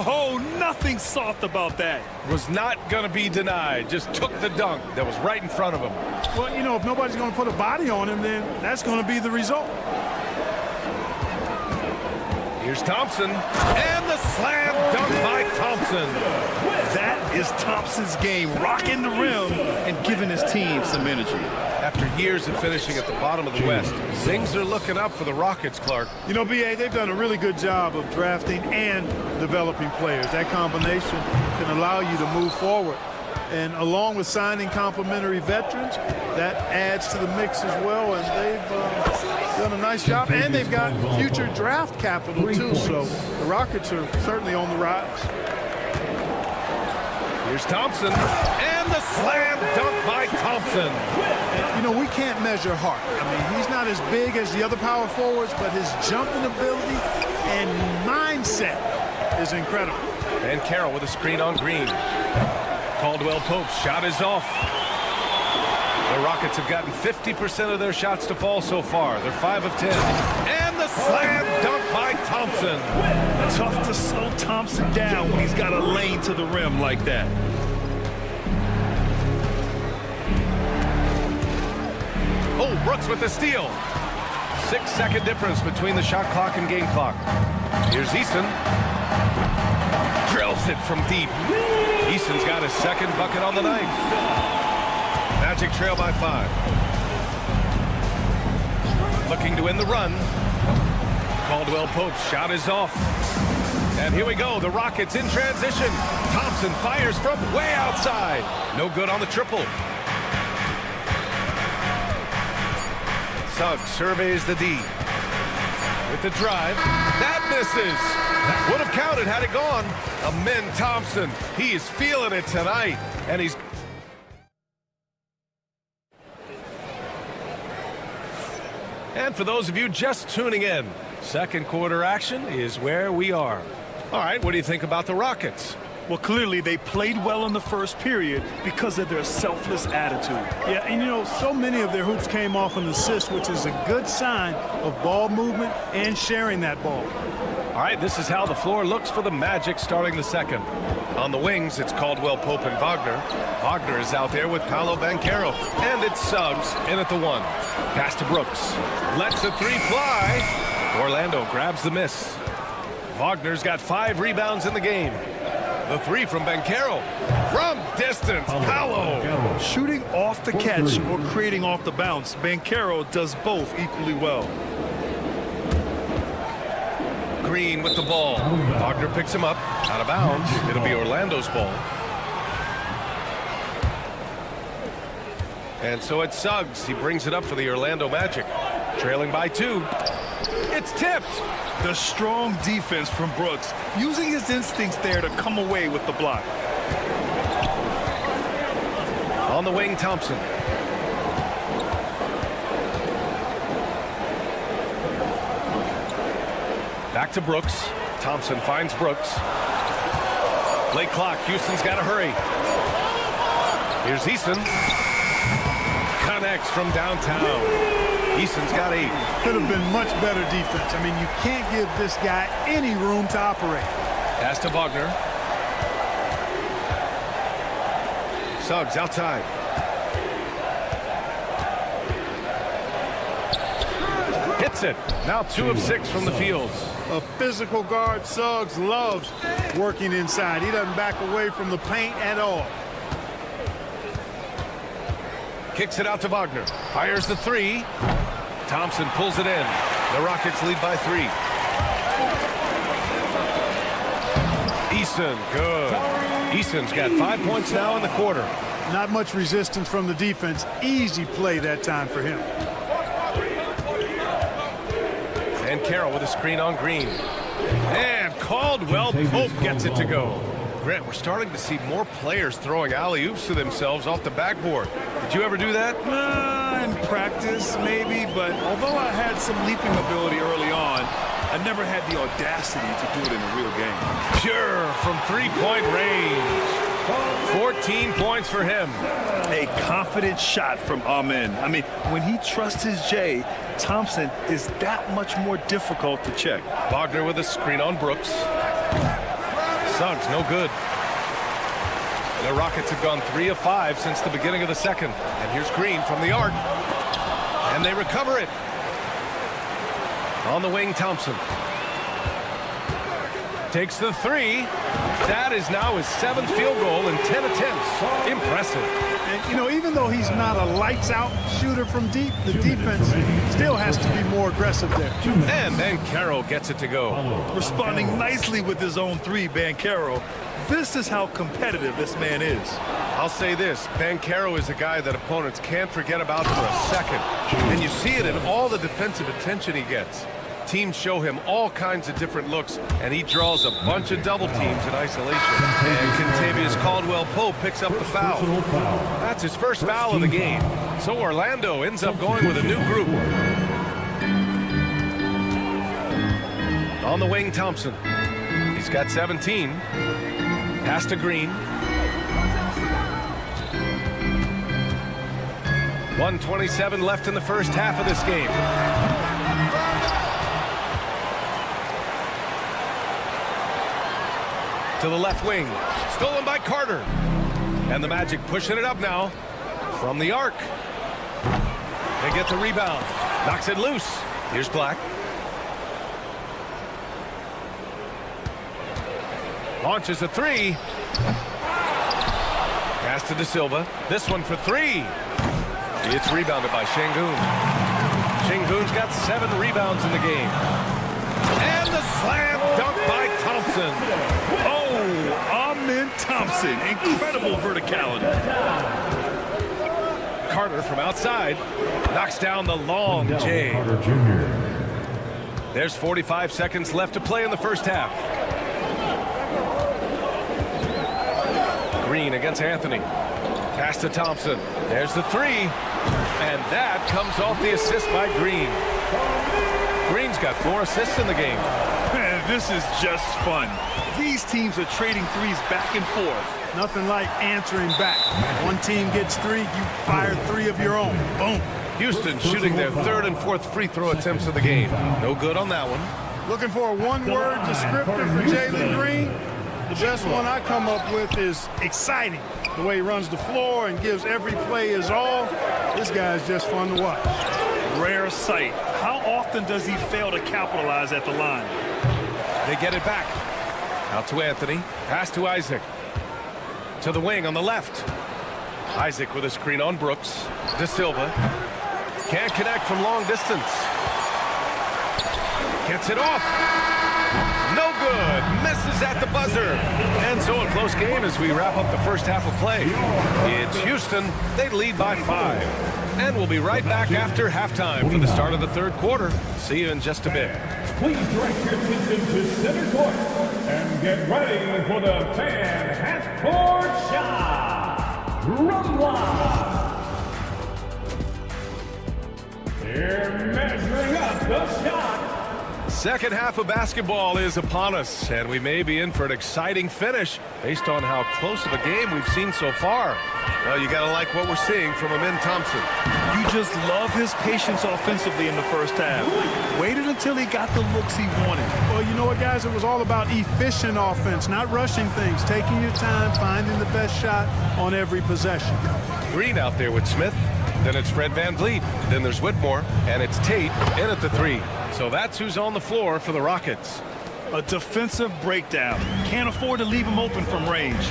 Oh, nothing soft about that. Was not going to be denied. Just took the dunk that was right in front of him. Well, you know, if nobody's going to put a body on him, then that's going to be the result. Here's Thompson. And the slam dunk by Thompson. That is Thompson's game, rocking the rim and giving his team some energy. After years of finishing at the bottom of the West, things are looking up for the Rockets, Clark. You know, B.A., they've done a really good job of drafting and developing players. That combination can allow you to move forward. And along with signing complementary veterans, that adds to the mix as well. And they've done a nice job. And they've got future draft capital, too. So the Rockets are certainly on the rise. Here's Thompson. And the slam dunk by Thompson. And, you know, we can't measure heart. I mean, he's not as big as the other power forwards, but his jumping ability and mindset is incredible. And Carroll with a screen on Green. Caldwell Pope's shot is off. The Rockets have gotten 50% of their shots to fall so far. They're 5 of 10. And the slam dunk by Thompson. Tough to slow Thompson down when he's got a lane to the rim like that. Oh, Brooks with the steal. 6-second difference between the shot clock and game clock. Here's Eason. Drills it from deep. Eason's got his second bucket on the night. Magic trail by 5. Looking to win the run. Caldwell Pope's shot is off. And here we go, the Rockets in transition. Thompson fires from way outside. No good on the triple. Suggs surveys the D. With the drive, that misses. That would have counted had it gone. Amen Thompson, he is feeling it tonight. And he's... And for those of you just tuning in, second quarter action is where we are. All right, what do you think about the Rockets? Well, clearly they played well in the first period because of their selfless attitude. Yeah, and you know, so many of their hoops came off an assist, which is a good sign of ball movement and sharing that ball. All right, this is how the floor looks for the Magic starting the second. On the wings, it's Caldwell Pope and Wagner. Wagner is out there with Paolo Banchero. And it's Suggs in at the 1. Pass to Brooks. Lets the 3 fly. Orlando grabs the miss. Wagner's got 5 rebounds in the game. The 3 from Banchero. From distance, Paolo. Shooting off the catch or creating off the bounce, Banchero does both equally well. Green with the ball. Wagner picks him up. Out of bounds. It'll be Orlando's ball. And so it's Suggs. He brings it up for the Orlando Magic. Trailing by 2. It's tipped. The strong defense from Brooks, using his instincts there to come away with the block. On the wing, Thompson. Back to Brooks. Thompson finds Brooks. Late clock. Houston's got to hurry. Here's Eason. Connects from downtown. Eason's got 8. Could have been much better defense. I mean, you can't give this guy any room to operate. Pass to Wagner. Suggs outside. Hits it. Now 2 of 6 from the field. A physical guard, Suggs, loves working inside. He doesn't back away from the paint at all. Kicks it out to Wagner. Fires the 3. Thompson pulls it in. The Rockets lead by 3. Eason, good. Eason's got 5 points now in the quarter. Not much resistance from the defense. Easy play that time for him. And Carroll with a screen on Green. And Caldwell Pope gets it to go. Grant, we're starting to see more players throwing alley-oops to themselves off the backboard. Did you ever do that? In practice, maybe, but although I had some leaping ability early on, I never had the audacity to do it in a real game. Pure from 3-point range. 14 points for him. A confident shot from Amen. I mean, when he trusts his J, Thompson is that much more difficult to check. Wagner with a screen on Brooks. Suggs, no good. The Rockets have gone 3 of 5 since the beginning of the second. And here's Green from the arc. And they recover it. On the wing, Thompson. Takes the 3. That is now his 7th field goal in 10 attempts. Impressive. And, you know, even though he's not a lights-out shooter from deep, the defense still has to be more aggressive there. And then Banchero gets it to go. Responding nicely with his own 3, Banchero. This is how competitive this man is. I'll say this, Banchero is a guy that opponents can't forget about for a second. And you see it in all the defensive attention he gets. Teams show him all kinds of different looks, and he draws a bunch of double teams in isolation. And Kentavious Caldwell-Pope picks up the foul. That's his first foul of the game. So Orlando ends up going with a new group. On the wing, Thompson. He's got 17. Pass to Green. 1:27 left in the first half of this game. To the left wing. Stolen by Carter. And the Magic pushing it up now from the arc. They get the rebound. Knocks it loose. Here's Black. Launches a three. Pass to De Silva. This one for three. It's rebounded by Şengün. Şengün's got 7 rebounds in the game. And the slam dunk by Thompson. Oh, Amen Thompson. Incredible verticality. Carter from outside knocks down the long J. There's 45 seconds left to play in the first half. Green against Anthony. Pass to Thompson. There's the three. And that comes off the assist by Green. Green's got 4 assists in the game. Man, this is just fun. These teams are trading threes back and forth. Nothing like answering back. One team gets 3, you fire 3 of your own. Boom. Houston shooting their 3rd and 4th free throw attempts of the game. No good on that one. Looking for a one-word descriptor for Jalen Green? The best one I come up with is exciting. The way he runs the floor and gives every play his all. This guy's just fun to watch. Rare sight. How often does he fail to capitalize at the line? They get it back. Out to Anthony. Pass to Isaac. To the wing on the left. Isaac with a screen on Brooks. De Silva. Can't connect from long distance. Gets it off. No good. Misses at the buzzer. And so a close game as we wrap up the first half of play. It's Houston. They lead by 5. And we'll be right back after halftime for the start of the 3rd quarter. See you in just a bit. Please direct your attention to center court and get ready for the fan half-court shot. Rumble. They're measuring up the shot. Second half of basketball is upon us, and we may be in for an exciting finish based on how close of a game we've seen so far. Well, you got to like what we're seeing from Amen Thompson. You just love his patience offensively in the first half. Waited until he got the looks he wanted. Well, you know what, guys? It was all about efficient offense, not rushing things, taking your time, finding the best shot on every possession. Green out there with Smith. Then it's Fred VanVleet. Then there's Whitmore. And it's Tate in at the 3. So that's who's on the floor for the Rockets. A defensive breakdown. Can't afford to leave him open from range.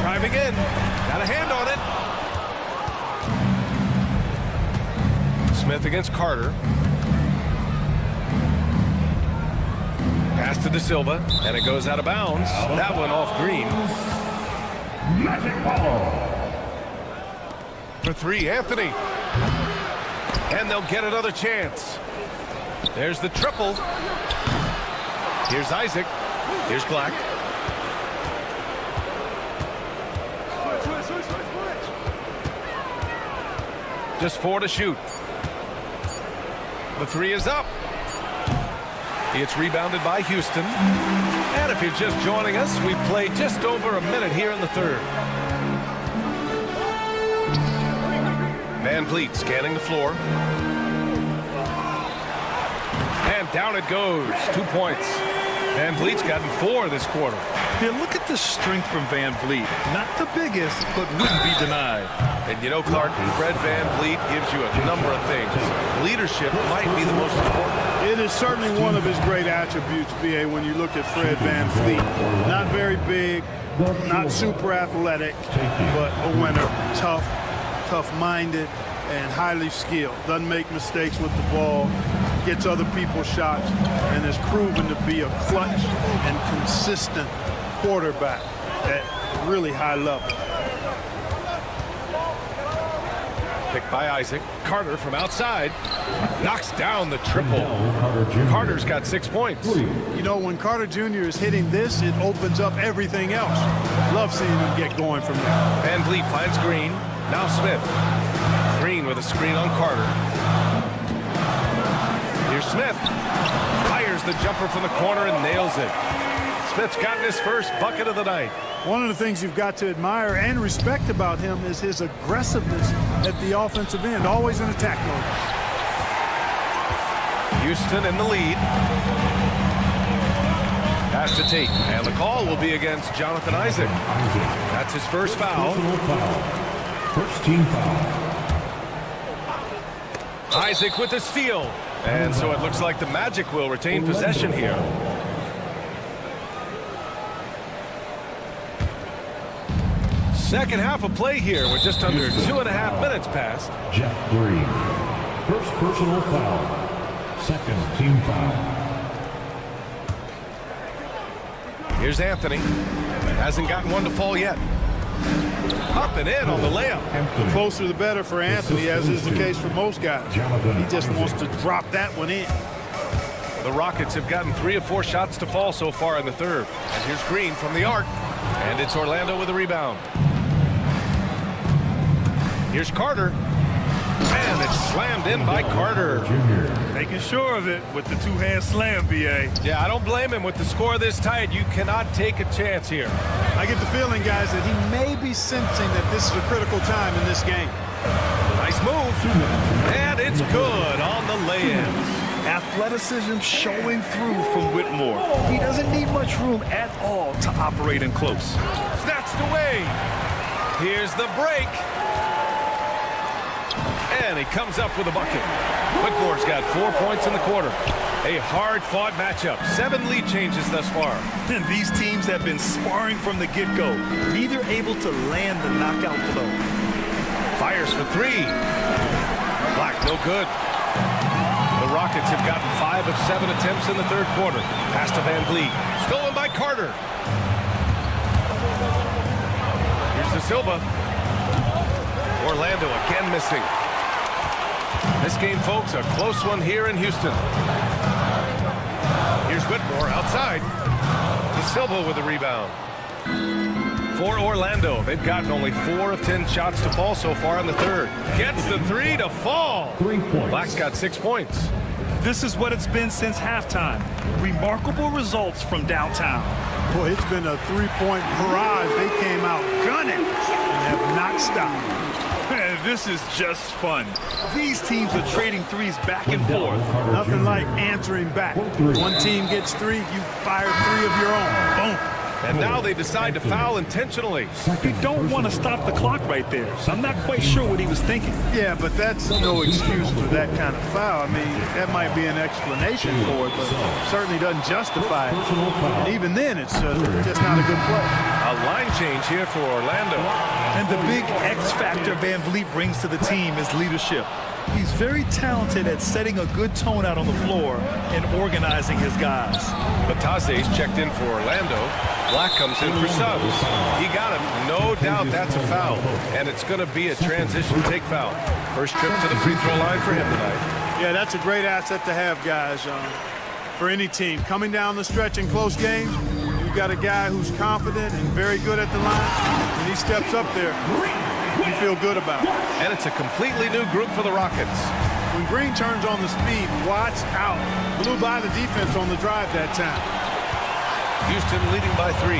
Driving in. Got a hand on it. Smith against Carter. Pass to De Silva. And it goes out of bounds. That one off Green. Magic ball. For 3, Anthony. And they'll get another chance. There's the triple. Here's Isaac. Here's Black. Just 4 to shoot. The 3 is up. It's rebounded by Houston. And if you're just joining us, we've played just over a minute here in the 3rd. VanVleet scanning the floor. And down it goes. 2 points. VanVleet's gotten 4 this quarter. Yeah, look at the strength from VanVleet. Not the biggest, but wouldn't be denied. And you know, Clark, Fred VanVleet gives you a number of things. Leadership might be the most important. It is certainly one of his great attributes, B.A., when you look at Fred VanVleet. Not very big, not super athletic, but a winner. Tough-minded, and highly skilled. Doesn't make mistakes with the ball, gets other people's shots, and is proven to be a clutch and consistent quarterback at really high level. Picked by Isaac. Carter from outside knocks down the triple. Carter's got 6 points. You know, when Carter Jr. is hitting this, it opens up everything else. Love seeing him get going from there. VanVleet finds Green. Now Smith. Green with a screen on Carter. Here's Smith. Fires the jumper from the corner and nails it. Smith's gotten his first bucket of the night. One of the things you've got to admire and respect about him is his aggressiveness at the offensive end, always in attack mode. Houston in the lead. Pass to Tate, and the call will be against Jonathan Isaac. That's his first foul. First team foul. Isaac with the steal. And so it looks like the Magic will retain possession here. Second half of play here. We're just under 2.5 minutes past. Jeff Green. First personal foul. Second team foul. Here's Anthony. Hasn't gotten one to fall yet. Up and in on the layup. The closer the better for Anthony, as is the case for most guys. He just wants to drop that one in. The Rockets have gotten 3 of 4 shots to fall so far in the third. And here's Green from the arc. And it's Orlando with a rebound. Here's Carter. And it's slammed in by Carter. Making sure of it with the two-hand slam, B.A. Yeah, I don't blame him. With the score this tight, you cannot take a chance here. I get the feeling, guys, that he may be sensing that this is a critical time in this game. Nice move. And it's good on the lay-in. Athleticism showing through from Whitmore. He doesn't need much room at all to operate in close. Snatched away. Here's the break. And he comes up with a bucket. Whitmore's got 4 points in the quarter. A hard-fought matchup. 7 lead changes thus far. And these teams have been sparring from the get-go. Neither able to land the knockout blow. Fires for 3. Black, no good. The Rockets have gotten 5 of 7 attempts in the third quarter. Pass to Van Vliet. Stolen by Carter. Here's De Silva. Orlando again missing. This game, folks, a close one here in Houston. Here's Whitmore outside. De Silva with the rebound. For Orlando, they've gotten only 4 of 10 shots to fall so far in the third. Gets the 3 to fall. 3 points. Black's got 6 points. This is what it's been since halftime. Remarkable results from downtown. Boy, it's been a 3-point barrage. They came out gunning and have not stopped. Man, this is just fun. These teams are trading threes back and forth. Nothing like answering back. One team gets 3, you fire 3 of your own. Boom. And now they decide to foul intentionally. You don't want to stop the clock right there. I'm not quite sure what he was thinking. Yeah, but that's no excuse for that kind of foul. I mean, that might be an explanation for it, but certainly doesn't justify it. And even then, it's just not a good play. A line change here for Orlando. And the big X factor Van Vliet brings to the team is leadership. He's very talented at setting a good tone out on the floor and organizing his guys. Batase's checked in for Orlando. Black comes in for subs. He got him. No doubt that's a foul. And it's going to be a transition take foul. First trip to the free throw line for him tonight. Yeah, that's a great asset to have, guys, for any team. Coming down the stretch in close games, you got a guy who's confident and very good at the line. When he steps up there, you feel good about it. And it's a completely new group for the Rockets. When Green turns on the speed, watch out. Blew by the defense on the drive that time. Houston leading by 3.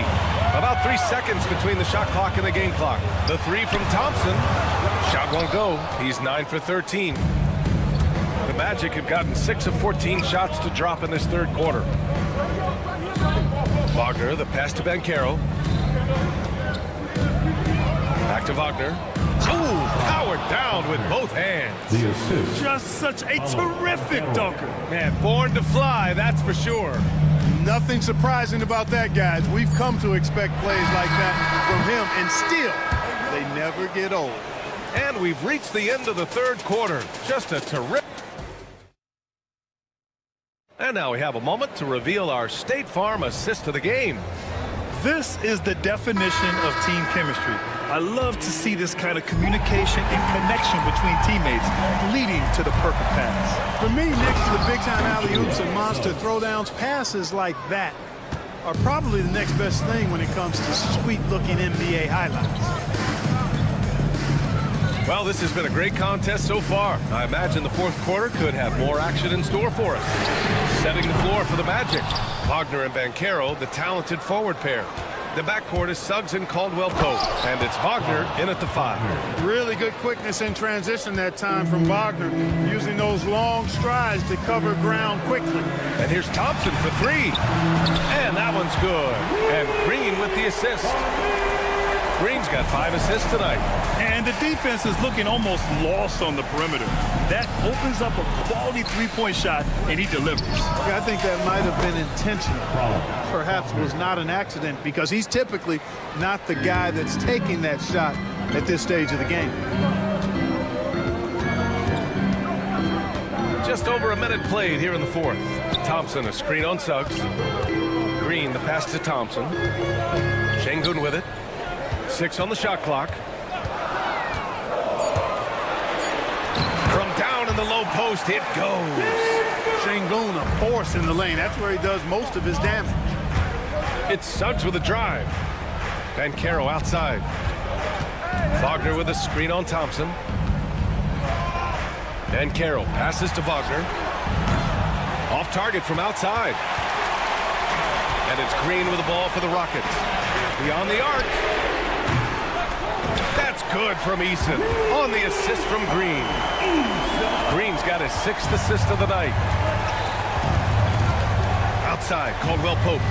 About 3 seconds between the shot clock and the game clock. The 3 from Thompson. Shot won't go. He's 9 for 13. The Magic have gotten 6 of 14 shots to drop in this third quarter. Wagner, the pass to Banchero. Back to Wagner. Ooh, powered down with both hands. The assist. Just such a terrific dunker. Man, born to fly, that's for sure. Nothing surprising about that, guys. We've come to expect plays like that from him, and still, they never get old. And we've reached the end of the third quarter. Just a terrific. And now we have a moment to reveal our State Farm assist of the game. This is the definition of team chemistry. I love to see this kind of communication and connection between teammates leading to the perfect pass. For me, next to the big-time alley-oops and monster throwdowns, passes like that are probably the next best thing when it comes to sweet-looking NBA highlights. Well, this has been a great contest so far. I imagine the fourth quarter could have more action in store for us. Setting the floor for the Magic. Wagner and Banchero, the talented forward pair. The backcourt is Suggs and Caldwell-Pope, and it's Wagner in at the 5. Really good quickness in transition that time from Wagner, using those long strides to cover ground quickly. And here's Thompson for 3. And that one's good. And Green with the assist. Green's got 5 assists tonight. And the defense is looking almost lost on the perimeter. That opens up a quality three-point shot, and he delivers. Yeah, I think that might have been intentional. Perhaps was not an accident because he's typically not the guy that's taking that shot at this stage of the game. Just over a minute played here in the fourth. Thompson, a screen on Suggs. Green, the pass to Thompson. Şengün with it. 6 on the shot clock. From down in the low post, it goes. Şengün, a force in the lane. That's where he does most of his damage. It's Suggs with a drive. Banchero outside. Wagner with a screen on Thompson. Banchero passes to Wagner. Off target from outside. And it's Green with the ball for the Rockets. Beyond the arc. That's good from Eason on the assist from Green. Green's got his 6th assist of the night. Outside, Caldwell Pope.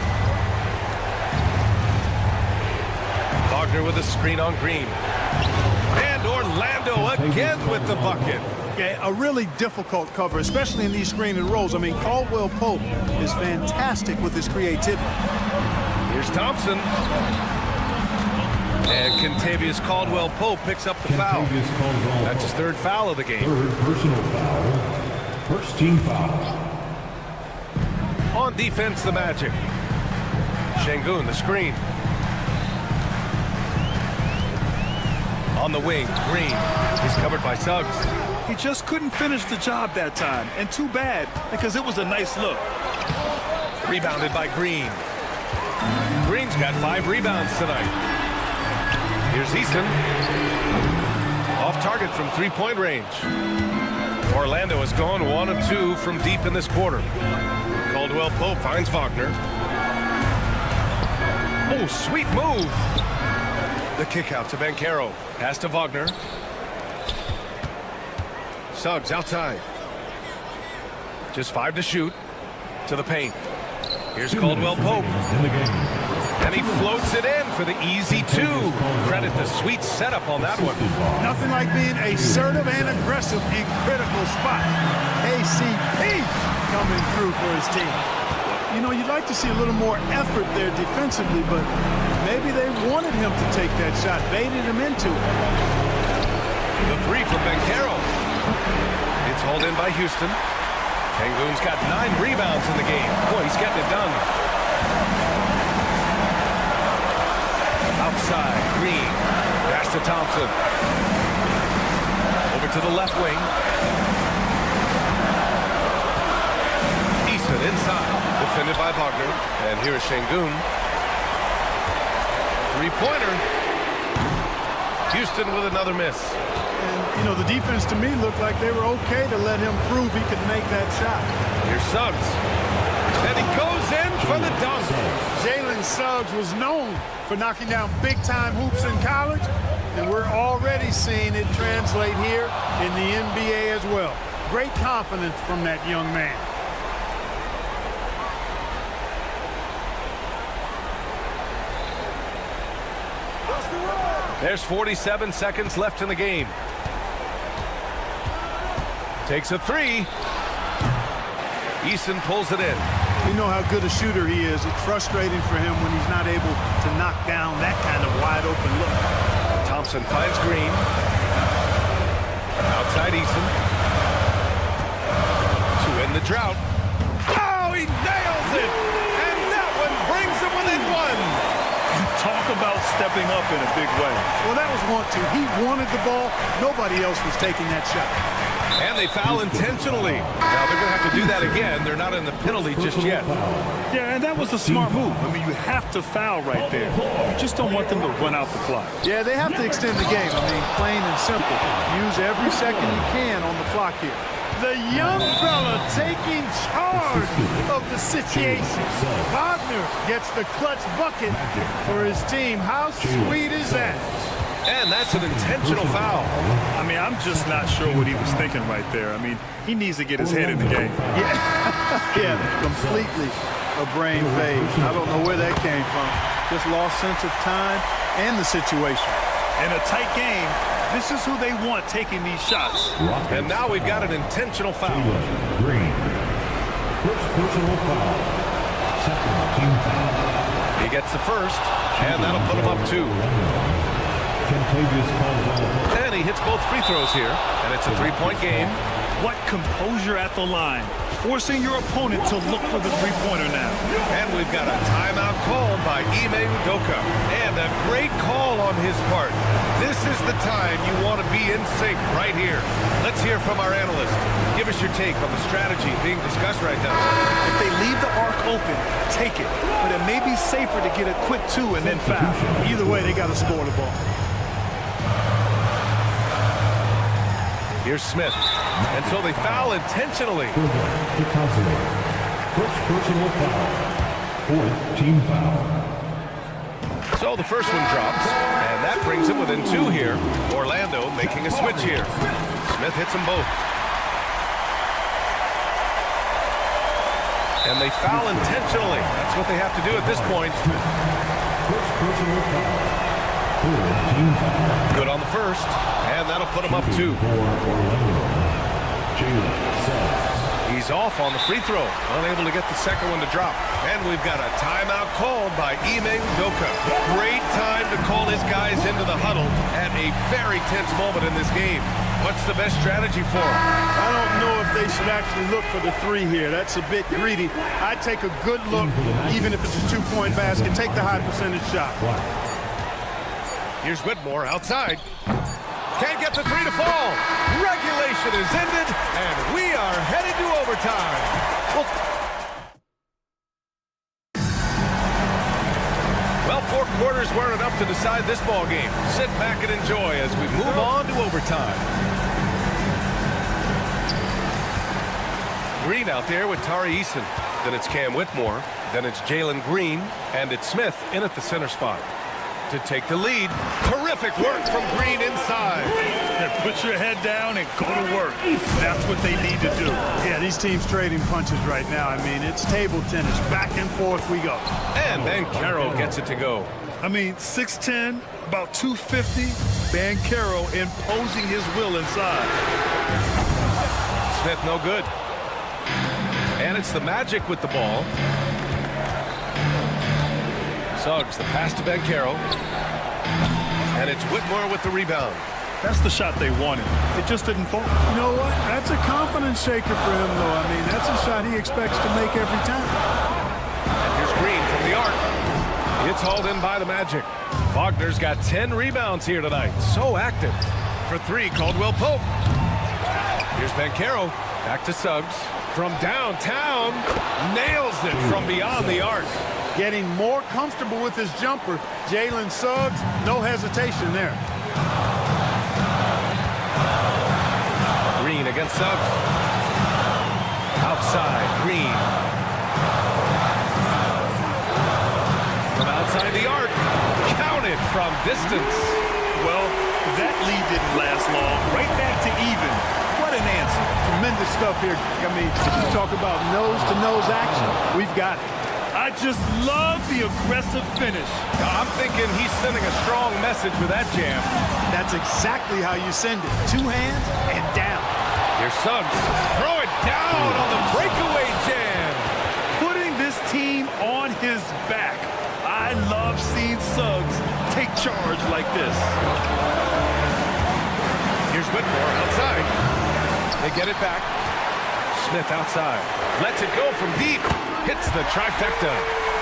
Wagner with a screen on Green. And Orlando again with the bucket. Okay, a really difficult cover, especially in these screen and rolls. I mean, Caldwell Pope is fantastic with his creativity. Here's Thompson. And Kentavious Caldwell Pope picks up the foul. That's his 3rd foul of the game. 3rd personal foul. First team foul. On defense, the Magic. Şengün, the screen. On the wing, Green. He's covered by Suggs. He just couldn't finish the job that time, and too bad because it was a nice look. Rebounded by Green. Green's got 5 rebounds tonight. Here's Eason. Off target from 3-point range. Orlando has gone 1 of 2 from deep in this quarter. Caldwell Pope finds Wagner. Oh, sweet move. The kick out to Banchero. Pass to Wagner. Suggs outside. Just 5 to shoot. To the paint. Here's Caldwell Pope. And he floats it in for the easy 2. Credit the sweet setup on that one. Nothing like being assertive and aggressive in critical spots. KCP coming through for his team. You know, you'd like to see a little more effort there defensively, but maybe they wanted him to take that shot, baited him into it. The 3 from Banchero. It's hauled in by Houston. Şengün's got 9 rebounds in the game. Boy, he's getting it done. Outside, Green. Pass to Thompson. Over to the left wing. Eason inside. Defended by Wagner. And here is Şengün. 3-pointer. Houston with another miss. And, you know, the defense to me looked like they were okay to let him prove he could make that shot. Here's Suggs. And he goes in for the dunk. Jalen Suggs was known for knocking down big-time hoops in college, and we're already seeing it translate here in the NBA as well. Great confidence from that young man. There's 47 seconds left in the game. Takes a 3. Eason pulls it in. You know how good a shooter he is. It's frustrating for him when he's not able to knock down that kind of wide open look. Thompson finds Green. Outside Eason. To end the drought. Oh, he nails it! And that one brings him within 1. Talk about stepping up in a big way. Well, that was want to. He wanted the ball. Nobody else was taking that shot. And they foul intentionally. Now they're going to have to do that again. They're not in the penalty just yet. Yeah, and that was a smart move. I mean, you have to foul right there. You just don't want them to run out the clock. Yeah, they have to extend the game. I mean, plain and simple. Use every second you can on the clock here. The young fella taking charge of the situation. Wagner gets the clutch bucket for his team. How sweet is that? And that's an intentional foul. I mean, I'm just not sure what he was thinking right there. I mean, he needs to get his head in the game. Yeah, completely a brain fade. I don't know where that came from. Just lost sense of time and the situation. In a tight game, this is who they want taking these shots. And now we've got an intentional foul. Green. First personal foul. Second team foul. He gets the first, and that'll put him up 2. And he hits both free throws here, and it's a 3-point game. What composure at the line, forcing your opponent to look for the three-pointer now. And we've got a timeout called by Ime Udoka. And a great call on his part. This is the time you want to be in sync right here. Let's hear from our analyst. Give us your take on the strategy being discussed right now. If they leave the arc open, take it. But it may be safer to get a quick 2 and then foul. Either way, they got to score the ball. Here's Smith. And so they foul intentionally. First personal foul. Fourth team foul. So the first one drops, and that brings him within 2 here. Orlando making a switch here. Smith hits them both. And they foul intentionally. That's what they have to do at this point. First personal foul. Fourth team foul. Good on the first, and that'll put him up 2. He's off on the free throw, unable to get the second one to drop. And we've got a timeout called by Ime Udoka. Great time to call his guys into the huddle at a very tense moment in this game. What's the best strategy for him? I don't know if they should actually look for the 3 here. That's a bit greedy. I'd take a good look, even if it's a 2-point basket. Take the high percentage shot. Here's Whitmore outside. Can't get the 3 to fall. Regulation is ended, and we are headed to overtime. Well, 4 quarters weren't enough to decide this ball game. Sit back and enjoy as we move on to overtime. Green out there with Tari Eason. Then it's Cam Whitmore. Then it's Jalen Green. And it's Smith in at the center spot to take the lead. Terrific work from Green inside. Put your head down and go to work. That's what they need to do. Yeah, these teams trading punches right now. I mean, it's table tennis. Back and forth we go. And Banchero gets it to go. I mean, 6'10", about 250. Banchero imposing his will inside. Smith no good. And it's the Magic with the ball. Suggs, the pass to Banchero. And it's Whitmore with the rebound. That's the shot they wanted. It just didn't fall. You know what? That's a confidence shaker for him, though. I mean, that's a shot he expects to make every time. And here's Green from the arc. It's hauled in by the Magic. Wagner's got 10 rebounds here tonight. So active. For 3, Caldwell Pope. Here's Banchero. Back to Suggs. From downtown. Nails it from beyond the arc. Getting more comfortable with his jumper. Jalen Suggs, no hesitation there. Green against Suggs. Outside, Green. From outside the arc. Counted from distance. Well, that lead didn't last long. Right back to even. What an answer. Tremendous stuff here. I mean, you talk about nose-to-nose action. We've got it. I just love the aggressive finish. I'm thinking he's sending a strong message with that jam. That's exactly how you send it. 2 hands and down. Here's Suggs. Throw it down on the breakaway jam. Putting this team on his back. I love seeing Suggs take charge like this. Here's Whitmore outside. They get it back. Smith outside. Lets it go from deep. Hits the trifecta.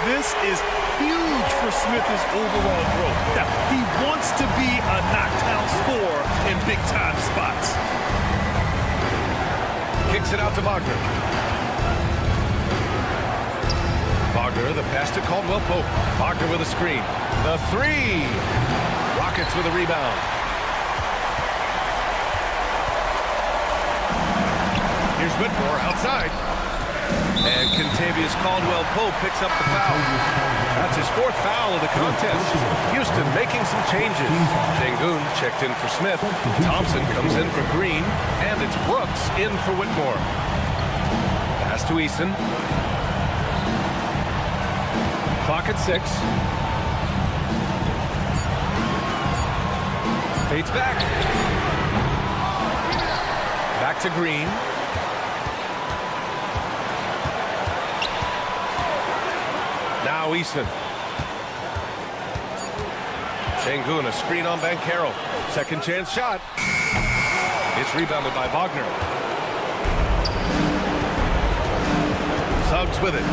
This is huge for Smith's overall growth. Now, he wants to be a knockdown scorer in big-time spots. Kicks it out to Wagner. Wagner, the pass to Caldwell Pope. Wagner with a screen. The 3. Rockets with a rebound. Here's Whitmore outside. And Kentavious Caldwell-Pope picks up the foul. That's his 4th foul of the contest. Houston making some changes. Sengun checked in for Smith. Thompson comes in for Green. And it's Brooks in for Whitmore. Pass to Eason. Clock at 6. Fades back. Back to Green. Now Easton. Şengün, a screen on Banchero. Second chance shot. It's rebounded by Wagner. Suggs with it.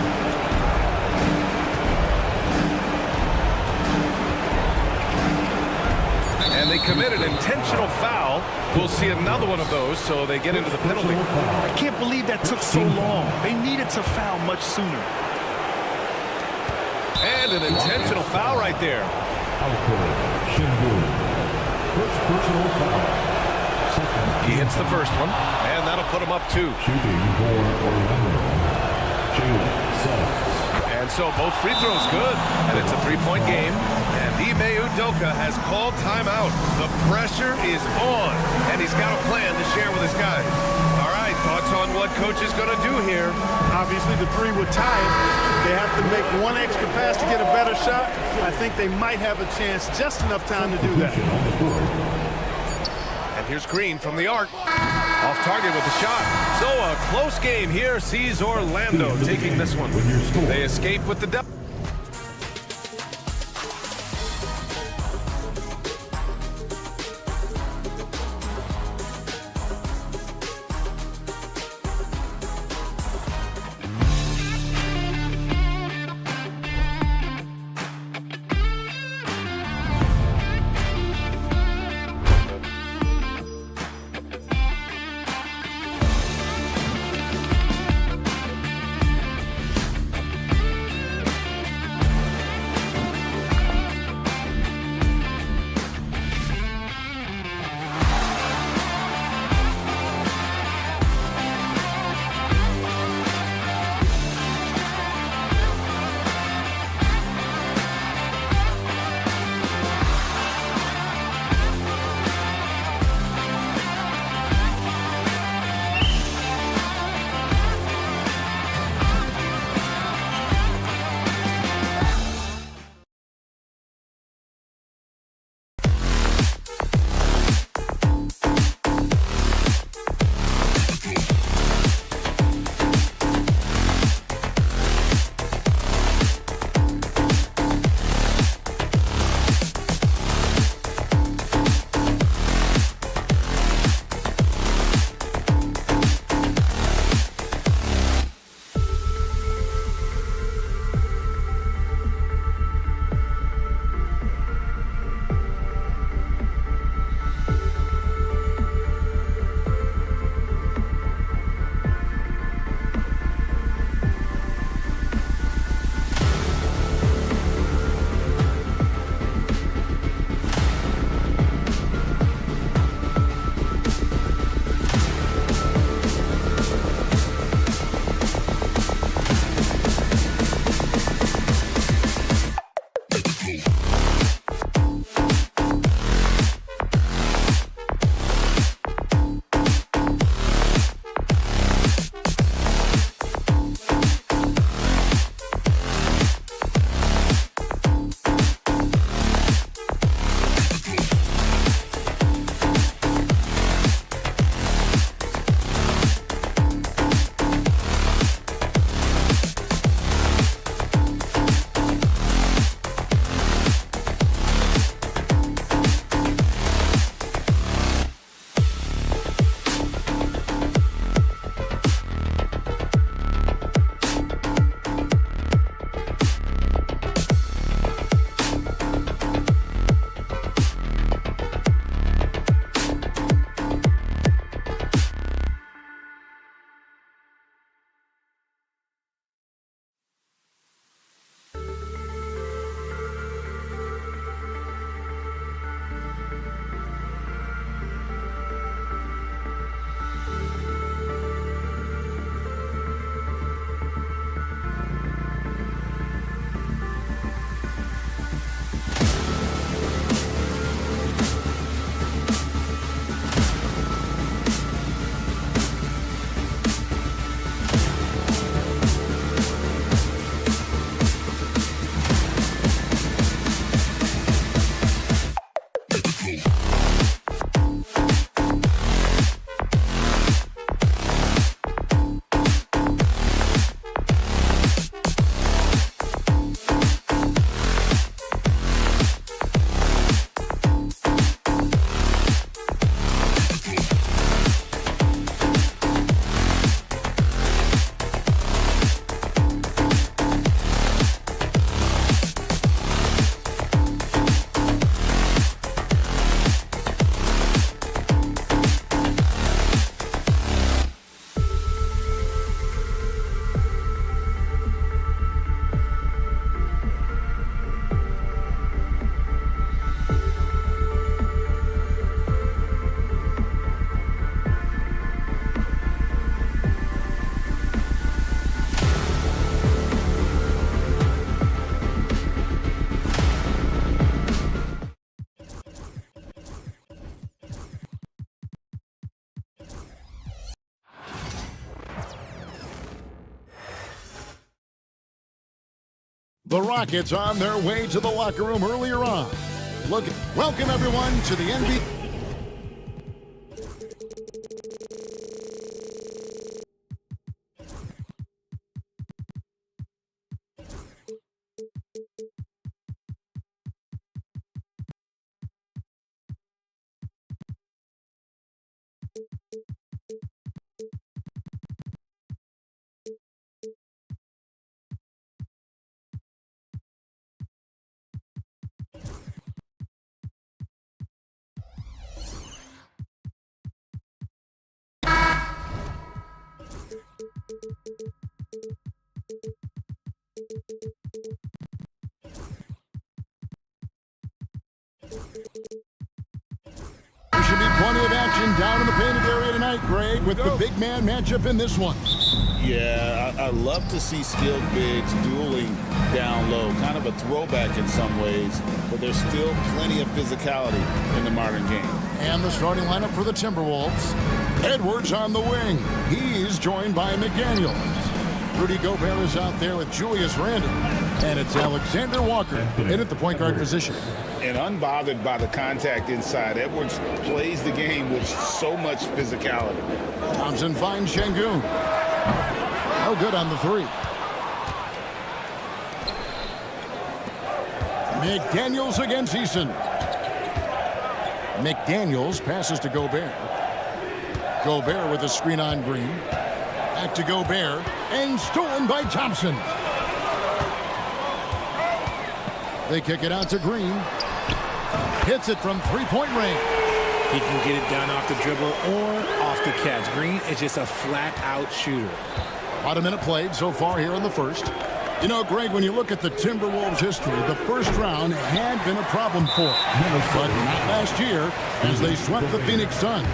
And they commit an intentional foul. We'll see another one of those, so they get into the penalty. I can't believe that took so long. They needed to foul much sooner. And an intentional foul right there. First personal foul. Second. He hits the first one, and that'll put him up 2. Shooting for Orlando. Jalen Suggs. And so both free throws good, and it's a 3-point game. And Ime Udoka has called timeout. The pressure is on, and he's got a plan to share with his guys. All right, thoughts on what coach is going to do here? Obviously, the 3 would tie it. They have to make one extra pass to get a better shot. I think they might have a chance, just enough time to do that. And here's Green from the arc. Off target with the shot. So a close game here sees Orlando taking this one. They escape with the double. The Rockets on their way to the locker room earlier on. Welcome everyone to the NBA. There should be plenty of action down in the painted area tonight, Greg, with the big man matchup in this one. Yeah, I love to see skilled bigs dueling down low. Kind of a throwback in some ways, but there's still plenty of physicality in the modern game. And the starting lineup for the Timberwolves. Edwards on the wing. He's joined by McDaniels. Rudy Gobert is out there with Julius Randle. And it's Alexander Walker in at the point guard position. And unbothered by the contact inside, Edwards plays the game with so much physicality. Thompson finds Şengün. No good on the three. McDaniels against Eason. McDaniels passes to Gobert. Gobert with a screen on Green. Back to Gobert. And stolen by Thompson. They kick it out to Green. Hits it from three-point range. He can get it done off the dribble or off the catch. Green is just a flat-out shooter. About a minute played so far here in the first. You know, Greg, when you look at the Timberwolves' history, the first round had been a problem for them. But not last year as they swept the Phoenix Suns.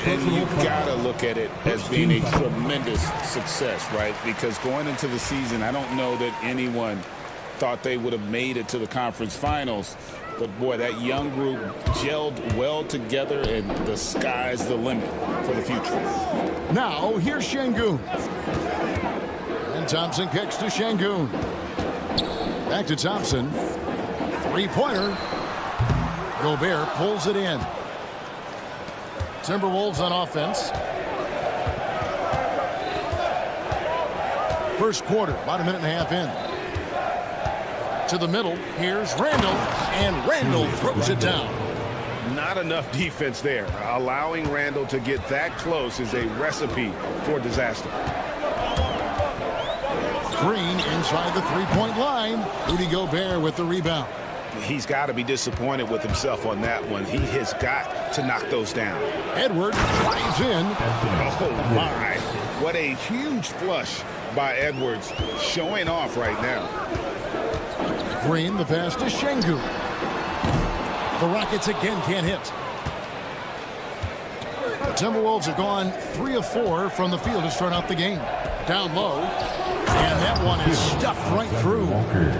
And you've got to look at it as being a tremendous success, right? Because going into the season, I don't know that anyone thought they would have made it to the conference finals. But, boy, that young group gelled well together, and the sky's the limit for the future. Now, here's Şengün. And Thompson kicks to Şengün. Back to Thompson. Three-pointer. Gobert pulls it in. Timberwolves on offense. First quarter, about a minute and a half in. To the middle, here's Randle, and Randle throws it down. Not enough defense there. Allowing Randle to get that close is a recipe for disaster. Green inside the three-point line. Rudy Gobert with the rebound. He's got to be disappointed with himself on that one. He has got to knock those down. Edwards drives in. Oh, my. What a huge flush by Edwards, showing off right now. Green, the pass to Şengün. The Rockets again can't hit. The Timberwolves have gone 3 of 4 from the field to start out the game. Down low, and that one is stuffed right through.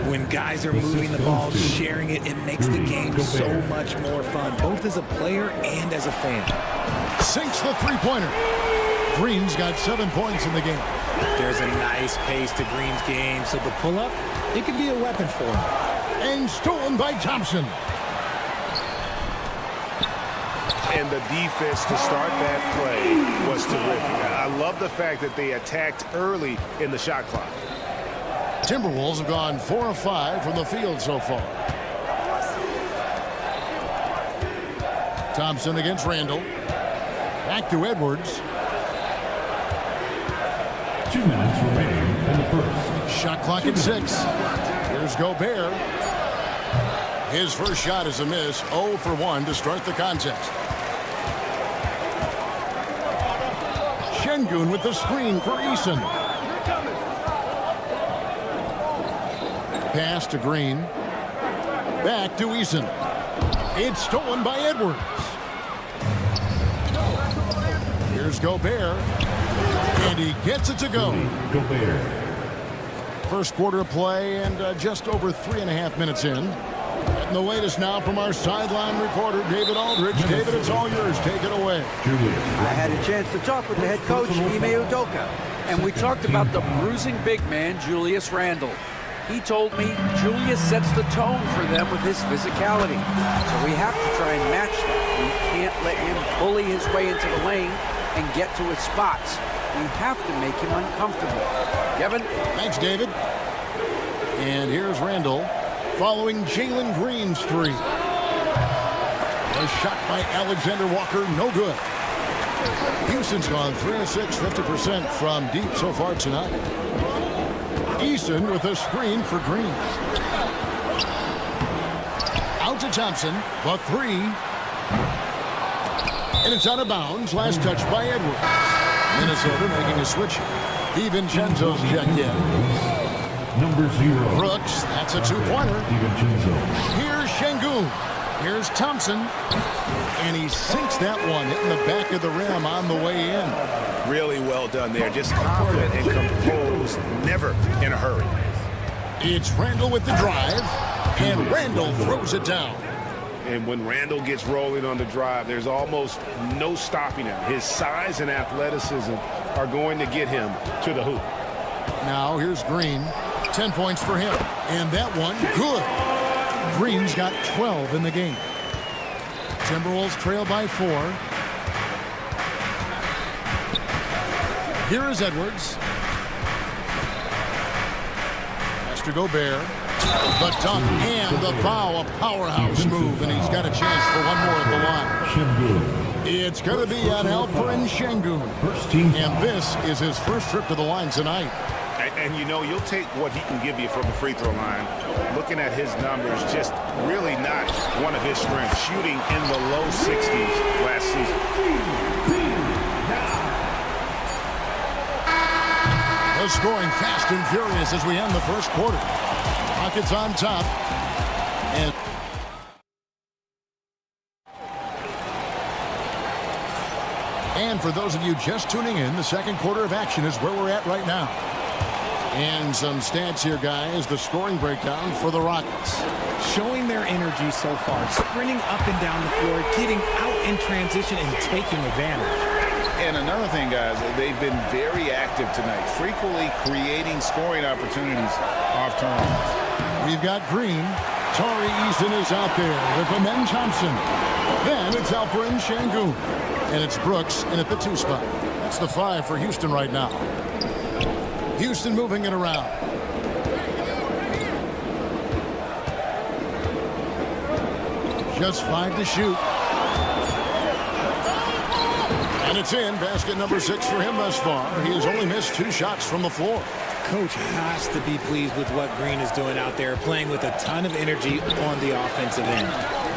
When guys are moving the ball, sharing it, it makes the game so much more fun, both as a player and as a fan. Sinks the three-pointer. Green's got 7 points in the game. There's a nice pace to Green's game, so the pull-up, it can be a weapon for him. And stolen by Thompson. And the defense to start that play was terrific. I love the fact that they attacked early in the shot clock. Timberwolves have gone 4 of 5 from the field so far. Thompson against Randle. Back to Edwards. 2 minutes remaining in the first. Shot clock at 6. Here's Gobert. His first shot is a miss. 0 for 1 to start the contest. Şengün with the screen for Eason. Pass to Green. Back to Eason. It's stolen by Edwards. Here's Gobert. And he gets it to go. Gobert. First quarter of play and just over 3.5 minutes in. And the latest now from our sideline reporter, David Aldridge. David, it's all yours. Take it away. I had a chance to talk with the head coach, Ime Udoka, and we talked about the bruising big man, Julius Randle. He told me Julius sets the tone for them with his physicality. So we have to try and match that. We can't let him bully his way into the lane and get to his spots. We have to make him uncomfortable. Kevin? Thanks, David. And here's Randall following Jalen Green's three. A shot by Alexander Walker, no good. Houston's gone 3 of 6, 50% from deep so far tonight. Eason with a screen for Green. Out to Thompson, the three. And it's out of bounds. Last touch by Edwards. Minnesota making a switch. DiVincenzo's checked in. Number 0. Brooks, that's a two-pointer. DiVincenzo. Here's Şengün. Here's Thompson. And he sinks that one, hitting the back of the rim on the way in. Really well done there. Just confident and composed, never in a hurry. It's Randall with the drive, and Randall throws it down. And when Randall gets rolling on the drive, there's almost no stopping him. His size and athleticism are going to get him to the hoop. Now here's Green. 10 points for him. And that one, good. Green's got 12 in the game. Timberwolves trail by 4. Here is Edwards. Master Gobert. The dunk and the foul. A powerhouse move, and he's got a chance for one more at the line. It's going to be on Alperen Şengün. And this is his first trip to the line tonight. And you know, you'll take what he can give you from the free throw line. Looking at his numbers, just really not one of his strengths. Shooting in the low 60s last season. The scoring fast and furious as we end the first quarter. Rockets on top. And for those of you just tuning in, the second quarter of action is where we're at right now. And some stats here, guys. The scoring breakdown for the Rockets. Showing their energy so far, sprinting up and down the floor, getting out in transition and taking advantage. And another thing, guys, they've been very active tonight, frequently creating scoring opportunities off turnovers. We've got Green. Tari Eason is out there with Amen Thompson. Then it's Alperen Şengün. And it's Brooks in at the 2 spot. That's the 5 for Houston right now. Houston moving it around. Just 5 to shoot. And it's in. Basket number 6 for him thus far. He has only missed 2 shots from the floor. Coach has to be pleased with what Green is doing out there, playing with a ton of energy on the offensive end.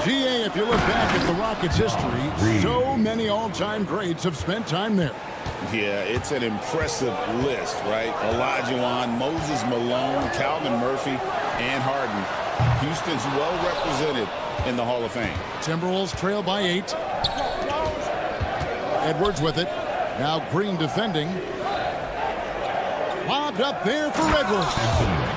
GA, if you look back at the Rockets' history, so many all-time greats have spent time there. Yeah, it's an impressive list, right? Olajuwon, Moses Malone, Calvin Murphy, and Harden. Houston's well represented in the Hall of Fame. Timberwolves trail by 8. Edwards with it. Now Green defending. Lobbed up there for Edwards.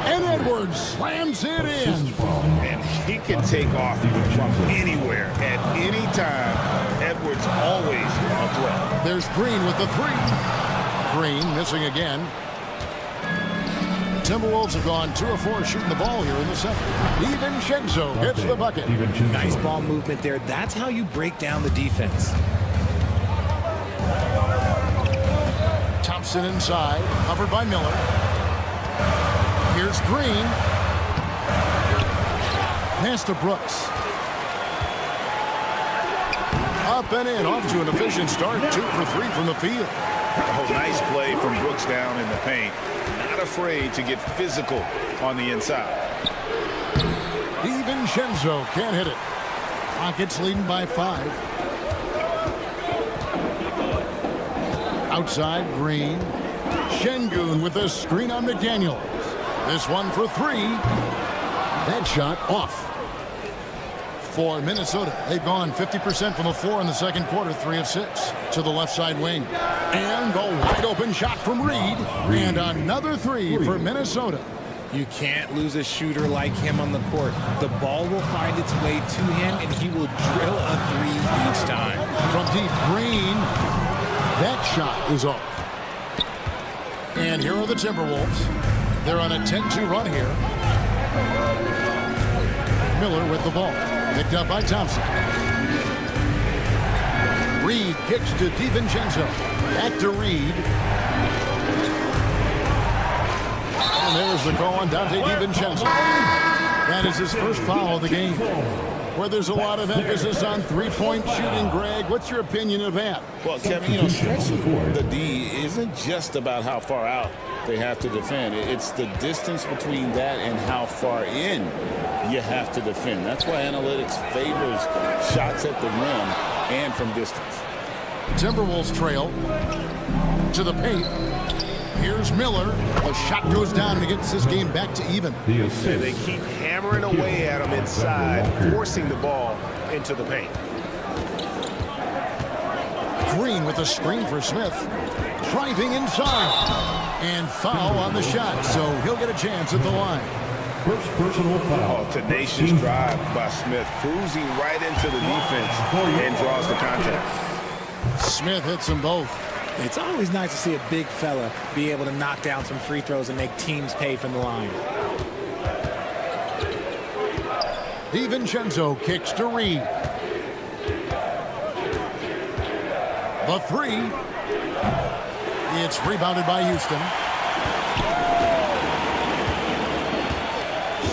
And Edwards slams it in. And he can take off from anywhere at any time. Edwards always a threat. There's Green with the 3. Green missing again. The Timberwolves have gone 2 of 4 shooting the ball here in the second. DiVincenzo gets the bucket. Nice ball movement there. That's how you break down the defense. Thompson inside, covered by Miller. Here's Green. Pass to Brooks. Up and in, off to an efficient start. 2 for 3 from the field. Oh, nice play from Brooks down in the paint. Not afraid to get physical on the inside. DiVincenzo can't hit it. Rockets leading by 5. Outside, Green. Şengün with a screen on McDaniels. This one for 3. That shot off. For Minnesota, they've gone 50% from the floor in the second quarter, 3 of 6 to the left side wing. And the wide open shot from Reed. And another 3 for Minnesota. You can't lose a shooter like him on the court. The ball will find its way to him, and he will drill a 3 each time. From deep, Green. That shot is off. And here are the Timberwolves. They're on a 10-2 run here. Miller with the ball. Picked up by Thompson. Reed kicks to DiVincenzo. Back to Reed. And there's the call on Dante DiVincenzo. That is his first foul of the game. Where there's a lot of emphasis on three-point shooting, Greg. What's your opinion of that? Well, Kevin, stretching the D isn't just about how far out they have to defend. It's the distance between that and how far in you have to defend. That's why analytics favors shots at the rim and from distance. Timberwolves trail to the paint. Here's Miller. The shot goes down and he gets this game back to even. And they keep hammering away at him inside, forcing the ball into the paint. Green with a screen for Smith. Driving inside. And foul on the shot, so he'll get a chance at the line. First personal foul. Oh, tenacious drive by Smith, cruising right into the defense and draws the contact. Smith hits them both. It's always nice to see a big fella be able to knock down some free throws and make teams pay from the line. DiVincenzo kicks to Reed. The three. It's rebounded by Houston.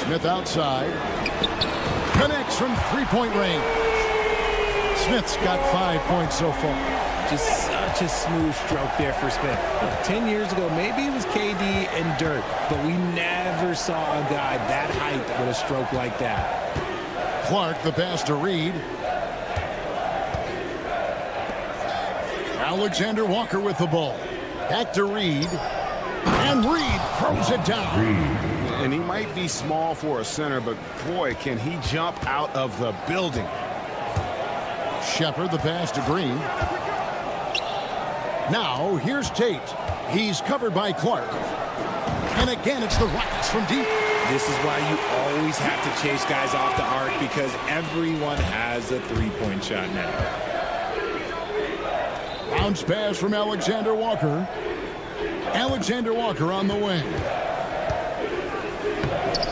Smith outside. Connects from three-point range. Smith's got 5 points so far. Just such a smooth stroke there for Smith. 10 years ago, maybe it was KD and Dirk, but we never saw a guy that height with a stroke like that. Clark, the pass to Reed. Alexander Walker with the ball. Back to Reed. And Reed throws it down. And he might be small for a center, but boy, can he jump out of the building. Shepard, the pass to Green. Now, here's Tate. He's covered by Clark. And again, it's the Rockets from deep. This is why you always have to chase guys off the arc, because everyone has a three-point shot now. Bounce pass from Alexander Walker. Alexander Walker on the wing.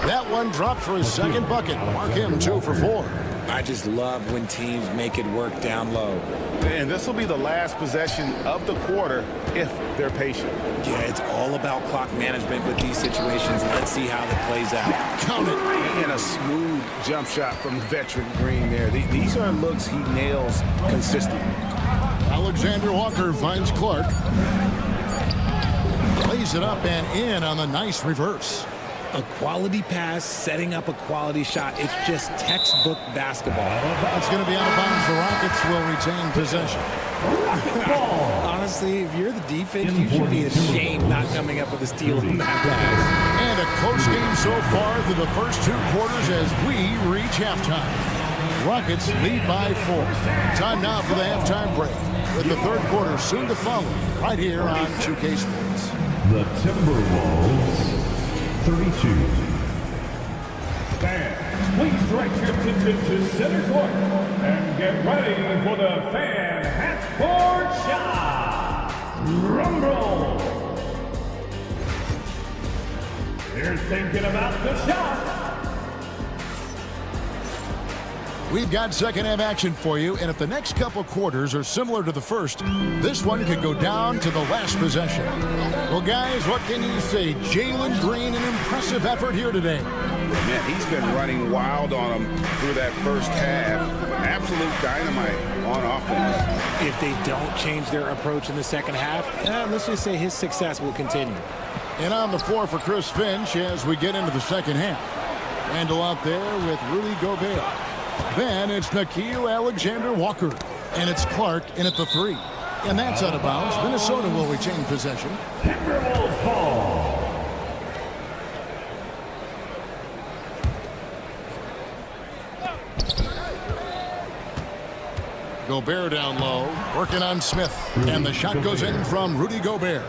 That one dropped for his second bucket. Mark him 2 for 4. I just love when teams make it work down low. And this will be the last possession of the quarter if they're patient. Yeah, it's all about clock management with these situations. Let's see how that plays out. Count it. And a smooth jump shot from the veteran Green there. These are looks he nails consistently. Alexander Walker finds Clark. Plays it up and in on the nice reverse. A quality pass, setting up a quality shot. It's just textbook basketball. It's going to be out of bounds. The Rockets will retain possession. Honestly, if you're the defense, you should be ashamed not coming up with a steal on that pass. And a close game so far through the first 2 quarters as we reach halftime. Rockets lead by 4. Time now for the halftime break, with the third quarter soon to follow right here on 2K Sports. The Timberwolves 32. Fans, please direct your attention to center court and get ready for the fan half-court shot. Rumble. They're thinking about the shot. We've got second half action for you, and if the next couple quarters are similar to the first, this one could go down to the last possession. Well, guys, what can you say? Jalen Green, an impressive effort here today. Man, he's been running wild on him through that first half. Absolute dynamite on offense. If they don't change their approach in the second half, let's just say his success will continue. And on the floor for Chris Finch as we get into the second half. Randall out there with Rudy Gobert. Then it's Nickeil Alexander-Walker. And it's Clark in at the 3. And that's out of bounds. Minnesota will retain possession. Timberwolves ball. Gobert down low, working on Smith. And the shot goes in from Rudy Gobert.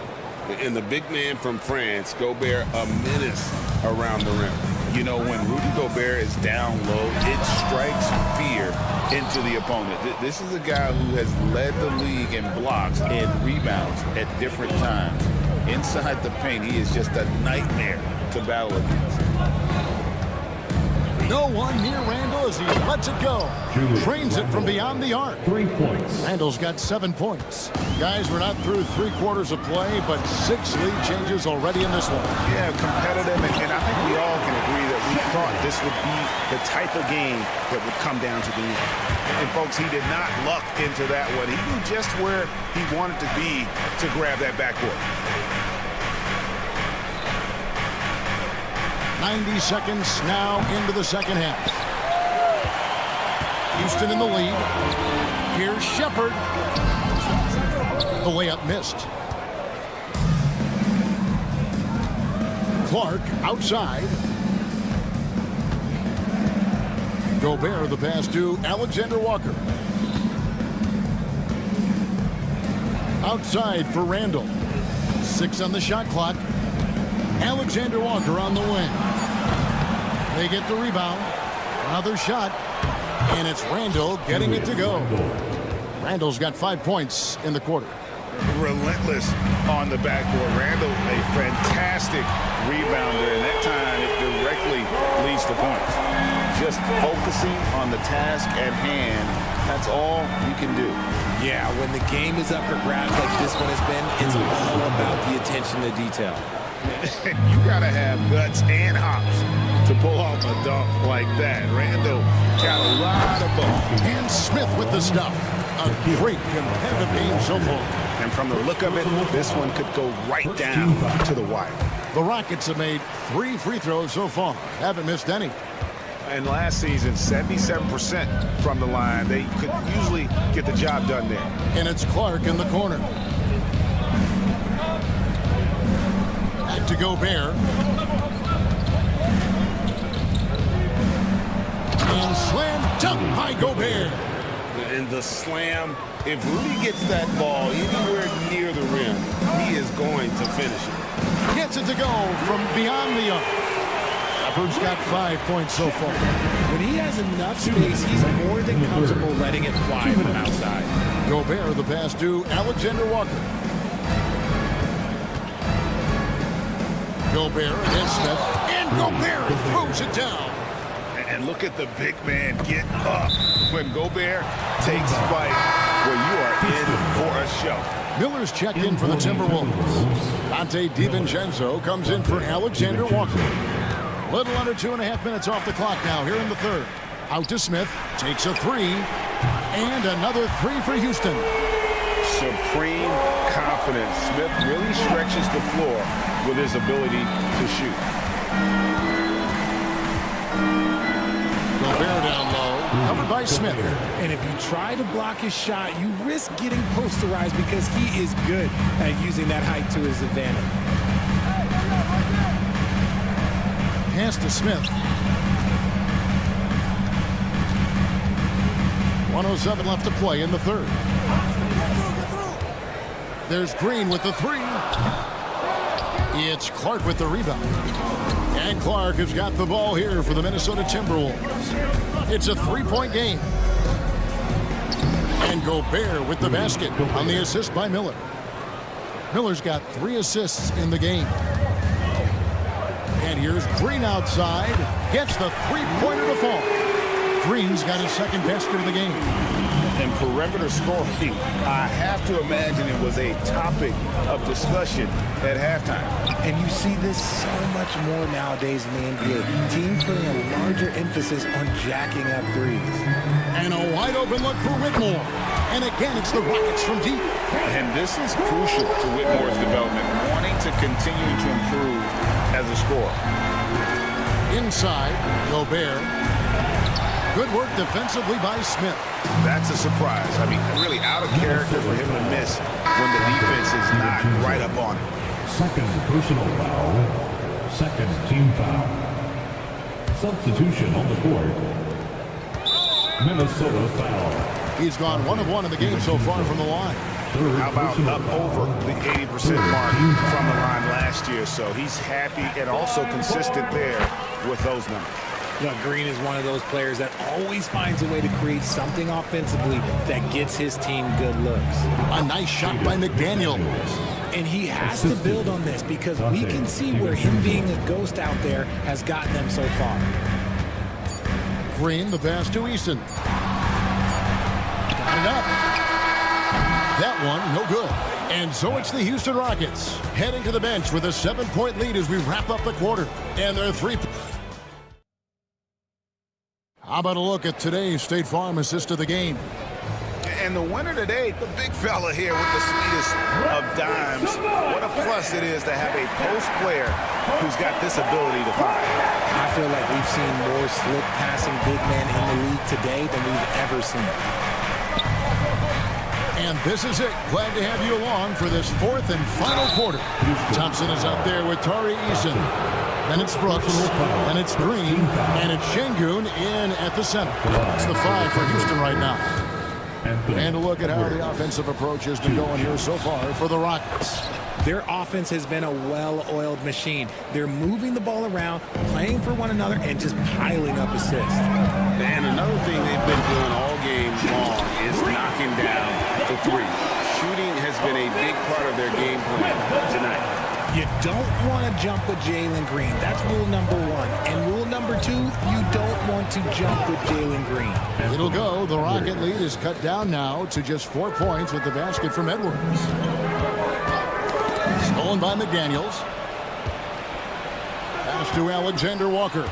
And the big man from France, Gobert, a menace around the rim. You know, when Rudy Gobert is down low, it strikes fear into the opponent. This is a guy who has led the league in blocks and rebounds at different times. inside the paint, he is just a nightmare to battle against. No one near Randall as he lets it go. Trains it from beyond the arc. 3 points. Randall's got 7 points. Guys, we're not through 3 quarters of play, but 6 lead changes already in this one. Yeah, competitive, and I think we all can agree that we thought this would be the type of game that would come down to the end. And folks, he did not luck into that one. He knew just where he wanted to be to grab that backboard. 90 seconds now into the second half. Houston in the lead. Here's Shepard. The layup missed. Clark outside. Gobert the pass to Alexander Walker. Outside for Randall. 6 on the shot clock. Alexander Walker on the wing. They get the rebound. Another shot. And it's Randall getting it to go. Randall's got 5 points in the quarter. Relentless on the backboard. Randall, a fantastic rebounder, and that time it directly leads to points. Just focusing on the task at hand, that's all you can do. Yeah, when the game is up for grabs like this one has been, it's all about the attention to detail. You gotta have guts and hops to pull off a dunk like that. Randall got a lot of ball. And Smith with the stuff. A great competitive game so far. And from the look of it, this one could go right down to the wire. The Rockets have made 3 free throws so far. Haven't missed any. And last season, 77% from the line. They could usually get the job done there. And it's Clark in the corner. Back to Gobert. And slam dunk by Gobert. And the slam, if Rudy gets that ball anywhere near the rim, he is going to finish it. Gets it to go from beyond the arc. Shepard's got 5 points so far. When he has enough space, he's more than comfortable letting it fly from outside. Gobert the pass to Alexander Walker. Gobert against Smith. And Gobert throws it down. And look at the big man get up when Gobert takes flight. Well, you are in for a show. Miller's checked in for the Timberwolves. Dante DiVincenzo comes in for Alexander Walker. A little under 2.5 minutes off the clock now here in the third. Out to Smith. Takes a 3. And another 3 for Houston. Supreme confidence. Smith really stretches the floor with his ability to shoot. Gobert down low, covered by Smith. And if you try to block his shot, you risk getting posterized because he is good at using that height to his advantage. Pass to Smith. 1:07 left to play in the third. There's Green with the 3. It's Clark with the rebound. And Clark has got the ball here for the Minnesota Timberwolves. It's a 3-point game. And Gobert with the basket on the assist by Miller. Miller's got 3 assists in the game. And here's Green outside. Gets the 3-pointer to fall. Green's got his second basket of the game. And perimeter scoring, I have to imagine it was a topic of discussion at halftime. And you see this so much more nowadays in the NBA. Teams putting a larger emphasis on jacking up threes. And a wide open look for Whitmore. And again, it's the Rockets from deep. And this is crucial to Whitmore's development, wanting to continue to improve as a scorer. Inside, Gobert. Good work defensively by Smith. That's a surprise. I mean, really out of character for him to miss when the defense is not right up on him. Second personal foul. Second team foul. Substitution on the court. Minnesota foul. He's gone 1 of 1 in the game so far from the line. How about up over the 80% mark from the line last year? So he's happy and also consistent there with those numbers. You know, Green is one of those players that always finds a way to create something offensively that gets his team good looks. A nice shot by McDaniel. And he has to build on this because we can see where him being a ghost out there has gotten them so far. Green, the pass to Eason. Got it up. That one, no good. And so it's the Houston Rockets heading to the bench with a 7-point lead as we wrap up the quarter. And they're 3. How about a look at today's State Farm assist of the game? And the winner today, the big fella here with the sweetest of dimes. What a plus it is to have a post player who's got this ability to find. I feel like we've seen more slick passing big men in the league today than we've ever seen. And this is it. Glad to have you along for this 4th and final quarter. Thompson is out there with Tari Eason. Then it's Brooks, then it's Green, and it's Şengün in at the center. It's the 5 for Houston right now. And a look at how the offensive approach has been going here so far for the Rockets. Their offense has been a well-oiled machine. They're moving the ball around, playing for one another, and just piling up assists. And another thing they've been doing all game long is knocking down the 3. Shooting has been a big part of their game plan tonight. You don't want to jump with Jalen Green. That's rule number 1. And rule number 2, you don't want to jump with Jalen Green. It'll go. The Rocket lead is cut down now to just 4 points with the basket from Edwards. Stolen by McDaniels. Pass to Alexander Walker.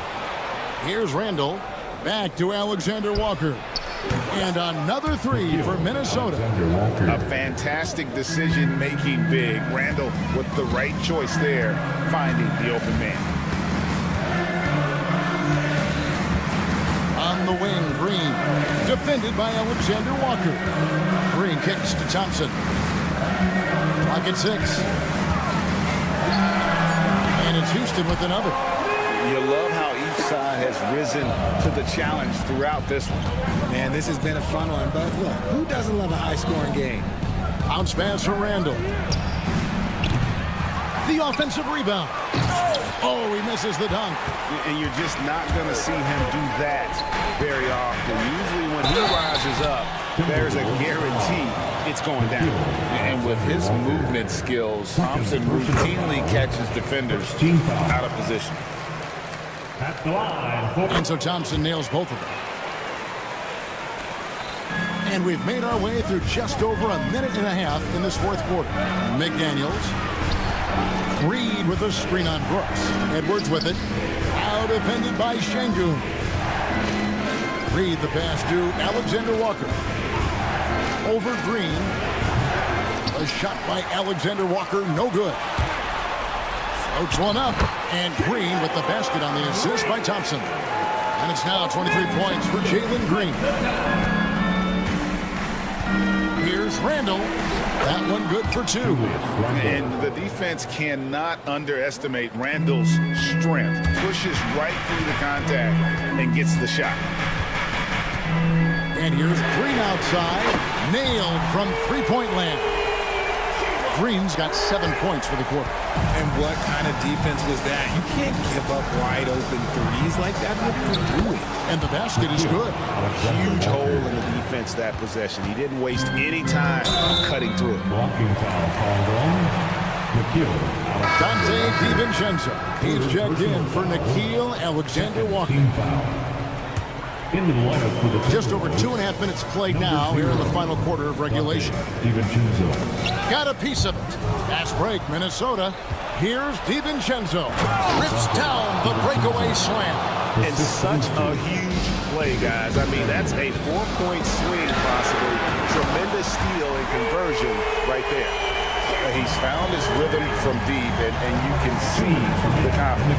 Here's Randall. Back to Alexander Walker. And another 3 for Minnesota. A fantastic decision-making big. Randall with the right choice there, finding the open man. On the wing, Green. Defended by Alexander Walker. Green kicks to Thompson. Clock at 6. And it's Houston with another. You love how each side has risen to the challenge throughout this one. Man, this has been a fun one, but look, who doesn't love a high-scoring game? Bounce pass for Randall. The offensive rebound. Oh, he misses the dunk. And you're just not going to see him do that very often. Usually when he rises up, there's a guarantee it's going down. And with his movement skills, Thompson routinely catches defenders out of position. At the line. And so Thompson nails both of them. And we've made our way through just over a minute and a half in this 4th quarter. McDaniels. Reed with a screen on Brooks. Edwards with it. Out defended by Şengün. Reed the pass to Alexander Walker. Over Green. A shot by Alexander Walker, no good. Floats one up. And Green with the basket on the assist by Thompson. And it's now 23 points for Jalen Green. Here's Randall. That one good for 2. And the defense cannot underestimate Randall's strength. Pushes right through the contact and gets the shot. And here's Green outside. Nailed from 3-point land. Green's got 7 points for the quarter. And what kind of defense was that? You can't give up wide open threes like that. What are you doing? And the basket is good. Huge hole in the defense that possession. He didn't waste any time cutting through it. Blocking foul called on Nickeil. Dante DiVincenzo. He's checked in for Nickeil Alexander Walker. Into the lineup for the Just over 2.5 minutes played now here in the final quarter of regulation. DiVincenzo. Got a piece of it. Fast break, Minnesota. Here's DiVincenzo. Rips down the breakaway slam. And such a huge play, guys. I mean, that's a 4-point swing possibly. Tremendous steal and conversion right there. He's found his rhythm from deep, and you can see the confidence.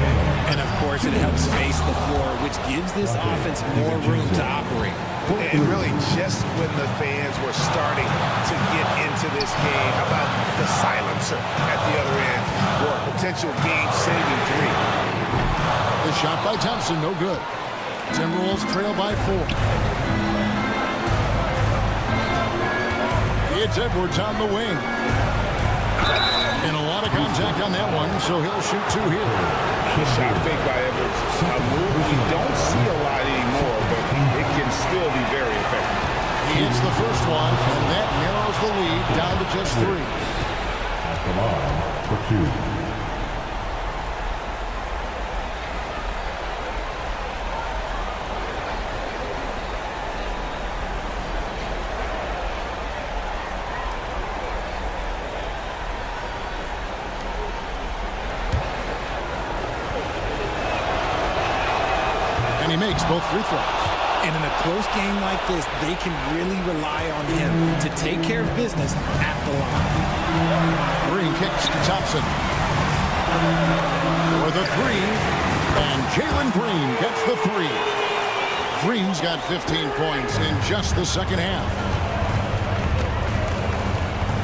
And, of course, it helps space the floor, which gives this offense more room to operate. And really, just when the fans were starting to get into this game, how about the silencer at the other end for a potential game-saving 3? The shot by Thompson, no good. Timberwolves trail by 4. It's Edwards on the wing. And a lot of contact on that one, so he'll shoot 2 here. Shot fake by Edwards. A move we don't see a lot anymore, but it can still be very effective. He hits the first one, and that narrows the lead down to just 3. the line for 2. And he makes both free throws. And in a close game like this, they can really rely on him to take care of business at the line. Green kicks to Thompson. For the three. And Jalen Green gets the three. Green's got 15 points in just the second half.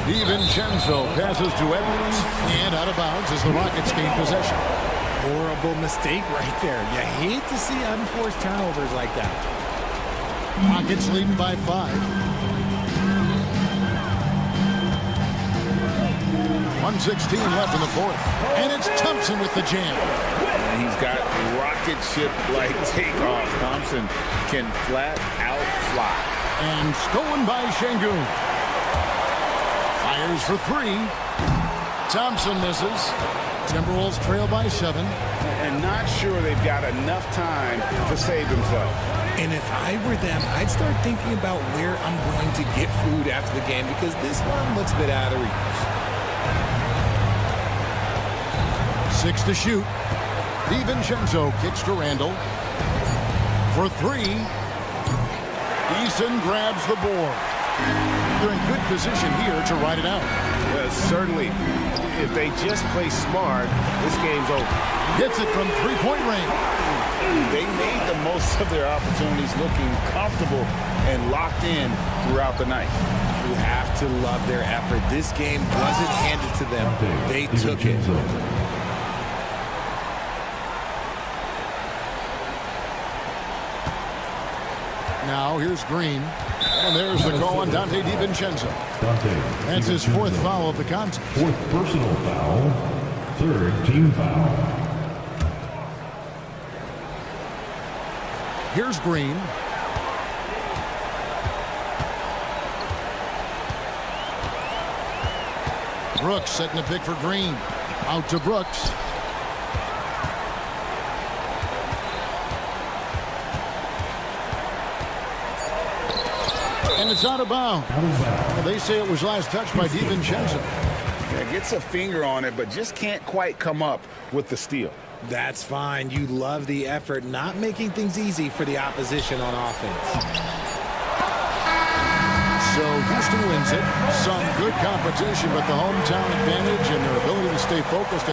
DiVincenzo passes to Edwards. And out of bounds as the Rockets gain possession. Horrible mistake right there. You hate to see unforced turnovers like that. Rockets leading by 5. 1:16 left in the fourth. And it's Thompson with the jam. And he's got rocket ship-like takeoff. Thompson can flat out fly. And stolen by Şengün. Fires for 3. Thompson misses. Timberwolves trail by 7. And not sure they've got enough time to save themselves. And if I were them, I'd start thinking about where I'm going to get food after the game because this one looks a bit out of reach. 6 to shoot. DiVincenzo kicks to Randall. For 3. Eason grabs the board. They're in good position here to ride it out. Certainly, if they just play smart, this game's over. Gets it from three-point range. They made the most of their opportunities, looking comfortable and locked in throughout the night. You have to love their effort. This game wasn't handed to them. They took it. Now here's Green. And there's the call on Dante DiVincenzo. That's his 4th foul of the contest. 4th personal foul. 3rd team foul. Here's Green. Brooks setting the pick for Green. Out to Brooks. And it's out of bounds. Well, they say it was last touched by DiVincenzo. Yeah, gets a finger on it, but just can't quite come up with the steal. That's fine. You love the effort, not making things easy for the opposition on offense. So Houston wins it. Some good competition, but the hometown advantage and their ability to stay focused.